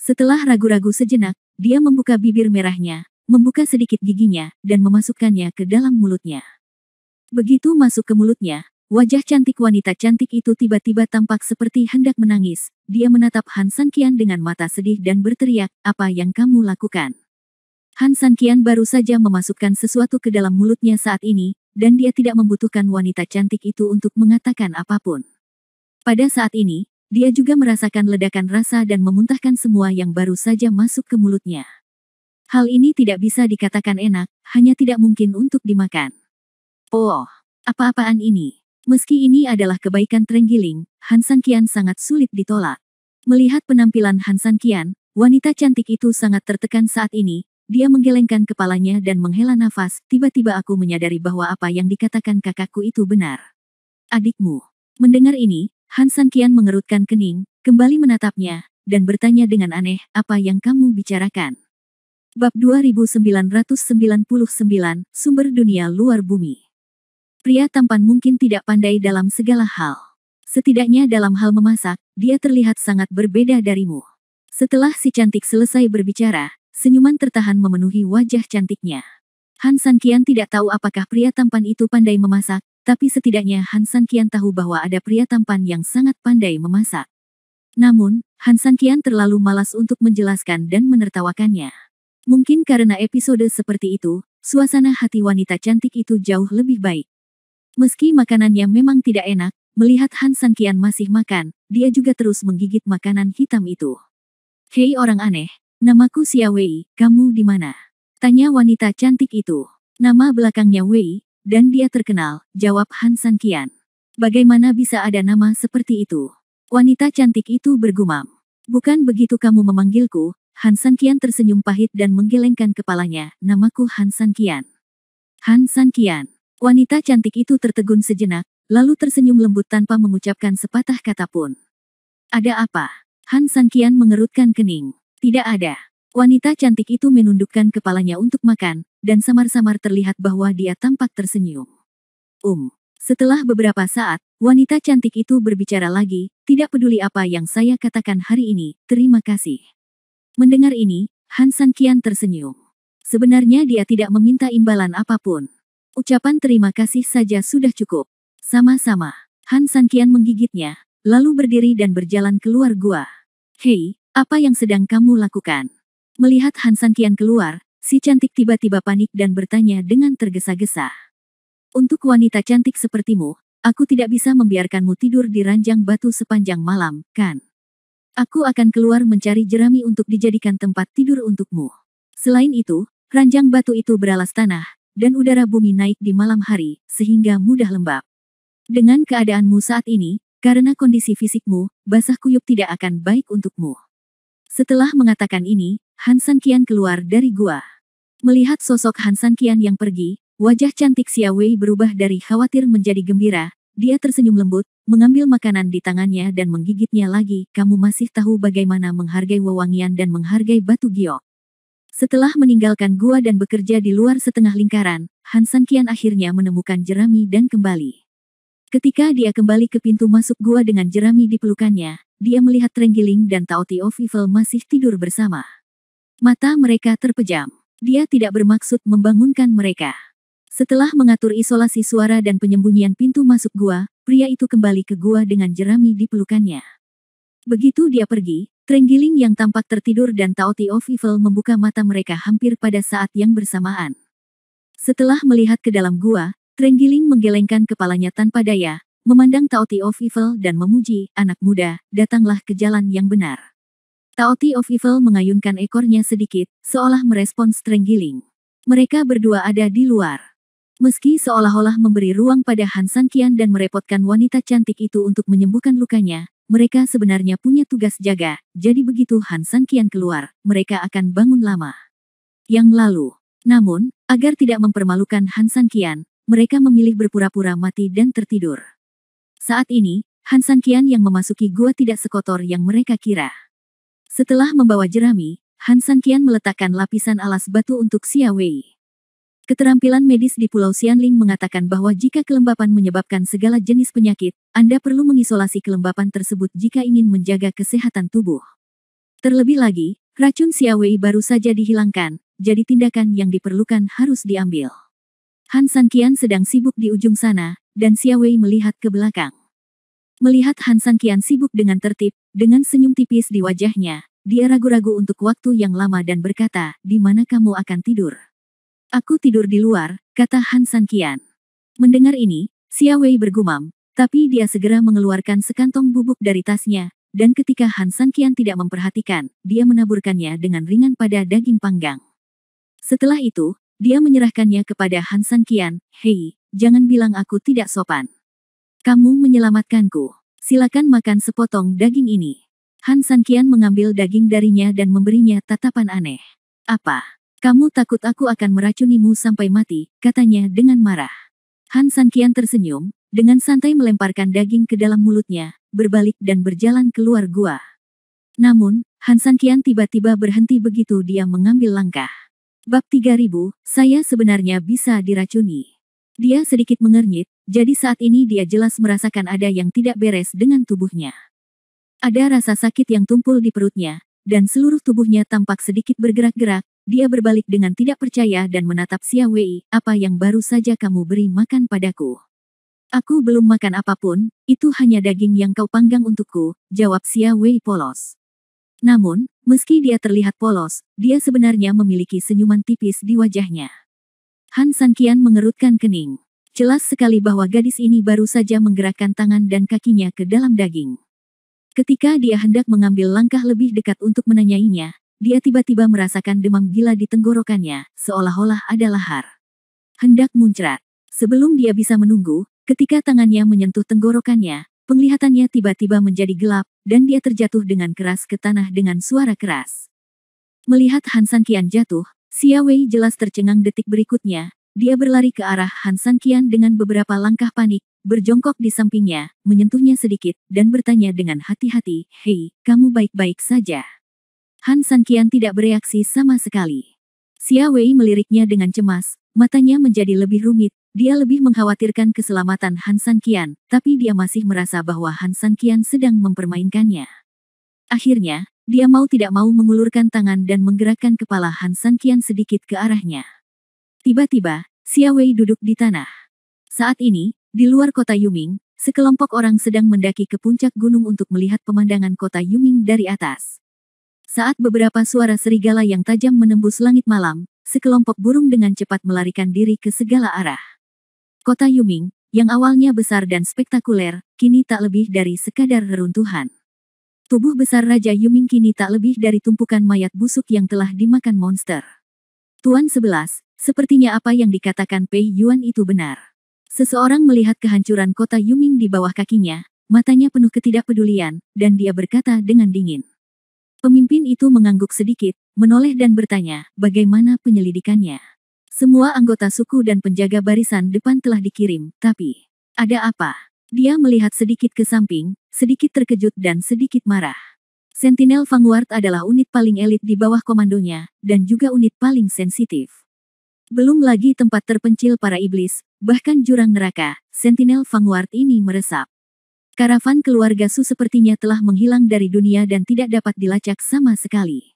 Setelah ragu-ragu sejenak, dia membuka bibir merahnya, membuka sedikit giginya, dan memasukkannya ke dalam mulutnya. Begitu masuk ke mulutnya, wajah cantik wanita cantik itu tiba-tiba tampak seperti hendak menangis. Dia menatap Han Sanqian dengan mata sedih dan berteriak, "Apa yang kamu lakukan?" Han Sanqian baru saja memasukkan sesuatu ke dalam mulutnya saat ini, dan dia tidak membutuhkan wanita cantik itu untuk mengatakan apapun. Pada saat ini, dia juga merasakan ledakan rasa dan memuntahkan semua yang baru saja masuk ke mulutnya. Hal ini tidak bisa dikatakan enak, hanya tidak mungkin untuk dimakan. Oh, apa-apaan ini? Meski ini adalah kebaikan Trenggiling, Han Sanqian sangat sulit ditolak. Melihat penampilan Han Sanqian, wanita cantik itu sangat tertekan saat ini. Dia menggelengkan kepalanya dan menghela nafas. Tiba-tiba aku menyadari bahwa apa yang dikatakan kakakku itu benar. Adikmu. Mendengar ini, Han Sanqian mengerutkan kening, kembali menatapnya, dan bertanya dengan aneh, "Apa yang kamu bicarakan?" Bab 2999, Sumber Dunia Luar Bumi. Pria tampan mungkin tidak pandai dalam segala hal. Setidaknya dalam hal memasak, dia terlihat sangat berbeda darimu. Setelah si cantik selesai berbicara, senyuman tertahan memenuhi wajah cantiknya. Han Sanqian tidak tahu apakah pria tampan itu pandai memasak, tapi setidaknya Han Sanqian tahu bahwa ada pria tampan yang sangat pandai memasak. Namun, Han Sanqian terlalu malas untuk menjelaskan dan menertawakannya. Mungkin karena episode seperti itu, suasana hati wanita cantik itu jauh lebih baik. Meski makanannya memang tidak enak, melihat Han Sanqian masih makan, dia juga terus menggigit makanan hitam itu. "Hei orang aneh, namaku Xia Wei, kamu di mana?" tanya wanita cantik itu. "Nama belakangnya Wei, dan dia terkenal," jawab Han Sanqian. "Bagaimana bisa ada nama seperti itu?" Wanita cantik itu bergumam. "Bukan begitu kamu memanggilku?" Han Sanqian tersenyum pahit dan menggelengkan kepalanya. "Namaku Han Sanqian." Han Sanqian. Wanita cantik itu tertegun sejenak, lalu tersenyum lembut tanpa mengucapkan sepatah kata pun. "Ada apa?" Han Sanqian mengerutkan kening. "Tidak ada." Wanita cantik itu menundukkan kepalanya untuk makan, dan samar-samar terlihat bahwa dia tampak tersenyum. Setelah beberapa saat, wanita cantik itu berbicara lagi, "Tidak peduli apa yang saya katakan hari ini, terima kasih." Mendengar ini, Han Sanqian tersenyum. Sebenarnya dia tidak meminta imbalan apapun. Ucapan terima kasih saja sudah cukup. "Sama-sama." Han Sanqian menggigitnya, lalu berdiri dan berjalan keluar gua. "Hei, apa yang sedang kamu lakukan?" Melihat Han Sanqian keluar, si cantik tiba-tiba panik dan bertanya dengan tergesa-gesa. "Untuk wanita cantik sepertimu, aku tidak bisa membiarkanmu tidur di ranjang batu sepanjang malam, kan? Aku akan keluar mencari jerami untuk dijadikan tempat tidur untukmu." Selain itu, ranjang batu itu beralas tanah, dan udara bumi naik di malam hari, sehingga mudah lembab. Dengan keadaanmu saat ini, karena kondisi fisikmu, basah kuyup tidak akan baik untukmu. Setelah mengatakan ini, Han Sanqian keluar dari gua. Melihat sosok Han Sanqian yang pergi, wajah cantik Xia Wei berubah dari khawatir menjadi gembira. Dia tersenyum lembut, mengambil makanan di tangannya dan menggigitnya lagi. "Kamu masih tahu bagaimana menghargai wewangian dan menghargai batu giok." Setelah meninggalkan gua dan bekerja di luar setengah lingkaran, Han Sanqian akhirnya menemukan jerami dan kembali. Ketika dia kembali ke pintu masuk gua dengan jerami di pelukannya, dia melihat Trenggiling dan Taoti of Evil masih tidur bersama. Mata mereka terpejam. Dia tidak bermaksud membangunkan mereka. Setelah mengatur isolasi suara dan penyembunyian pintu masuk gua, pria itu kembali ke gua dengan jerami di pelukannya. Begitu dia pergi, Trenggiling yang tampak tertidur dan Taoti of Evil membuka mata mereka hampir pada saat yang bersamaan. Setelah melihat ke dalam gua, Trenggiling menggelengkan kepalanya tanpa daya, memandang Taoti of Evil dan memuji, "Anak muda, datanglah ke jalan yang benar." Taoti of Evil mengayunkan ekornya sedikit, seolah merespons Trenggiling. Mereka berdua ada di luar. Meski seolah-olah memberi ruang pada Han Sanqian dan merepotkan wanita cantik itu untuk menyembuhkan lukanya, mereka sebenarnya punya tugas jaga, jadi begitu Han Sanqian keluar, mereka akan bangun lama. Yang lalu, namun, agar tidak mempermalukan Han Sanqian, mereka memilih berpura-pura mati dan tertidur. Saat ini, Han Sanqian yang memasuki gua tidak sekotor yang mereka kira. Setelah membawa jerami, Han Sanqian meletakkan lapisan alas batu untuk Xia Wei. Keterampilan medis di Pulau Xianling mengatakan bahwa jika kelembapan menyebabkan segala jenis penyakit, Anda perlu mengisolasi kelembapan tersebut jika ingin menjaga kesehatan tubuh. Terlebih lagi, racun Xia Wei baru saja dihilangkan, jadi tindakan yang diperlukan harus diambil. Han Sanqian sedang sibuk di ujung sana, dan Xia Wei melihat ke belakang. Melihat Han Sanqian sibuk dengan tertib, dengan senyum tipis di wajahnya, dia ragu-ragu untuk waktu yang lama dan berkata, "Di mana kamu akan tidur?" "Aku tidur di luar," kata Han Sanqian. Mendengar ini, Xia Wei bergumam, tapi dia segera mengeluarkan sekantong bubuk dari tasnya, dan ketika Han Sanqian tidak memperhatikan, dia menaburkannya dengan ringan pada daging panggang. Setelah itu, dia menyerahkannya kepada Han Sanqian, "Hei, jangan bilang aku tidak sopan. Kamu menyelamatkanku. Silakan makan sepotong daging ini." Han Sanqian mengambil daging darinya dan memberinya tatapan aneh. "Apa? Kamu takut aku akan meracunimu sampai mati?" katanya dengan marah. Han Sanqian tersenyum, dengan santai melemparkan daging ke dalam mulutnya, berbalik dan berjalan keluar gua. Namun, Han Sanqian tiba-tiba berhenti begitu dia mengambil langkah. Bab 3000, saya sebenarnya bisa diracuni. Dia sedikit mengernyit, jadi saat ini dia jelas merasakan ada yang tidak beres dengan tubuhnya. Ada rasa sakit yang tumpul di perutnya, dan seluruh tubuhnya tampak sedikit bergerak-gerak. Dia berbalik dengan tidak percaya dan menatap Xia Wei, "Apa yang baru saja kamu beri makan padaku?" "Aku belum makan apapun, itu hanya daging yang kau panggang untukku," jawab Xia Wei polos. Namun, meski dia terlihat polos, dia sebenarnya memiliki senyuman tipis di wajahnya. Han Sanqian mengerutkan kening. Jelas sekali bahwa gadis ini baru saja menggerakkan tangan dan kakinya ke dalam daging. Ketika dia hendak mengambil langkah lebih dekat untuk menanyainya, dia tiba-tiba merasakan demam gila di tenggorokannya, seolah-olah ada lahar hendak muncrat. Sebelum dia bisa menunggu, ketika tangannya menyentuh tenggorokannya, penglihatannya tiba-tiba menjadi gelap, dan dia terjatuh dengan keras ke tanah dengan suara keras. Melihat Han Sanqian jatuh, Xia Wei jelas tercengang detik berikutnya. Dia berlari ke arah Han Sanqian dengan beberapa langkah panik, berjongkok di sampingnya, menyentuhnya sedikit, dan bertanya dengan hati-hati, "Hei, kamu baik-baik saja?" Han Sanqian tidak bereaksi sama sekali. Xia Wei meliriknya dengan cemas, matanya menjadi lebih rumit, dia lebih mengkhawatirkan keselamatan Han Sanqian, tapi dia masih merasa bahwa Han Sanqian sedang mempermainkannya. Akhirnya, dia mau tidak mau mengulurkan tangan dan menggerakkan kepala Han Sanqian sedikit ke arahnya. Tiba-tiba, Xia Wei duduk di tanah. Saat ini, di luar kota Yuming, sekelompok orang sedang mendaki ke puncak gunung untuk melihat pemandangan kota Yuming dari atas. Saat beberapa suara serigala yang tajam menembus langit malam, sekelompok burung dengan cepat melarikan diri ke segala arah. Kota Yuming, yang awalnya besar dan spektakuler, kini tak lebih dari sekadar reruntuhan. Tubuh besar Raja Yuming kini tak lebih dari tumpukan mayat busuk yang telah dimakan monster. Tuan 11, sepertinya apa yang dikatakan Pei Yuan itu benar. Seseorang melihat kehancuran kota Yuming di bawah kakinya, matanya penuh ketidakpedulian, dan dia berkata dengan dingin. Pemimpin itu mengangguk sedikit, menoleh dan bertanya, bagaimana penyelidikannya? Semua anggota suku dan penjaga barisan depan telah dikirim, tapi ada apa? Dia melihat sedikit ke samping, sedikit terkejut dan sedikit marah. Sentinel Vanguard adalah unit paling elit di bawah komandonya, dan juga unit paling sensitif. Belum lagi tempat terpencil para iblis, bahkan jurang neraka, Sentinel Vanguard ini meresap. Karavan keluarga Su sepertinya telah menghilang dari dunia dan tidak dapat dilacak sama sekali.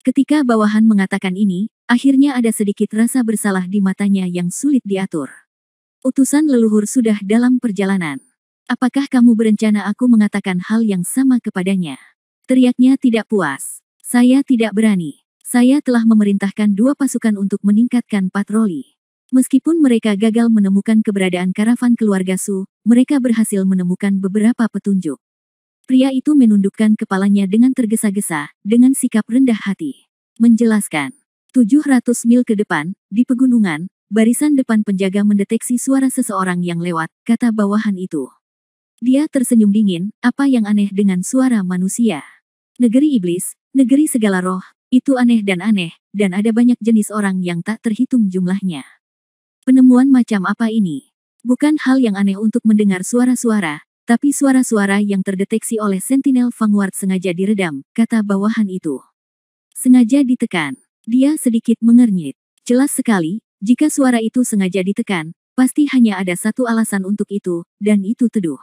Ketika bawahan mengatakan ini, akhirnya ada sedikit rasa bersalah di matanya yang sulit diatur. Utusan leluhur sudah dalam perjalanan. Apakah kamu berencana aku mengatakan hal yang sama kepadanya? Teriaknya tidak puas. Saya tidak berani. Saya telah memerintahkan 2 pasukan untuk meningkatkan patroli. Meskipun mereka gagal menemukan keberadaan karavan keluarga Su, mereka berhasil menemukan beberapa petunjuk. Pria itu menundukkan kepalanya dengan tergesa-gesa, dengan sikap rendah hati. Menjelaskan, 700 mil ke depan, di pegunungan, barisan depan penjaga mendeteksi suara seseorang yang lewat, kata bawahan itu. Dia tersenyum dingin, apa yang aneh dengan suara manusia? Negeri iblis, negeri segala roh, itu aneh, dan ada banyak jenis orang yang tak terhitung jumlahnya. Penemuan macam apa ini? Bukan hal yang aneh untuk mendengar suara-suara, tapi suara-suara yang terdeteksi oleh Sentinel Vanguard sengaja diredam, kata bawahan itu. Sengaja ditekan. Dia sedikit mengernyit. Jelas sekali, jika suara itu sengaja ditekan, pasti hanya ada satu alasan untuk itu, dan itu teduh.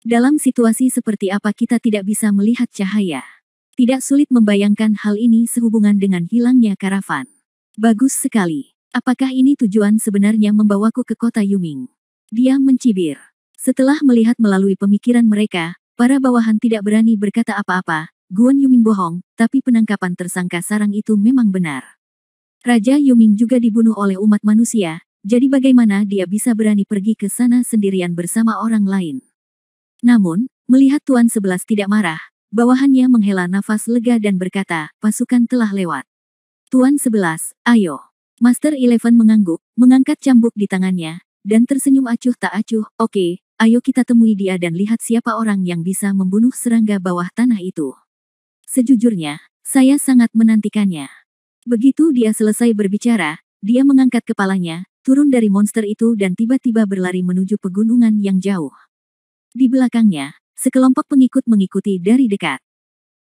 Dalam situasi seperti apa kita tidak bisa melihat cahaya? Tidak sulit membayangkan hal ini sehubungan dengan hilangnya karavan. Bagus sekali. Apakah ini tujuan sebenarnya membawaku ke kota Yuming? Dia mencibir. Setelah melihat melalui pemikiran mereka, para bawahan tidak berani berkata apa-apa. Guan Yuming bohong, tapi penangkapan tersangka sarang itu memang benar. Raja Yuming juga dibunuh oleh umat manusia, jadi bagaimana dia bisa berani pergi ke sana sendirian bersama orang lain? Namun, melihat Tuan 11 tidak marah, bawahannya menghela nafas lega dan berkata, pasukan telah lewat. Tuan 11, ayo. Master Eleven mengangguk, mengangkat cambuk di tangannya, dan tersenyum acuh tak acuh, oke, ayo kita temui dia dan lihat siapa orang yang bisa membunuh serangga bawah tanah itu. Sejujurnya, saya sangat menantikannya. Begitu dia selesai berbicara, dia mengangkat kepalanya, turun dari monster itu dan tiba-tiba berlari menuju pegunungan yang jauh. Di belakangnya, sekelompok pengikut mengikuti dari dekat.